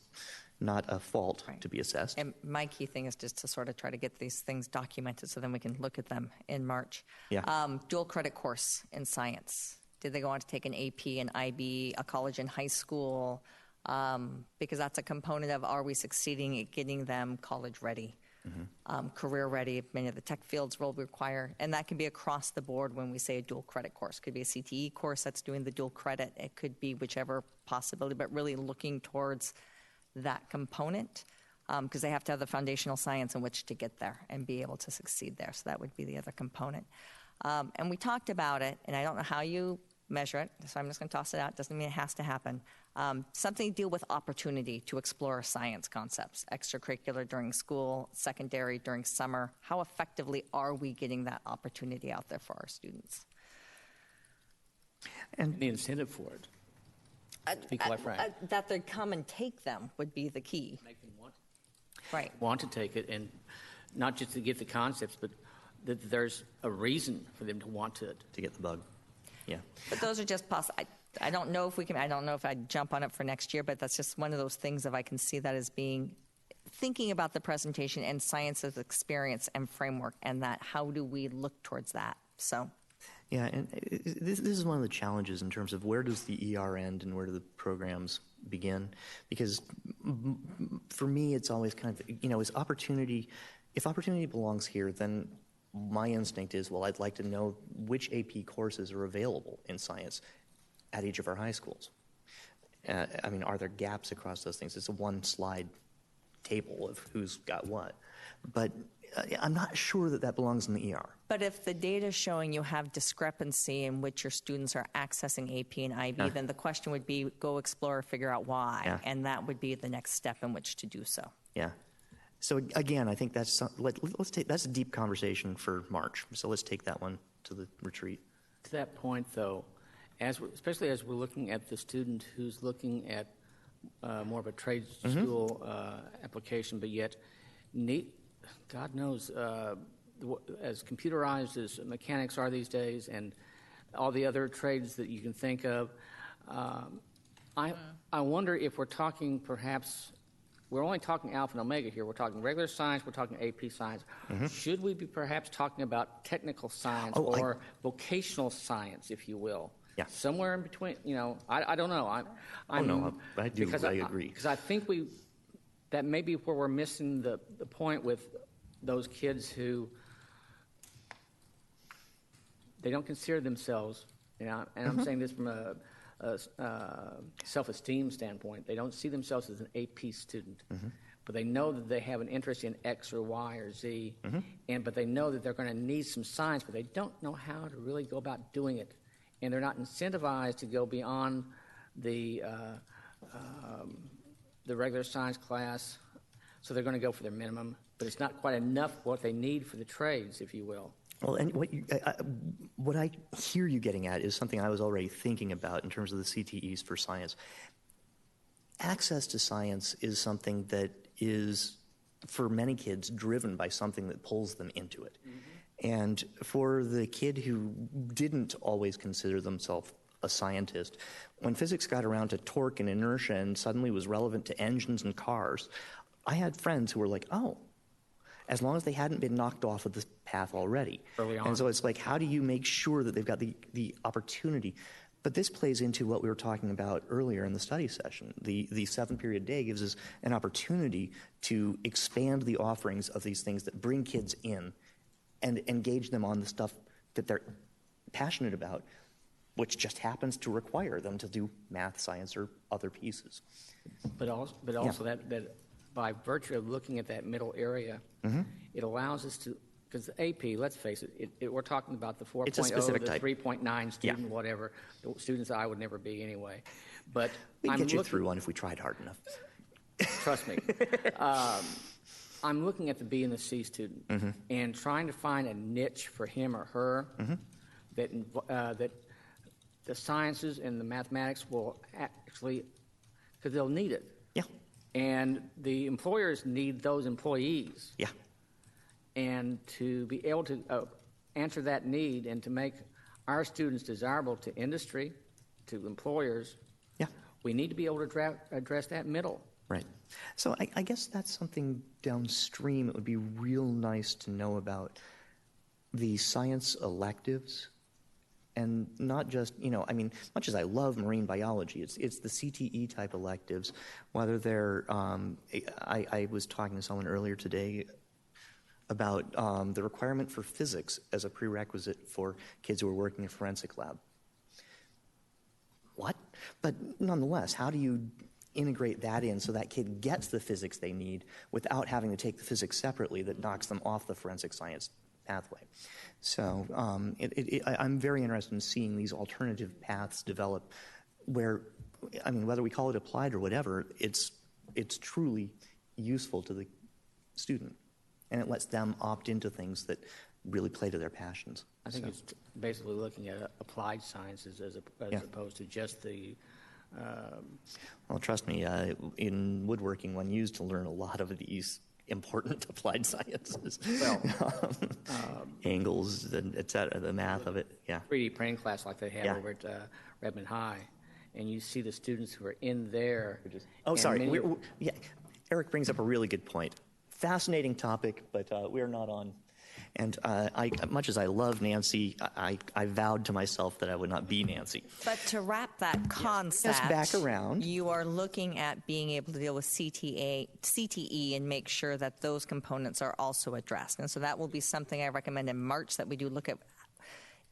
not a fault to be assessed. And my key thing is just to sort of try to get these things documented so then we can look at them in March. Yeah. Dual credit course in science. Did they go on to take an AP and IB, a college and high school? Because that's a component of, are we succeeding at getting them college ready, career ready? Many of the tech fields will require, and that can be across the board when we say a dual credit course. It could be a CTE course that's doing the dual credit. It could be whichever possibility, but really looking towards that component because they have to have the foundational science in which to get there and be able to succeed there. So that would be the other component. And we talked about it, and I don't know how you measure it, so I'm just going to toss it out. Doesn't mean it has to happen. Something to deal with opportunity to explore science concepts, extracurricular during school, secondary during summer. How effectively are we getting that opportunity out there for our students? And the incentive for it. To be quite frank. That they come and take them would be the key. Make them want Right. Want to take it, and not just to get the concepts, but that there's a reason for them to want to get the bug. Yeah. But those are just possible. I don't know if we can. I don't know if I'd jump on it for next year, but that's just one of those things. If I can see that as being thinking about the presentation and science as experience and framework, and that how do we look towards that? So. Yeah, and this is one of the challenges in terms of where does the ER end and where do the programs begin? Because for me, it's always kind of, is opportunity, if opportunity belongs here, then my instinct is, well, I'd like to know which AP courses are available in science at each of our high schools. Are there gaps across those things? It's a one-slide table of who's got what. But I'm not sure that belongs in the ER. But if the data is showing you have discrepancy in which your students are accessing AP and IB, then the question would be go explore, figure out why, and that would be the next step in which to do so. Yeah. So again, I think that's that's a deep conversation for March. So let's take that one to the retreat. To that point, though, especially as we're looking at the student who's looking at more of a trade school application, but yet God knows, as computerized as mechanics are these days and all the other trades that you can think of, I wonder if we're talking perhaps, we're only talking alpha and omega here. We're talking regular science, we're talking AP science. Should we be perhaps talking about technical science or vocational science, if you will? Yeah. Somewhere in between, I don't know. I agree. Because I think that may be where we're missing the point with those kids who they don't consider themselves I'm saying this from a self-esteem standpoint. They don't see themselves as an AP student, but they know that they have an interest in X or Y or Z, but they know that they're going to need some science, but they don't know how to really go about doing it, and they're not incentivized to go beyond the regular science class, so they're going to go for their minimum, but it's not quite enough what they need for the trades, if you will. Well, and what I hear you getting at is something I was already thinking about in terms of the CTEs for science. Access to science is something that is, for many kids, driven by something that pulls them into it. And for the kid who didn't always consider themselves a scientist, when physics got around to torque and inertia and suddenly was relevant to engines and cars, I had friends who were like, oh, as long as they hadn't been knocked off of this path already. Early on. And so it's like, how do you make sure that they've got the opportunity? But this plays into what we were talking about earlier in the study session. The 7-period day gives us an opportunity to expand the offerings of these things that bring kids in and engage them on the stuff that they're passionate about, which just happens to require them to do math, science, or other pieces. But also that by virtue of looking at that middle area, it allows us to, because AP, let's face it, we're talking about the 4.0, the 3.9 student, whatever, the students I would never be anyway. But we'd get you through one if we tried hard enough. Trust me. I'm looking at the B and the C student and trying to find a niche for him or her that the sciences and the mathematics will actually, because they'll need it. Yeah. And the employers need those employees. Yeah. And to be able to answer that need and to make our students desirable to industry, to employers, we need to be able to address that middle. Right. So I guess that's something downstream. It would be real nice to know about the science electives, and not just, much as I love marine biology, it's the CTE type electives, whether they're, I was talking to someone earlier today about the requirement for physics as a prerequisite for kids who are working in a forensic lab. What? But nonetheless, how do you integrate that in so that kid gets the physics they need without having to take the physics separately that knocks them off the forensic science pathway? So I'm very interested in seeing these alternative paths develop where, whether we call it applied or whatever, it's truly useful to the student, and it lets them opt into things that really play to their passions. I think it's basically looking at applied sciences as opposed to just the... Well, trust me, in woodworking, one used to learn a lot of these important applied sciences. Well, angles, et cetera, the math of it, 3D printing class like they have over at Redmond High, and you see the students who are in there. Oh, sorry. Eric brings up a really good point. Fascinating topic, but we're not on. And much as I love Nancy, I vowed to myself that I would not be Nancy. But to wrap that concept, back around, you are looking at being able to deal with CTE and make sure that those components are also addressed. And so that will be something I recommend in March that we do look at.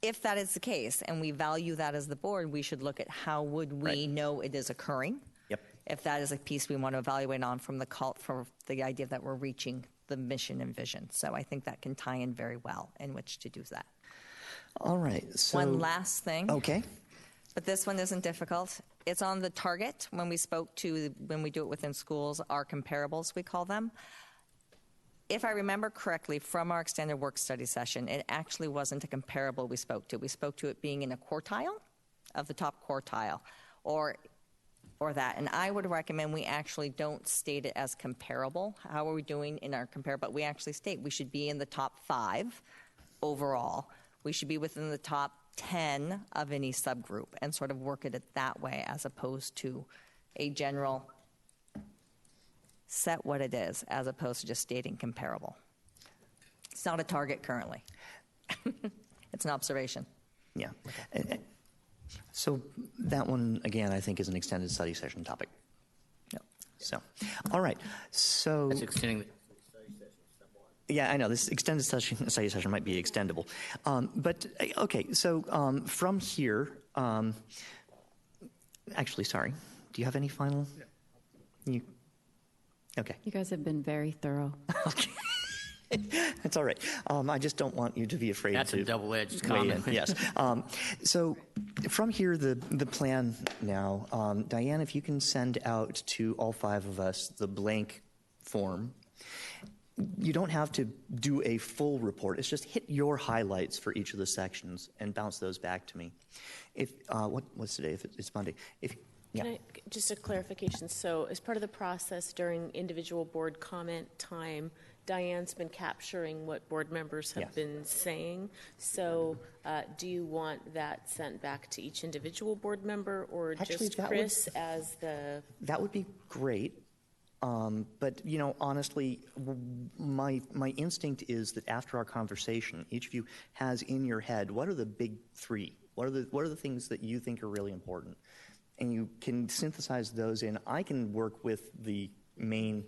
If that is the case, and we value that as the board, we should look at how would we know it is occurring. Yep. If that is a piece we want to evaluate on from the cult for the idea that we're reaching the mission and vision. So I think that can tie in very well in which to do that. All right. So one last thing. Okay. But this one isn't difficult. It's on the target when we do it within schools, our comparables, we call them. If I remember correctly from our extended work study session, it actually wasn't a comparable we spoke to. We spoke to it being in a quartile of the top quartile or that. And I would recommend we actually don't state it as comparable. How are we doing in our comparable? But we actually state we should be in the top 5 overall. We should be within the top 10 of any subgroup and sort of work it that way as opposed to a general set what it is as opposed to just stating comparable. It's not a target currently. It's an observation. Yeah. So that one, again, I think is an extended study session topic. Yep. So, all right. So that's extending the study session somewhat. Yeah, I know. This extended study session might be extendable. But, okay, so from here, Actually, sorry. Do you have any final? No. Okay. You guys have been very thorough. Okay. That's all right. I just don't want you to be afraid. That's to a double-edged weigh in. comment. Yes. So from here, the plan now, Diane, if you can send out to all 5 of us the blank form. You don't have to do a full report. It's just hit your highlights for each of the sections and bounce those back to me. If what's today? If it's Monday. Just a clarification. So as part of the process during individual board comment time, Diane's been capturing what board members have been saying. So do you want that sent back to each individual board member, or Actually, just Chris as the... That would be great. But, honestly, my instinct is that after our conversation, each of you has in your head, what are the big 3? What are the things that you think are really important? And you can synthesize those in. I can work with the main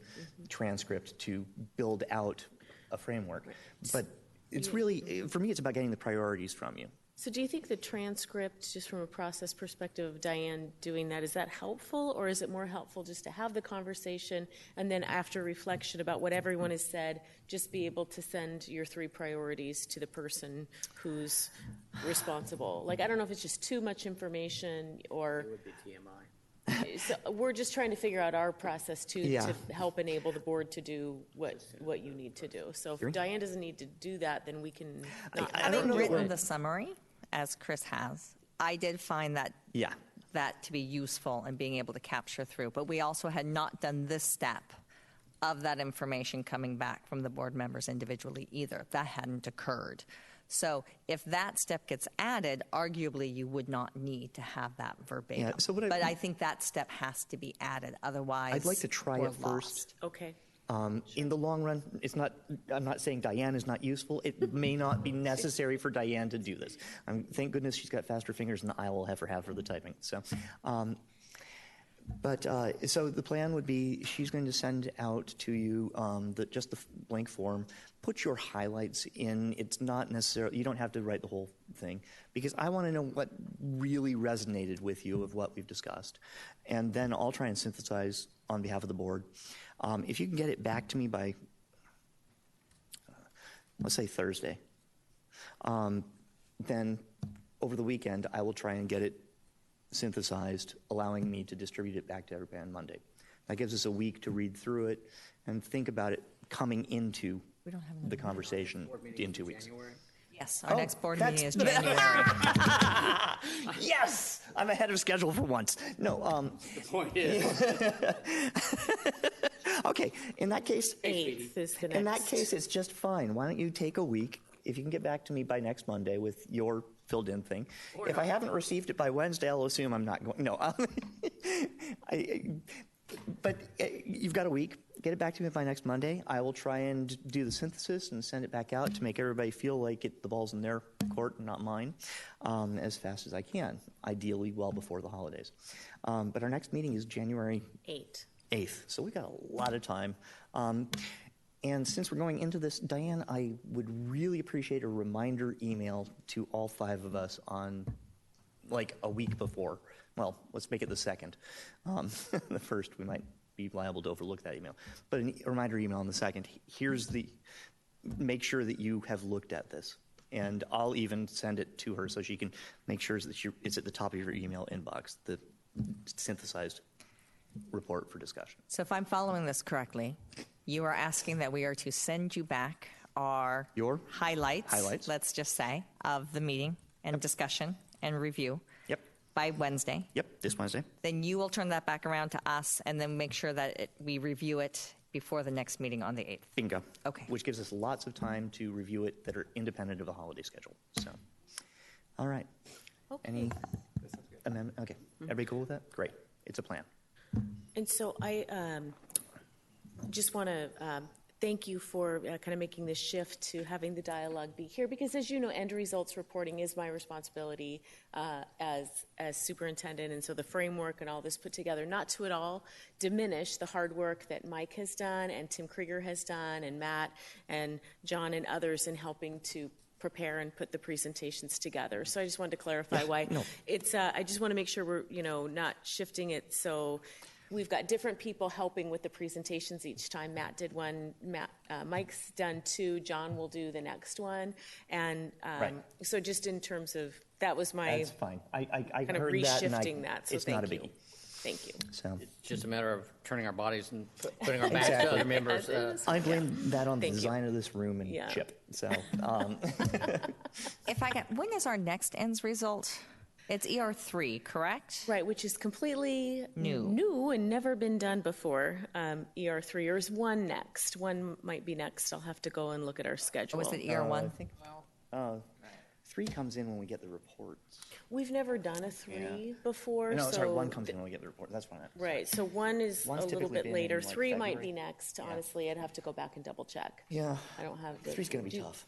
transcript to build out a framework. But it's really, for me, it's about getting the priorities from you. So do you think the transcript, just from a process perspective of Diane doing that, is that helpful, or is it more helpful just to have the conversation and then after reflection about what everyone has said, just be able to send your 3 priorities to the person who's responsible? Like, I don't know if it's just too much information or... It would be TMI. So we're just trying to figure out our process too, to help enable the board to do what you need to do. So if Diane doesn't need to do that, then we can not. Having written the summary, as Chris has, I did find that to be useful in being able to capture through. But we also had not done this step of that information coming back from the board members individually either. That hadn't occurred. So if that step gets added, arguably you would not need to have that verbatim. Yeah, so but I think that step has to be added. Otherwise, I'd like to try it first. Okay. In the long run, I'm not saying Diane is not useful. It may not be necessary for Diane to do this. Thank goodness she's got faster fingers than I will ever have for the typing. So, so the plan would be she's going to send out to you just the blank form. Put your highlights in. It's not necessarily, you don't have to write the whole thing, because I want to know what really resonated with you of what we've discussed. And then I'll try and synthesize on behalf of the board. If you can get it back to me by, let's say Thursday, then over the weekend I will try and get it synthesized, allowing me to distribute it back to everybody on Monday. That gives us a week to read through it and think about it coming into the conversation in 2 weeks. Yes, our next board meeting is January. Yes! I'm ahead of schedule for once. No, the point is. Okay, in that case, 8th is the next. In that case, it's just fine. Why don't you take a week? If you can get back to me by next Monday with your filled-in thing. If I haven't received it by Wednesday, I'll assume I'm not going. No, but you've got a week. Get it back to me by next Monday. I will try and do the synthesis and send it back out to make everybody feel like the ball's in their court and not mine, as fast as I can, ideally well before the holidays. But our next meeting is January 8th, so we got a lot of time. And since we're going into this, Diane, I would really appreciate a reminder email to all 5 of us on like a week before. Well, let's make it the 2nd. The 1st, we might be liable to overlook that email. But a reminder email on the 2nd. Make sure that you have looked at this. And I'll even send it to her so she can make sure that it's at the top of your email inbox, the synthesized report for discussion. So if I'm following this correctly, you are asking that we are to send you back your highlights, let's just say, of the meeting and discussion and review. By Wednesday. This Wednesday. Then you will turn that back around to us and then make sure that we review it before the next meeting on the 8th. Bingo. Okay. Which gives us lots of time to review it that are independent of a holiday schedule. So, all right. Okay. Any amendment? Okay. Everybody cool with that? Great. It's a plan. And so I just want to thank you for kind of making this shift to having the dialogue be here, because as you know, end results reporting is my responsibility as superintendent, and so the framework and all this put together, not to at all diminish the hard work that Mike has done and Tim Krieger has done and Matt and John and others in helping to prepare and put the presentations together. So I just wanted to clarify why it's. I just want to make sure we're not shifting it so. We've got different people helping with the presentations each time. Matt did one. Mike's done two. John will do the next one. And so just in terms of, that was my... That's fine. I kind of heard reshifting that. So it's thank not a you. biggie. Thank you. So it's just a matter of turning our bodies and putting our backs to other members. I blame that on the design of this room and Chip. So, if I can, when is our next ends result? It's ER3, correct? Right, which is completely new and never been done before. ER3, or is one next? One might be next. I'll have to go and look at our schedule. Or was it ER1? I think 3 comes in when we get the reports. We've never done a 3 before. No, sorry, 1 comes in when we get the report. That's fine. Right, so 1 is One's a little bit typically been later. in, like, 3 might February. be next. Honestly, I'd have to go back and double check. Yeah. I don't have the... 3's going to be tough.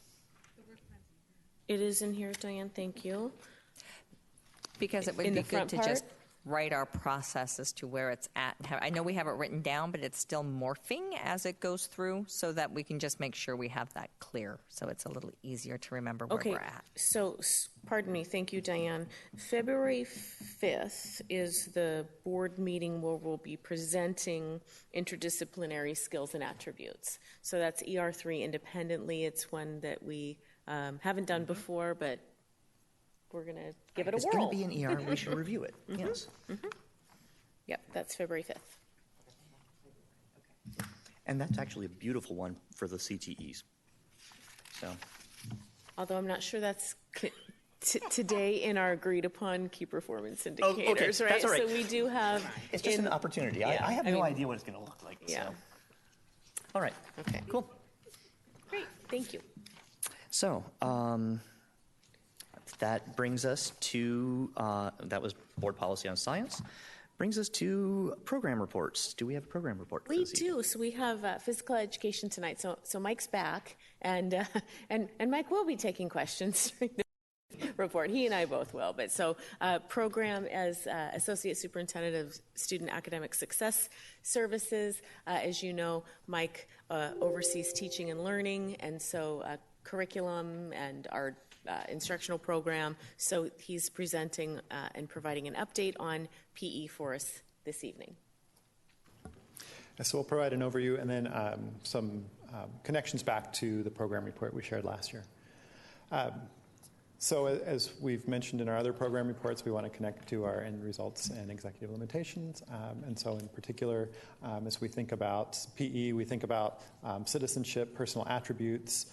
It is in here, Diane. Thank you. Because it would In be the good front to part? just write our process as to where it's at. I know we have it written down, but it's still morphing as it goes through so that we can just make sure we have that clear so it's a little easier to remember where we're at. So, pardon me. Thank you, Diane. February 5th is the board meeting where we'll be presenting interdisciplinary skills and attributes. So that's ER3 independently. It's one that we haven't done before, but we're going to give it a whirl. It's going to be an ER. We should review it. Yes. Yep, that's February 5th. And that's actually a beautiful one for the CTEs. So, Although I'm not sure that's today in our agreed upon key performance indicators, right? That's all right. So we do have... It's just an opportunity. I have no idea what it's going to look like. Yeah. So. All right. Okay. Cool. Great. Thank you. So, that brings us to, that was board policy on science. Brings us to program reports. Do we have a program report? We do. So we have physical education tonight. So Mike's back, and Mike will be taking questions during the report. He and I both will. But so program as Associate Superintendent of Student Academic Success Services. As you know, Mike oversees teaching and learning, and so curriculum and our instructional program. So he's presenting and providing an update on PE for us this evening. So we'll provide an overview and then some connections back to the program report we shared last year. So as we've mentioned in our other program reports, we want to connect to our end results and executive limitations. And so in particular, as we think about PE, we think about citizenship, personal attributes,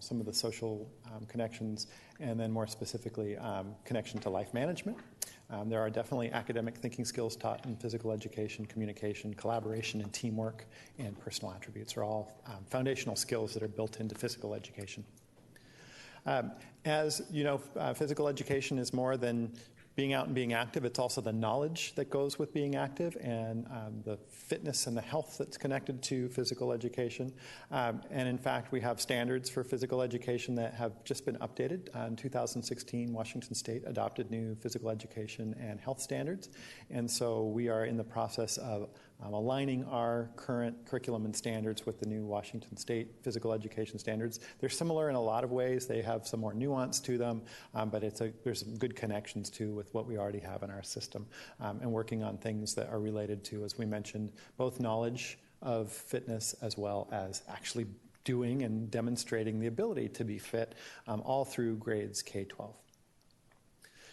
some of the social connections, and then more specifically, connection to life management. There are definitely academic thinking skills taught in physical education, communication, collaboration, and teamwork, and personal attributes are all foundational skills that are built into physical education. As you know, physical education is more than being out and being active. It's also the knowledge that goes with being active and the fitness and the health that's connected to physical education. And in fact, we have standards for physical education that have just been updated. In 2016, Washington State adopted new physical education and health standards. And so we are in the process of aligning our current curriculum and standards with the new Washington State physical education standards. They're similar in a lot of ways. They have some more nuance to them, but there's some good connections too with what we already have in our system, and working on things that are related to, as we mentioned, both knowledge of fitness as well as actually doing and demonstrating the ability to be fit, all through grades K-12.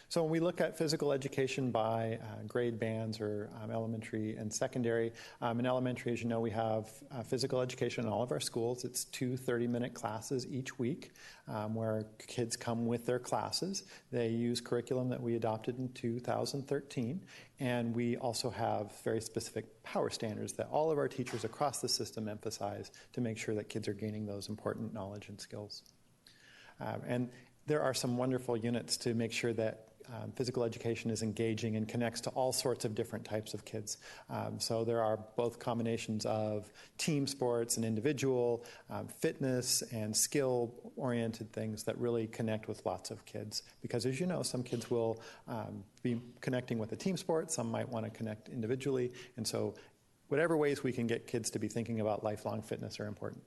So when we look at physical education by grade bands or elementary and secondary, in elementary, as you know, we have physical education in all of our schools. It's 2 30-minute classes each week where kids come with their classes. They use curriculum that we adopted in 2013, and we also have very specific power standards that all of our teachers across the system emphasize to make sure that kids are gaining those important knowledge and skills. And there are some wonderful units to make sure that physical education is engaging and connects to all sorts of different types of kids. So there are both combinations of team sports and individual, fitness and skill-oriented things that really connect with lots of kids. Because as you know, some kids will be connecting with a team sport, some might want to connect individually, and so whatever ways we can get kids to be thinking about lifelong fitness are important.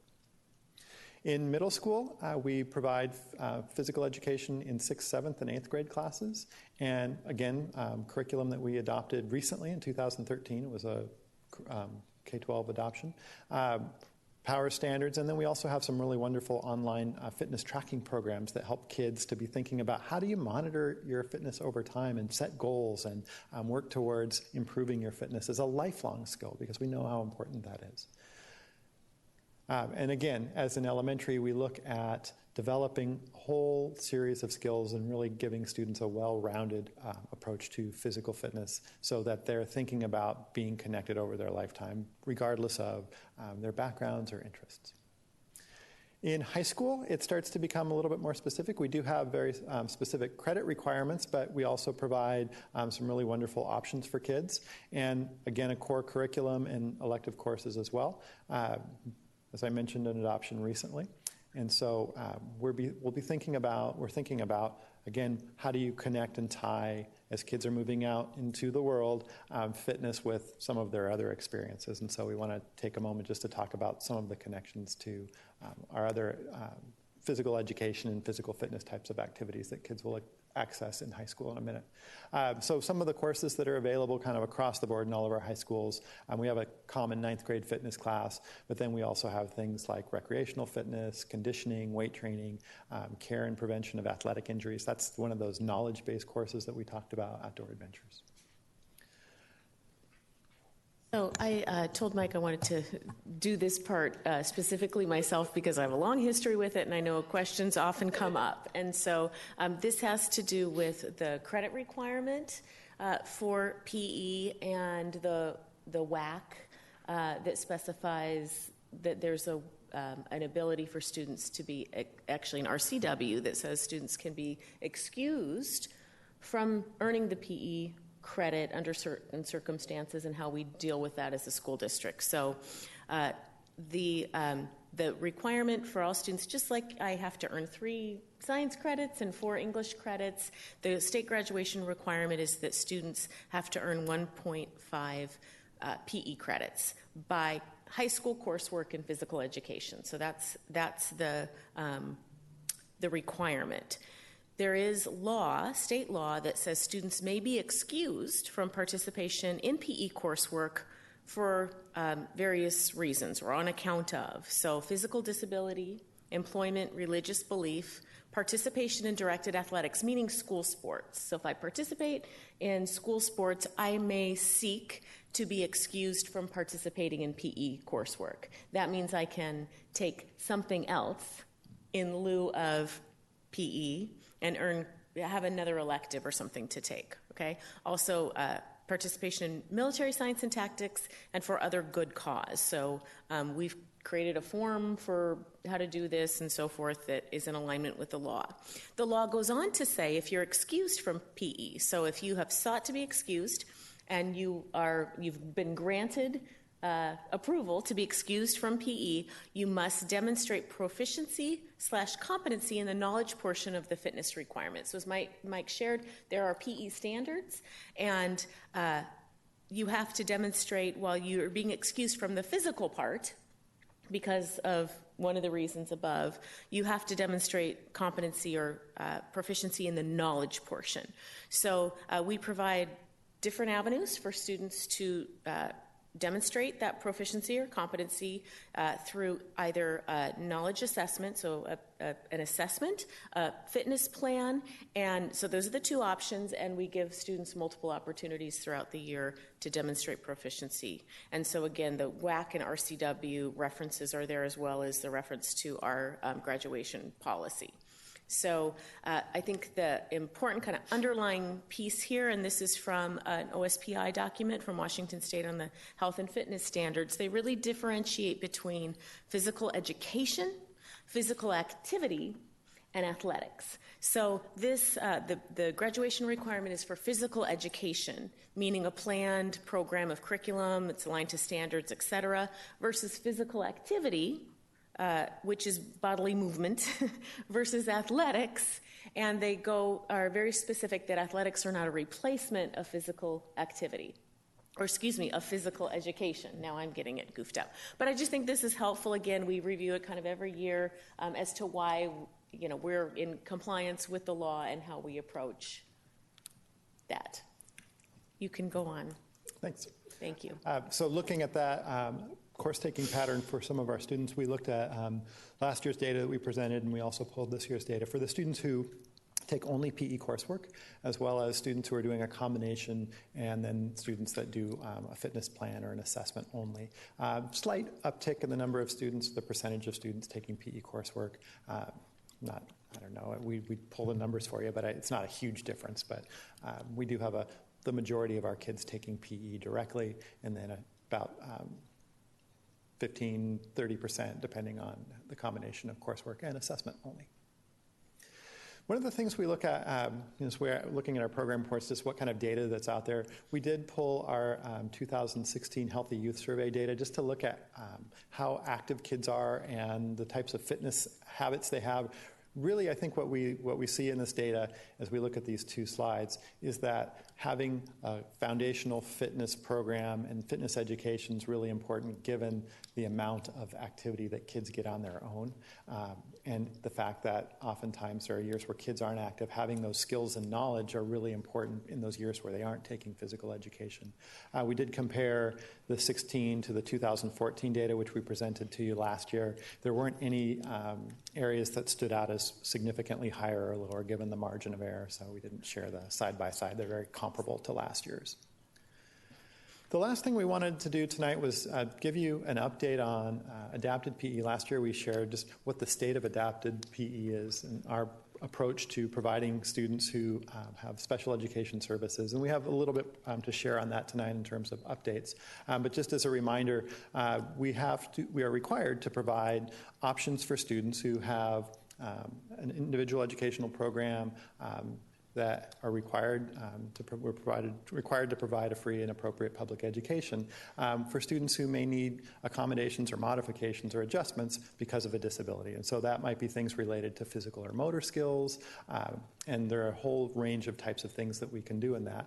In middle school, we provide physical education in 6th, 7th, and 8th grade classes. And again, curriculum that we adopted recently in 2013. It was a K-12 adoption. Power standards, and then we also have some really wonderful online fitness tracking programs that help kids to be thinking about how do you monitor your fitness over time and set goals and work towards improving your fitness as a lifelong skill, because we know how important that is. And again, as an elementary, we look at developing a whole series of skills and really giving students a well-rounded approach to physical fitness so that they're thinking about being connected over their lifetime, regardless of their backgrounds or interests. In high school, it starts to become a little bit more specific. We do have very specific credit requirements, but we also provide some really wonderful options for kids. And again, a core curriculum and elective courses as well. As I mentioned, an adoption recently. And so we're thinking about, again, how do you connect and tie, as kids are moving out into the world, fitness with some of their other experiences. And so we want to take a moment just to talk about some of the connections to our other physical education and physical fitness types of activities that kids will access in high school in a minute. So some of the courses that are available kind of across the board in all of our high schools, we have a common 9th grade fitness class, but then we also have things like recreational fitness, conditioning, weight training, care and prevention of athletic injuries. That's one of those knowledge-based courses that we talked about, Outdoor Adventures. So I told Mike I wanted to do this part specifically myself because I have a long history with it and I know questions often come up. And so this has to do with the credit requirement for PE and the WAC that specifies that there's an ability for students to be, actually an RCW that says students can be excused from earning the PE credit under certain circumstances and how we deal with that as a school district. So the requirement for all students, just like I have to earn 3 science credits and 4 English credits, the state graduation requirement is that students have to earn 1.5 PE credits by high school coursework in physical education. So that's the requirement. There is law, state law, that says students may be excused from participation in PE coursework for various reasons or on account of. So physical disability, employment, religious belief, participation in directed athletics, meaning school sports. So if I participate in school sports, I may seek to be excused from participating in PE coursework. That means I can take something else in lieu of PE and have another elective or something to take, okay? Also, participation in military science and tactics and for other good cause. So we've created a form for how to do this and so forth that is in alignment with the law. The law goes on to say if you're excused from PE, so if you have sought to be excused and you've been granted approval to be excused from PE, you must demonstrate proficiency/competency in the knowledge portion of the fitness requirements. So as Mike shared, there are PE standards, and you have to demonstrate while you're being excused from the physical part, because of one of the reasons above, you have to demonstrate competency or proficiency in the knowledge portion. So we provide different avenues for students to demonstrate that proficiency or competency through either knowledge assessment, so an assessment, a fitness plan, and so those are the 2 options, and we give students multiple opportunities throughout the year to demonstrate proficiency. And so again, the WAC and RCW references are there as well as the reference to our graduation policy. So I think the important kind of underlying piece here, and this is from an OSPI document from Washington State on the health and fitness standards, they really differentiate between physical education, physical activity, and athletics. So this, the graduation requirement is for physical education, meaning a planned program of curriculum, it's aligned to standards, et cetera, versus physical activity, which is bodily movement, versus athletics, and are very specific that athletics are not a replacement of physical activity. of physical education. Now I'm getting it goofed up. But I just think this is helpful. Again, we review it kind of every year as to why, we're in compliance with the law and how we approach that. You can go on. Thanks. Thank you. So looking at that course-taking pattern for some of our students, we looked at last year's data that we presented, and we also pulled this year's data for the students who take only PE coursework, as well as students who are doing a combination, and then students that do a fitness plan or an assessment only. Slight uptick in the number of students, the percentage of students taking PE coursework. I don't know, we pull the numbers for you, but it's not a huge difference. But we do have the majority of our kids taking PE directly, and then about 15-30%, depending on the combination of coursework and assessment only. One of the things we look at as we're looking at our program reports is what kind of data that's out there. We did pull our 2016 Healthy Youth Survey data just to look at how active kids are and the types of fitness habits they have. Really, I think what we see in this data as we look at these two slides is that having a foundational fitness program and fitness education is really important given the amount of activity that kids get on their own, and the fact that oftentimes there are years where kids aren't active. Having those skills and knowledge are really important in those years where they aren't taking physical education. We did compare the 16 to the 2014 data, which we presented to you last year. There weren't any areas that stood out as significantly higher or lower given the margin of error, so we didn't share the side-by-side. They're very comparable to last year's. The last thing we wanted to do tonight was give you an update on adapted PE. Last year we shared just what the state of adapted PE is and our approach to providing students who have special education services. And we have a little bit to share on that tonight in terms of updates. But just as a reminder, we are required to provide options for students who have an individual educational program that are required to provide a free and appropriate public education for students who may need accommodations or modifications or adjustments because of a disability. And so that might be things related to physical or motor skills, and there are a whole range of types of things that we can do in that.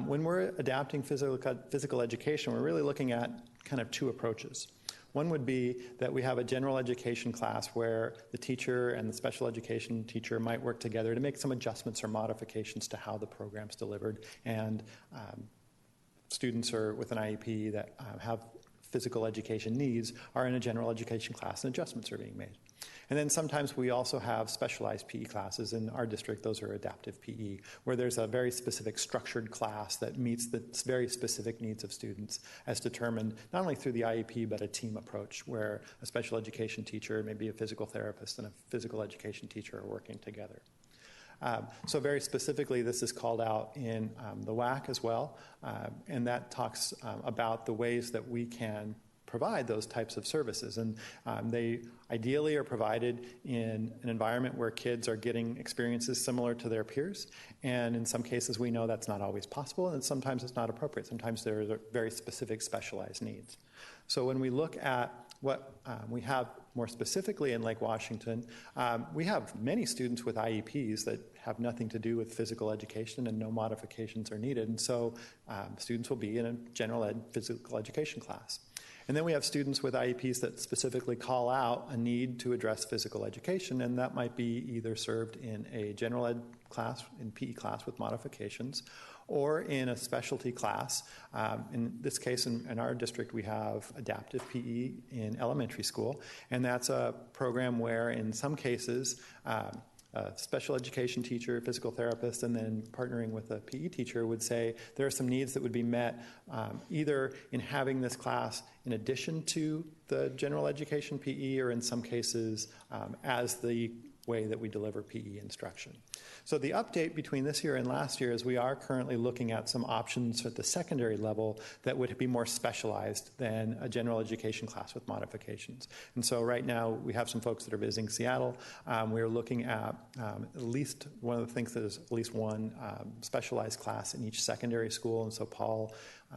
When we're adapting physical education, we're really looking at kind of two approaches. One would be that we have a general education class where the teacher and the special education teacher might work together to make some adjustments or modifications to how the program's delivered, and students with an IEP that have physical education needs are in a general education class and adjustments are being made. And then sometimes we also have specialized PE classes. In our district, those are adaptive PE, where there's a very specific structured class that meets the very specific needs of students as determined not only through the IEP, but a team approach where a special education teacher, maybe a physical therapist, and a physical education teacher are working together. So very specifically, this is called out in the WAC as well, and that talks about the ways that we can provide those types of services. And they ideally are provided in an environment where kids are getting experiences similar to their peers. And in some cases, we know that's not always possible, and sometimes it's not appropriate. Sometimes there are very specific specialized needs. So when we look at what we have more specifically in Lake Washington, we have many students with IEPs that have nothing to do with physical education and no modifications are needed. And so students will be in a general ed physical education class. And then we have students with IEPs that specifically call out a need to address physical education, and that might be either served in a general ed class, in PE class with modifications, or in a specialty class. In this case, in our district, we have adaptive PE in elementary school, and that's a program where in some cases, a special education teacher, physical therapist, and then partnering with a PE teacher would say there are some needs that would be met either in having this class in addition to the general education PE, or in some cases as the way that we deliver PE instruction. So the update between this year and last year is we are currently looking at some options at the secondary level that would be more specialized than a general education class with modifications. And so right now we have some folks that are visiting Seattle. We're looking at least one of the things that is at least one specialized class in each secondary school. And so Paul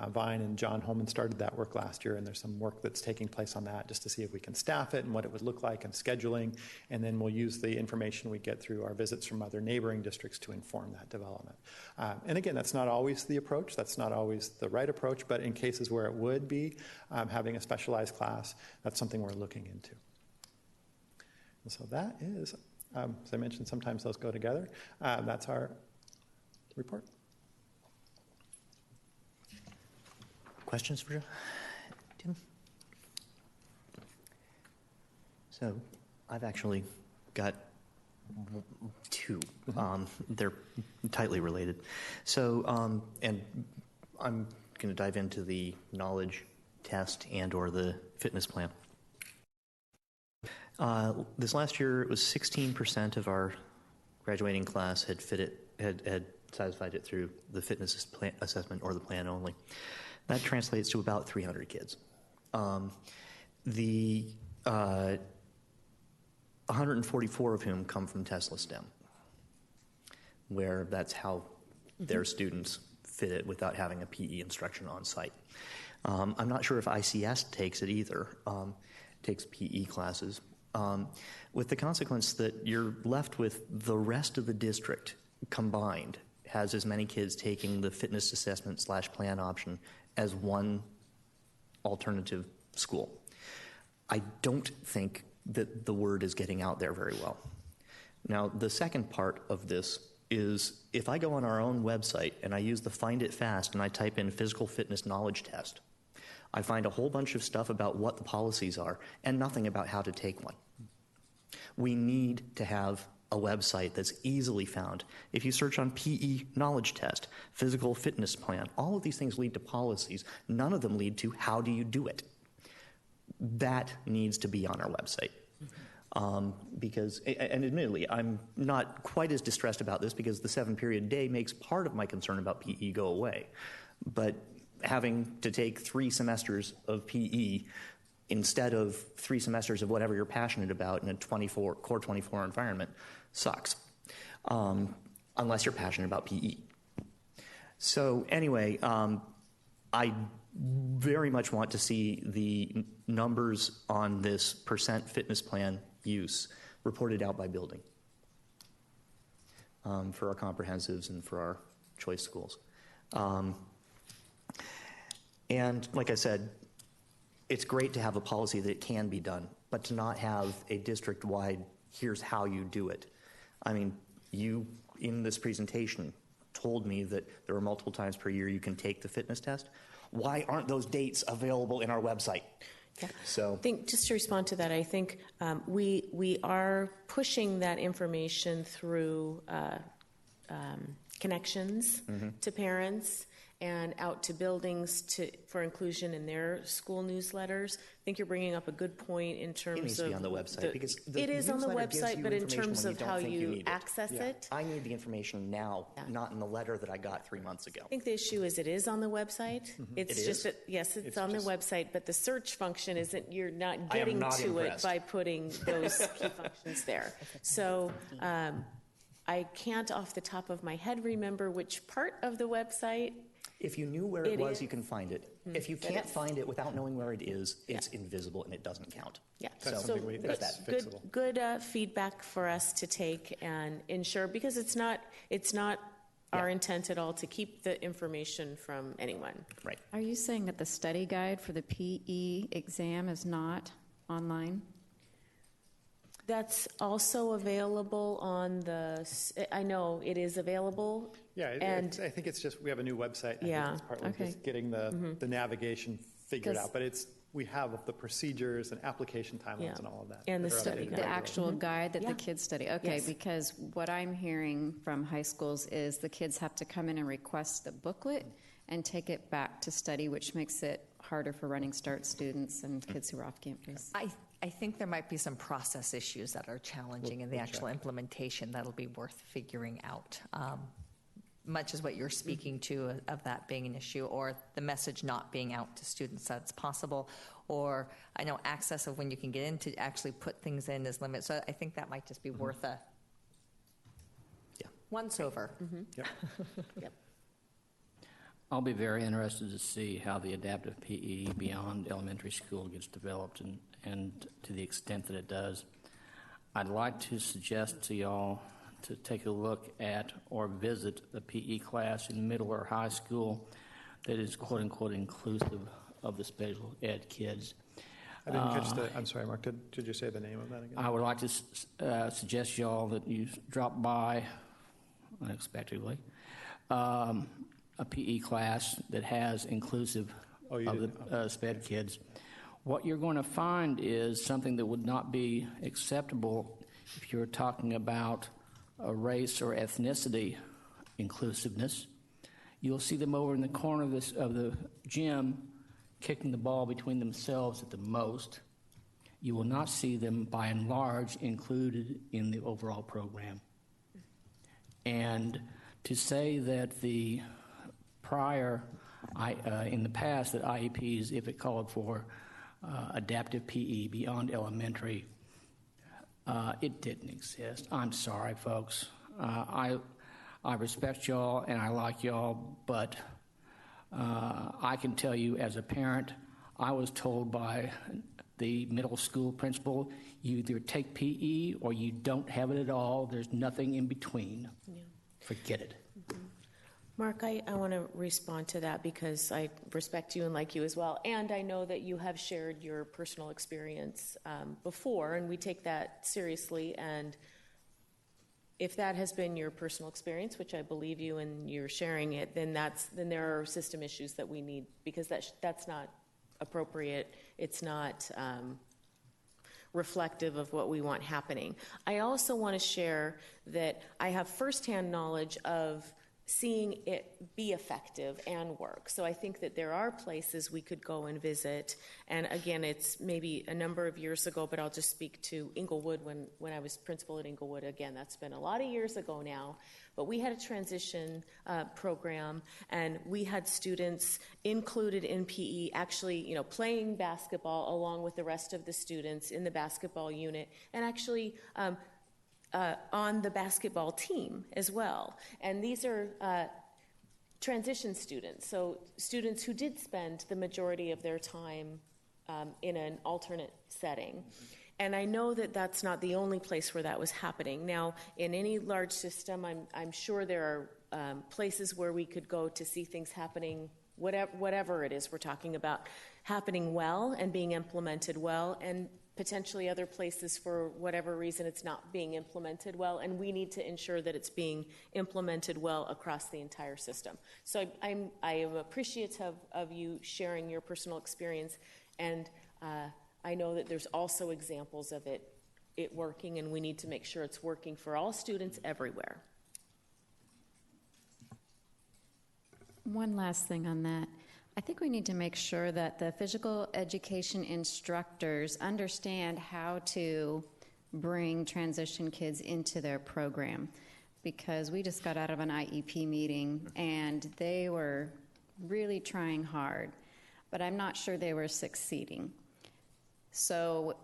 Vine and John Holman started that work last year, and there's some work that's taking place on that just to see if we can staff it and what it would look like and scheduling. And then we'll use the information we get through our visits from other neighboring districts to inform that development. And again, that's not always the approach. That's not always the right approach, but in cases where it would be, having a specialized class, that's something we're looking into. And so that is, as I mentioned, sometimes those go together. That's our report. Questions for Tim? So I've actually got two. They're tightly related. So, and I'm going to dive into the knowledge test and or the fitness plan. This last year, it was 16% of our graduating class had satisfied it through the fitness assessment or the plan only. That translates to about 300 kids. 144 of whom come from Tesla STEM, where that's how their students fit it without having a PE instruction on site. I'm not sure if ICS takes it either, takes PE classes, with the consequence that you're left with the rest of the district combined has as many kids taking the fitness assessment / plan option as one alternative school. I don't think that the word is getting out there very well. Now, the second part of this is if I go on our own website and I use the Find It Fast and I type in physical fitness knowledge test, I find a whole bunch of stuff about what the policies are and nothing about how to take one. We need to have a website that's easily found. If you search on PE knowledge test, physical fitness plan, all of these things lead to policies. None of them lead to how do you do it. That needs to be on our website. Because, and admittedly, I'm not quite as distressed about this because the 7-period day makes part of my concern about PE go away. But having to take 3 semesters of PE instead of 3 semesters of whatever you're passionate about in a core 24 environment sucks, unless you're passionate about PE. So anyway, I very much want to see the numbers on this percent fitness plan use reported out by building for our comprehensives and for our choice schools. And like I said, it's great to have a policy that it can be done, but to not have a district-wide, here's how you do it. I mean, you, in this presentation, told me that there are multiple times per year you can take the fitness test. Why aren't those dates available in our website? Yeah. So I think just to respond to that, I think we are pushing that information through connections to parents and out to buildings for inclusion in their school newsletters. I think you're bringing up a good point in terms of... It needs to be on the website. Because it is on the website, but in terms of how you access it... I need the information now, not in the letter that I got 3 months ago. I think the issue is it is on the website. It's just that, yes, it's on the website, but the search function isn't, you're not getting to it by putting those key functions there. So I can't off the top of my head remember which part of the website. If you knew where it was, you can find it. If you can't find it without knowing where it is, it's invisible and it doesn't count. Yeah, so there's that. Good feedback for us to take and ensure, because it's not our intent at all to keep the information from anyone. Right. Are you saying that the study guide for the PE exam is not online? That's also available on I know it is available. Yeah, I think it's just, we have a new website. I think it's partly just getting the navigation figured out. But we have the procedures and application timelines and all of that. And the actual guide that the kids study. Okay, because what I'm hearing from high schools is the kids have to come in and request the booklet and take it back to study, which makes it harder for Running Start students and kids who are off campus. I think there might be some process issues that are challenging in the actual implementation that'll be worth figuring out. Much as what you're speaking to of that being an issue, or the message not being out to students that's possible, or I know access of when you can get in to actually put things in is limited. So I think that might just be worth a once over. Yep. Yep. I'll be very interested to see how the adaptive PE beyond elementary school gets developed and to the extent that it does. I'd like to suggest to y'all to take a look at or visit the PE class in middle or high school that is quote-unquote inclusive of the special ed kids. I didn't catch I'm sorry, Mark, did you say the name of that again? I would like to suggest y'all that you drop by unexpectedly a PE class that has inclusive of the SPED kids. What you're going to find is something that would not be acceptable if you're talking about a race or ethnicity inclusiveness. You'll see them over in the corner of the gym kicking the ball between themselves at the most. You will not see them, by and large, included in the overall program. And to say that the prior, in the past, that IEPs, if it called for adaptive PE beyond elementary, it didn't exist. I'm sorry, folks. I respect y'all and I like y'all, but I can tell you as a parent, I was told by the middle school principal, you either take PE or you don't have it at all. There's nothing in between. Yeah. Forget it. Mm-hmm. Mark, I want to respond to that because I respect you and like you as well. And I know that you have shared your personal experience before, and we take that seriously. And if that has been your personal experience, which I believe you and you're sharing it, then there are system issues that we need, because that's not appropriate. It's not reflective of what we want happening. I also want to share that I have firsthand knowledge of seeing it be effective and work. So I think that there are places we could go and visit. And again, it's maybe a number of years ago, but I'll just speak to Inglewood when I was principal at Inglewood. Again, that's been a lot of years ago now. But we had a transition program, and we had students included in PE actually, playing basketball along with the rest of the students in the basketball unit, and actually on the basketball team as well. And these are transition students, so students who did spend the majority of their time in an alternate setting. And I know that that's not the only place where that was happening. Now, in any large system, I'm sure there are places where we could go to see things happening, whatever it is we're talking about, happening well and being implemented well, and potentially other places for whatever reason it's not being implemented well, and we need to ensure that it's being implemented well across the entire system. So I am appreciative of you sharing your personal experience, and I know that there's also examples of it working, and we need to make sure it's working for all students everywhere. One last thing on that. I think we need to make sure that the physical education instructors understand how to bring transition kids into their program, because we just got out of an IEP meeting and they were really trying hard, but I'm not sure they were succeeding. So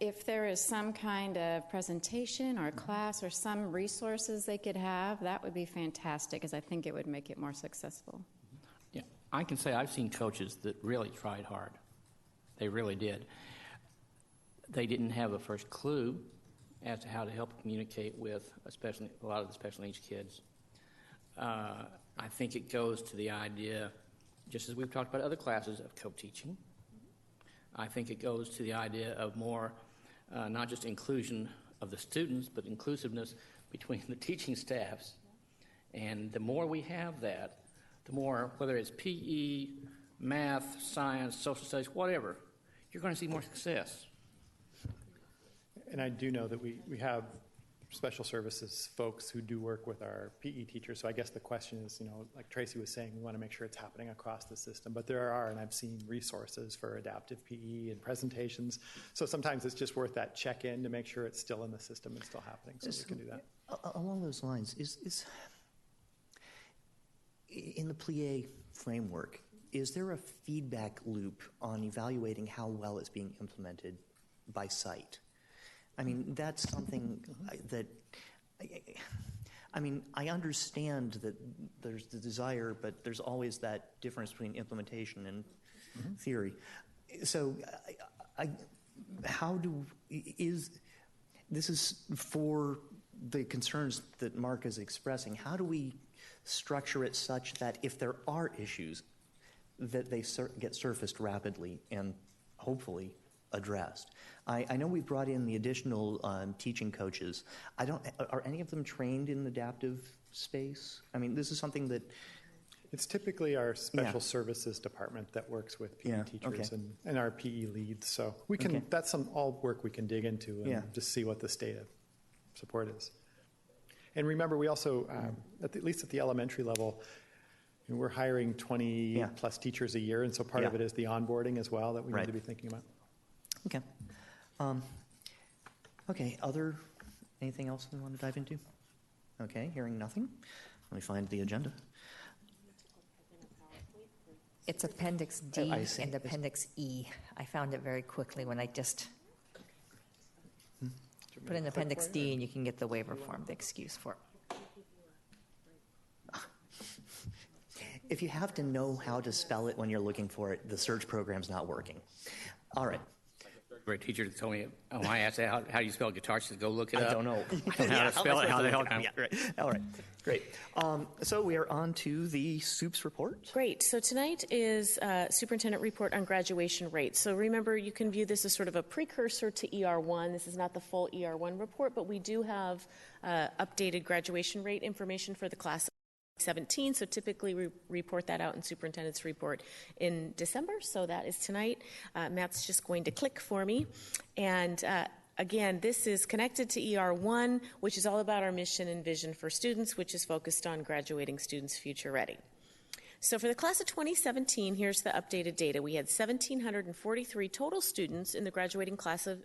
if there is some kind of presentation or class or some resources they could have, that would be fantastic, because I think it would make it more successful. Yeah, I can say I've seen coaches that really tried hard. They really did. They didn't have a first clue as to how to help communicate with especially a lot of the special needs kids. I think it goes to the idea, just as we've talked about other classes, of co-teaching. I think it goes to the idea of more, not just inclusion of the students, but inclusiveness between the teaching staffs. And the more we have that, the more, whether it's PE, math, science, social studies, whatever, you're going to see more success. And I do know that we have special services folks who do work with our PE teachers. So I guess the question is, like Tracy was saying, we want to make sure it's happening across the system. But there are, and I've seen resources for adaptive PE and presentations. So sometimes it's just worth that check-in to make sure it's still in the system and still happening, so we can do that. Along those lines, is in the PLIE framework, is there a feedback loop on evaluating how well it's being implemented by site? I mean, that's something that I mean, I understand that there's the desire, but there's always that difference between implementation and theory. So, this is for the concerns that Mark is expressing. How do we structure it such that if there are issues, that they get surfaced rapidly and hopefully addressed? I know we brought in the additional teaching coaches. Are any of them trained in adaptive space? I mean, this is something that... It's typically our special services department that works with PE teachers and our PE leads. So we can that's all work we can dig into and just see what the state of support is. And remember, we also, at least at the elementary level, we're hiring 20 plus teachers a year, and so part of it is the onboarding as well that we need to be thinking about. Okay. Anything else we want to dive into? Okay, hearing nothing. Let me find the agenda. It's Appendix D and Appendix E. I found it very quickly when I just put in Appendix D, and you can get the waiver form, the excuse for it. If you have to know how to spell it when you're looking for it, the search program's not working. All right. Great teacher told me, when I asked how do you spell guitar, she said, go look it up. I don't know. I don't know how to spell it. How the hell? Right. All right. Great. So we are on to the SUPS report. Great. So tonight is Superintendent Report on Graduation Rates. So remember, you can view this as sort of a precursor to ER1. This is not the full ER1 report, but we do have updated graduation rate information for the class 17, so typically we report that out in Superintendent's Report in December, so that is tonight. Matt's just going to click for me. And again, this is connected to ER1, which is all about our mission and vision for students, which is focused on graduating students future ready. So for the class of 2017, here's the updated data. We had 1,743 total students in the graduating class of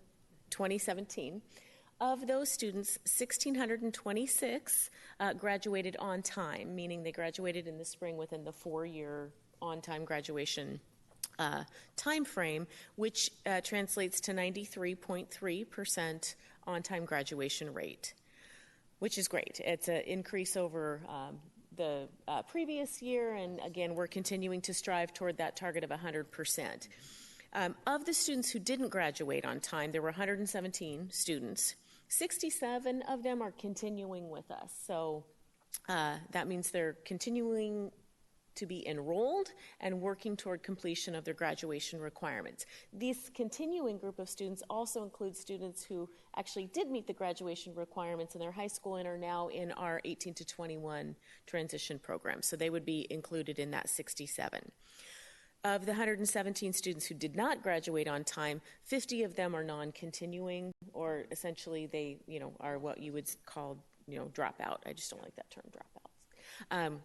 2017. Of those students, 1,626 graduated on time, meaning they graduated in the spring within the 4-year on-time graduation time frame, which translates to 93.3% on-time graduation rate, which is great. It's an increase over the previous year, and again, we're continuing to strive toward that target of 100%. Of the students who didn't graduate on time, there were 117 students. 67 of them are continuing with us. So that means they're continuing to be enrolled and working toward completion of their graduation requirements. This continuing group of students also includes students who actually did meet the graduation requirements in their high school and are now in our 18 to 21 transition program. So they would be included in that 67. Of the 117 students who did not graduate on time, 50 of them are non-continuing, or essentially they, are what you would call, dropout. I just don't like that term, dropouts.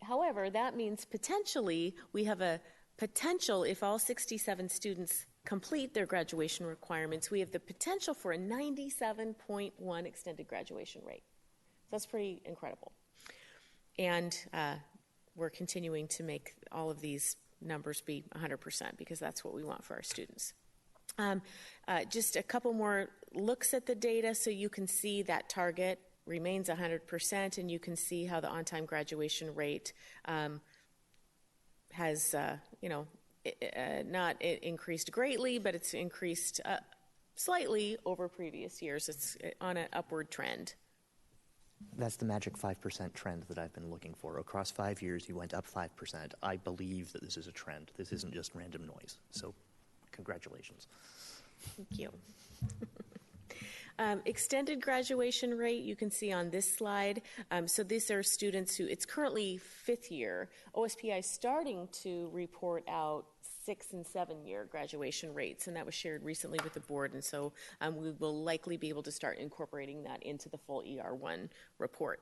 However, that means potentially we have a potential, if all 67 students complete their graduation requirements, we have the potential for a 97.1 extended graduation rate. So that's pretty incredible. And we're continuing to make all of these numbers be 100% because that's what we want for our students. Just a couple more looks at the data so you can see that target remains 100%, and you can see how the on-time graduation rate has, not increased greatly, but it's increased slightly over previous years. It's on an upward trend. That's the magic 5% trend that I've been looking for. Across 5 years, you went up 5%. I believe that this is a trend. This isn't just random noise. So congratulations. Thank you. Extended graduation rate, you can see on this slide. So these are students who, it's currently 5th year. OSPI is starting to report out 6- and 7-year graduation rates, and that was shared recently with the board, and so we will likely be able to start incorporating that into the full ER1 report.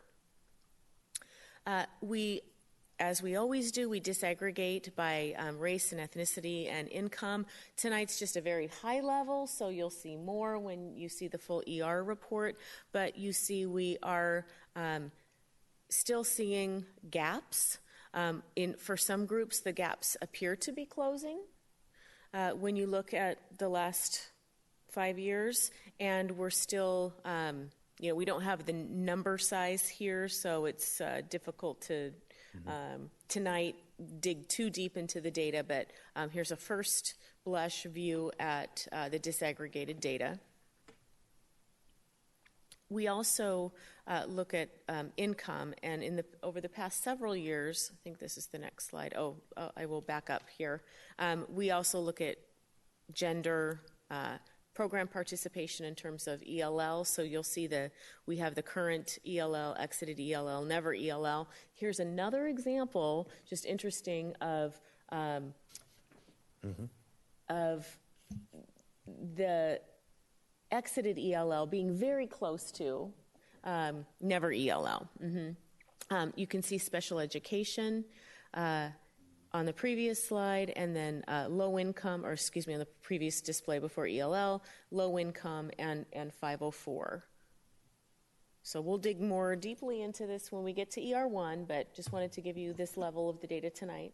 As we always do, we disaggregate by race and ethnicity and income. Tonight's just a very high level, so you'll see more when you see the full ER report, but you see we are still seeing gaps. For some groups, the gaps appear to be closing when you look at the last 5 years, and we're still we don't have the number size here, so it's difficult to tonight dig too deep into the data, but here's a first blush view at the disaggregated data. We also look at income, and over the past several years, I think this is the next slide. I will back up here. We also look at gender, program participation in terms of ELL. So you'll see we have the current ELL, exited ELL, never ELL. Here's another example, just interesting, of the exited ELL being very close to never ELL. You can see special education on the previous slide, and then low income, on the previous display before ELL, low income, and 504. So we'll dig more deeply into this when we get to ER1, but just wanted to give you this level of the data tonight.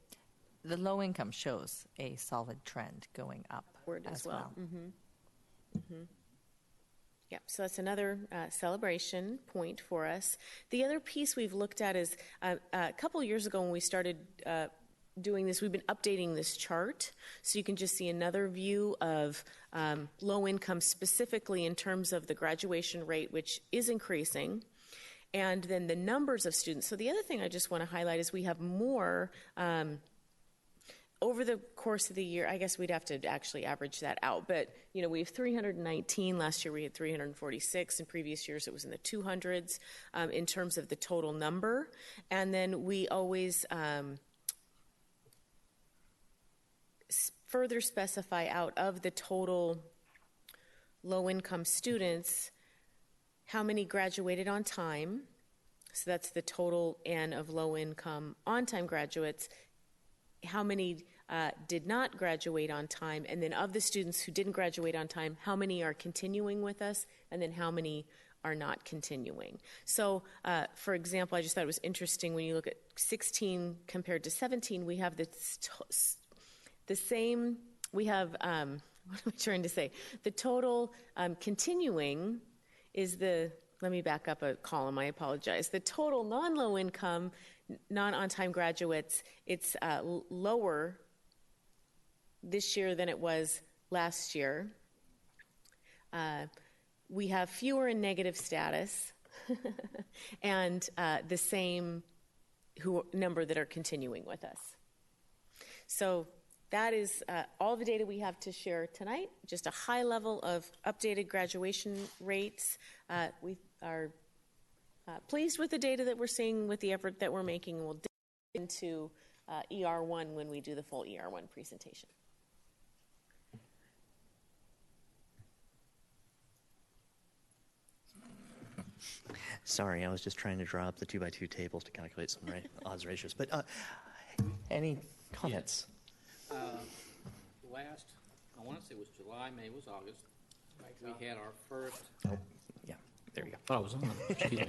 The low income shows a solid trend going upward as well. Yeah, so that's another celebration point for us. The other piece we've looked at is a couple years ago when we started doing this, we've been updating this chart. So you can just see another view of low income specifically in terms of the graduation rate, which is increasing, and then the numbers of students. So the other thing I just want to highlight is we have more over the course of the year. I guess we'd have to actually average that out, but we have 319. Last year we had 346. In previous years it was in the 200s in terms of the total number. And then we always further specify out of the total low-income students how many graduated on time. So that's the total N of low-income on-time graduates. How many did not graduate on time, and then of the students who didn't graduate on time, how many are continuing with us, and then how many are not continuing. So, for example, I just thought it was interesting when you look at 16 compared to 17, we have the same, we have, what am I trying to say? The total continuing is let me back up a column, I apologize. The total non-low income, non-on-time graduates, it's lower this year than it was last year. We have fewer in negative status and the same number that are continuing with us. So that is all the data we have to share tonight, just a high level of updated graduation rates. We are pleased with the data that we're seeing, with the effort that we're making. We'll dig into ER1 when we do the full ER1 presentation. Sorry, I was just trying to draw up the 2x2 tables to calculate some odds ratios. But any comments? Last, I want to say it was July, May was August. We had our first. Oh, yeah, there you go. Oh, I was on. Excuse me.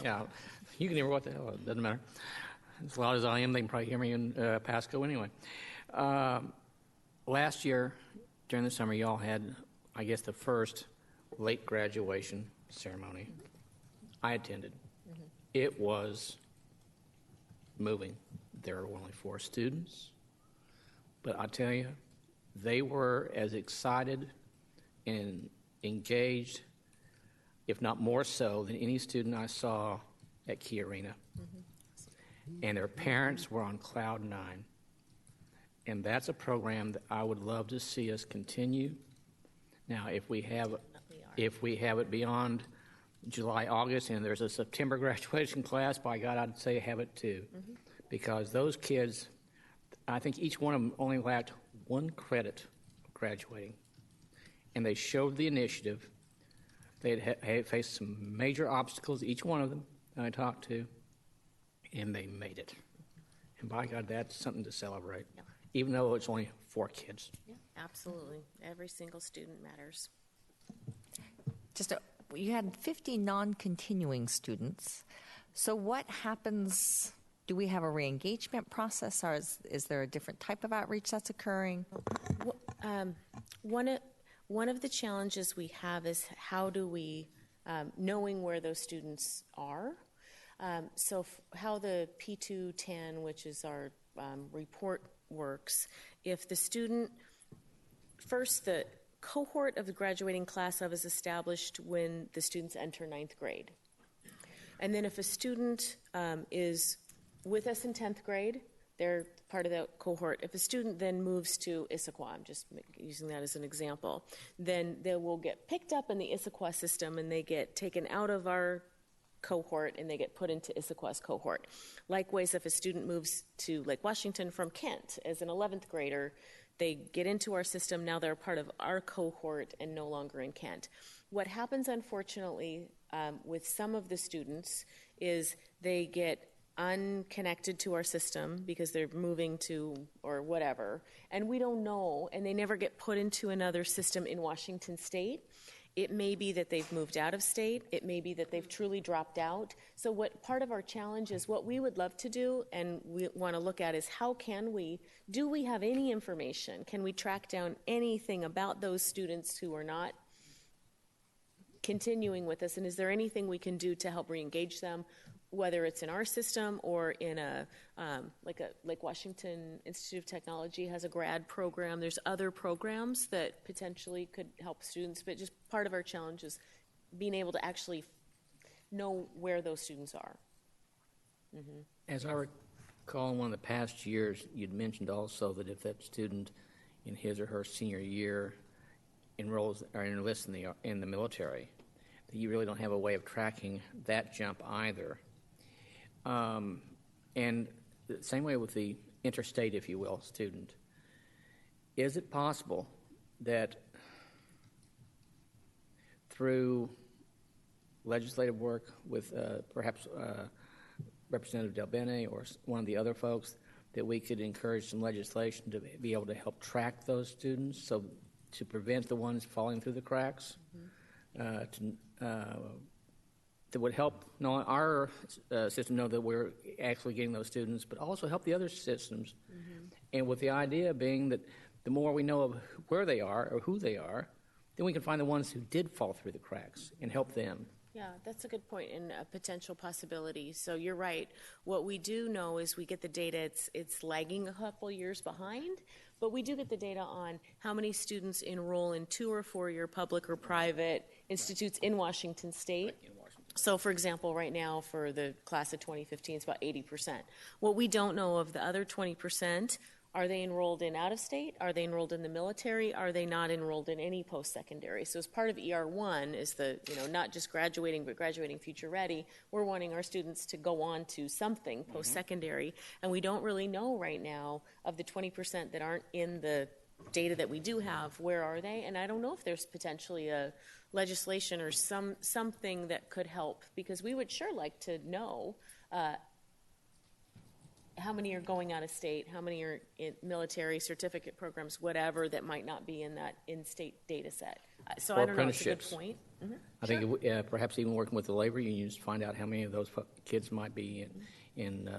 Yeah, you can hear what the hell. It doesn't matter. As loud as I am, they can probably hear me in Pasco anyway. Last year, during the summer, y'all had, I guess, the first late graduation ceremony. I attended. Mm-hmm. It was moving. There were only 4 students, but I tell you, they were as excited and engaged, if not more so, than any student I saw at Key Arena. Mm-hmm. And their parents were on cloud 9. And that's a program that I would love to see us continue. Now, if we have it beyond July, August, and there's a September graduation class, by God, I'd say have it too. Mm-hmm. Because those kids, I think each one of them only lacked 1 credit graduating. And they showed the initiative. They had faced some major obstacles, each one of them I talked to, and they made it. And by God, that's something to celebrate, yeah. Even though it's only 4 kids. Yeah, absolutely. Every single student matters. You had 50 non-continuing students. So what happens? Do we have a re-engagement process, or is there a different type of outreach that's occurring? One of the challenges we have is how do we knowing where those students are. So how the P210, which is our report, works, if the student, first the cohort of the graduating class of is established when the students enter 9th grade. And then if a student is with us in 10th grade, they're part of that cohort. If a student then moves to Issaquah, I'm just using that as an example, then they will get picked up in the Issaquah system and they get taken out of our cohort and they get put into Issaquah's cohort. Likewise, if a student moves to Lake Washington from Kent as an 11th grader, they get into our system, now they're part of our cohort and no longer in Kent. What happens, unfortunately, with some of the students is they get unconnected to our system because they're moving to or whatever, and we don't know, and they never get put into another system in Washington State. It may be that they've moved out of state. It may be that they've truly dropped out. So what part of our challenge is, what we would love to do and we want to look at is, how can we, do we have any information? Can we track down anything about those students who are not continuing with us? And is there anything we can do to help re-engage them, whether it's in our system or in a Lake Washington Institute of Technology has a grad program. There's other programs that potentially could help students, but just part of our challenge is being able to actually know where those students are. Mm-hmm. As I recall, in one of the past years, you'd mentioned also that if that student in his or her senior year enrolls or enlists in the military, that you really don't have a way of tracking that jump either. And the same way with the interstate, if you will, student. Is it possible that through legislative work with perhaps Representative Del Bene or one of the other folks, that we could encourage some legislation to be able to help track those students, so to prevent the ones falling through the cracks, that would help our system know that we're actually getting those students, but also help the other systems. Mm-hmm. And with the idea being that the more we know of where they are or who they are, then we can find the ones who did fall through the cracks and help them. Yeah, that's a good point and a potential possibility. So you're right. What we do know is we get the data. It's lagging a couple years behind, but we do get the data on how many students enroll in 2 or 4 year public or private institutes in Washington State. Right, so, for example, right now for the class of 2015, it's about 80%. What we don't know of the other 20%, are they enrolled in out-of-state? Are they enrolled in the military? Are they not enrolled in any post-secondary? So as part of ER1 is the, not just graduating, but graduating future ready, we're wanting our students to go on to something post-secondary. And we don't really know right now of the 20% that aren't in the data that we do have, where are they? And I don't know if there's potentially a legislation or something that could help, because we would sure like to know how many are going out of state, how many are in military certificate programs, whatever, that might not be in that in-state data set. So or I don't know, it's a good point. Mm-hmm. I think perhaps even working with the labor unions to find out how many of those kids might be in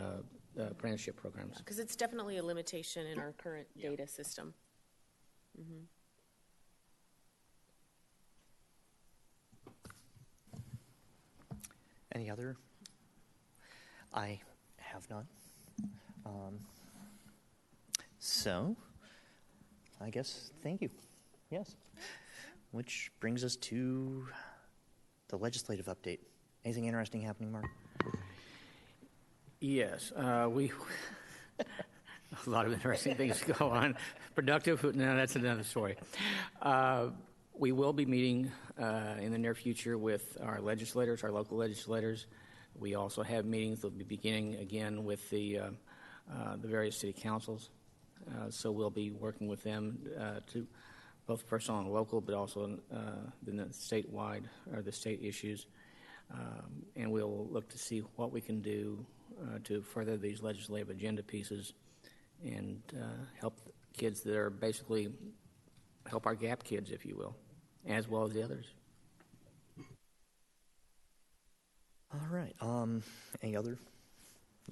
apprenticeship programs. Because it's definitely a limitation in our current data system. Mm-hmm. Any other? I have none. So, I guess, thank you. Yes. Which brings us to the legislative update. Anything interesting happening, Mark? Yes. We a lot of interesting things go on. Productive, no, that's another story. We will be meeting in the near future with our legislators, our local legislators. We also have meetings that will be beginning again with the various city councils. So we'll be working with them to both personal and local, but also in the statewide or the state issues. And we'll look to see what we can do to further these legislative agenda pieces and help kids that are basically help our gap kids, if you will, as well as the others. All right. Any other?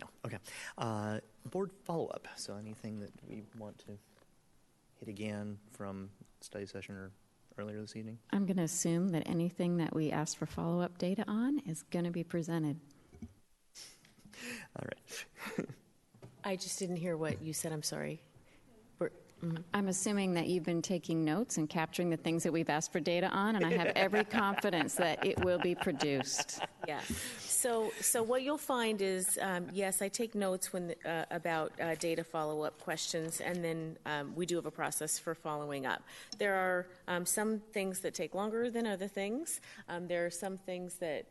No. Okay. Board follow-up. So anything that we want to hit again from study session or earlier this evening? I'm going to assume that anything that we asked for follow-up data on is going to be presented. All right. I just didn't hear what you said. I'm sorry. I'm assuming that you've been taking notes and capturing the things that we've asked for data on, and I have every confidence that it will be produced. Yeah. So what you'll find is, yes, I take notes when about data follow-up questions, and then we do have a process for following up. There are some things that take longer than other things. There are some things that.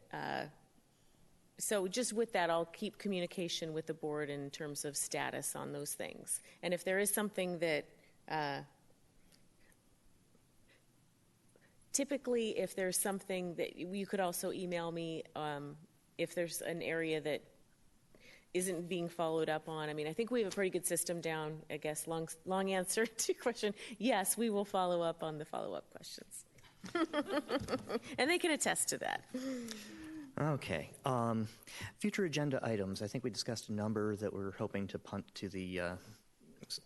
So just with that, I'll keep communication with the board in terms of status on those things. And if there is something that, typically if there's something that you could also email me if there's an area that isn't being followed up on. I mean, I think we have a pretty good system down. I guess long answer to your question. Yes, we will follow up on the follow-up questions. And they can attest to that. Okay. Future agenda items. I think we discussed a number that we're hoping to punt to the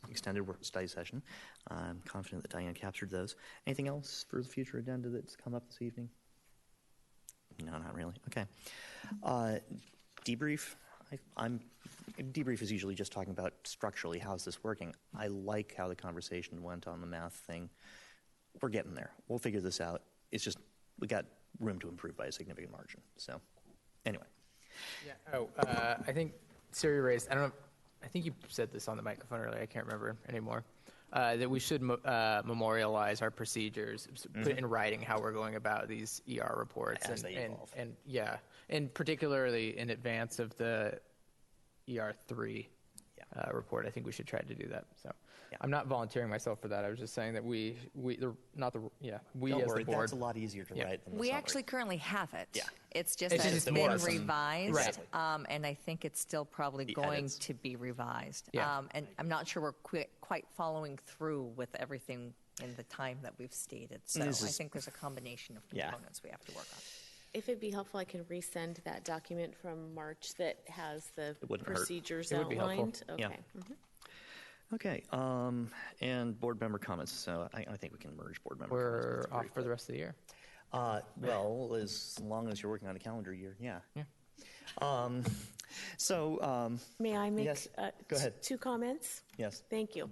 extended work study session. I'm confident that Diane captured those. Anything else for the future agenda that's come up this evening? No, not really. Okay. Debrief. Debrief is usually just talking about structurally how's this working. I like how the conversation went on the math thing. We're getting there. We'll figure this out. It's just we got room to improve by a significant margin. So, anyway. Yeah. I think Siri raised. I don't know. I think you said this on the microphone earlier. I can't remember anymore. That we should memorialize our procedures, put in writing how we're going about these ER reports, and yeah, and particularly in advance of the ER3 report. I think we should try to do that. So. Yeah. I'm not volunteering myself for that. I was just saying that we Don't worry, the board. That's a lot easier to write than the We summary. actually currently have it. Yeah. It's just that it's been revised, right. And I think it's still probably going to be revised. Yeah. And I'm not sure we're quite following through with everything in the time that we've stated. So I think there's a combination of components we have to work on. If it'd be helpful, I can resend that document from March that has the procedures outlined. Okay. Yeah. Mm-hmm. Okay, and board member comments. So I think we can merge board member comments. We're off for the rest of the year. Well, as long as you're working on a calendar year, yeah. May I make go ahead. 2 comments? Yes. Thank you.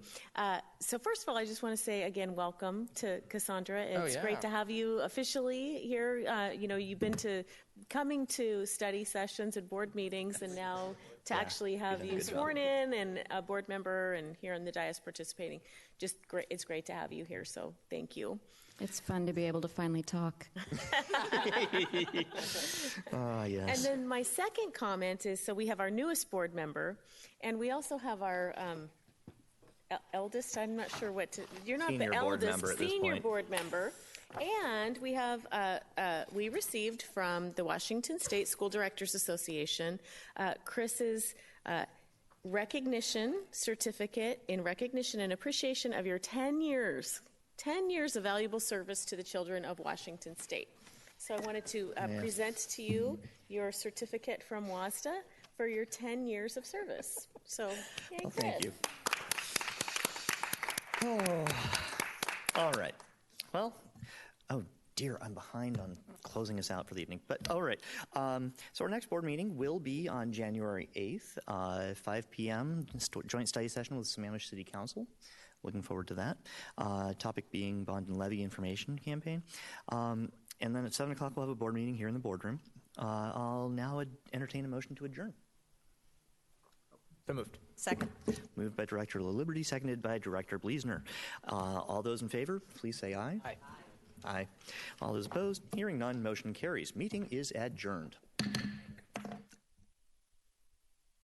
So first of all, I just want to say again, welcome to Cassandra. It's great to have you officially here. You've been coming to study sessions and board meetings, and now to actually have you sworn in and a board member and here on the dais participating. Just great. It's great to have you here. So thank you. It's fun to be able to finally talk. Yes. And then my second comment is, so we have our newest board member, and we also have our eldest. I'm not sure what to. You're not senior the eldest, senior board member. And we have we received from the Washington State School Directors Association Chris's recognition certificate in recognition and appreciation of your 10 years of valuable service to the children of Washington State. So I wanted to present to you your certificate from WASDA for your 10 years of service. So, yay, Chris. Thank you. Oh. All right. Well, oh dear, I'm behind on closing us out for the evening. But all right. So our next board meeting will be on January 8th, 5 p.m., joint study session with Sammamish City Council. Looking forward to that. Topic being bond and levy information campaign. And then at 7 o'clock, we'll have a board meeting here in the boardroom. I'll now entertain a motion to adjourn. So moved. Second. Moved by Director LaLiberty, seconded by Director Bleasner. All those in favor, please say aye. Aye. Aye. All those opposed, hearing none, motion carries. Meeting is adjourned.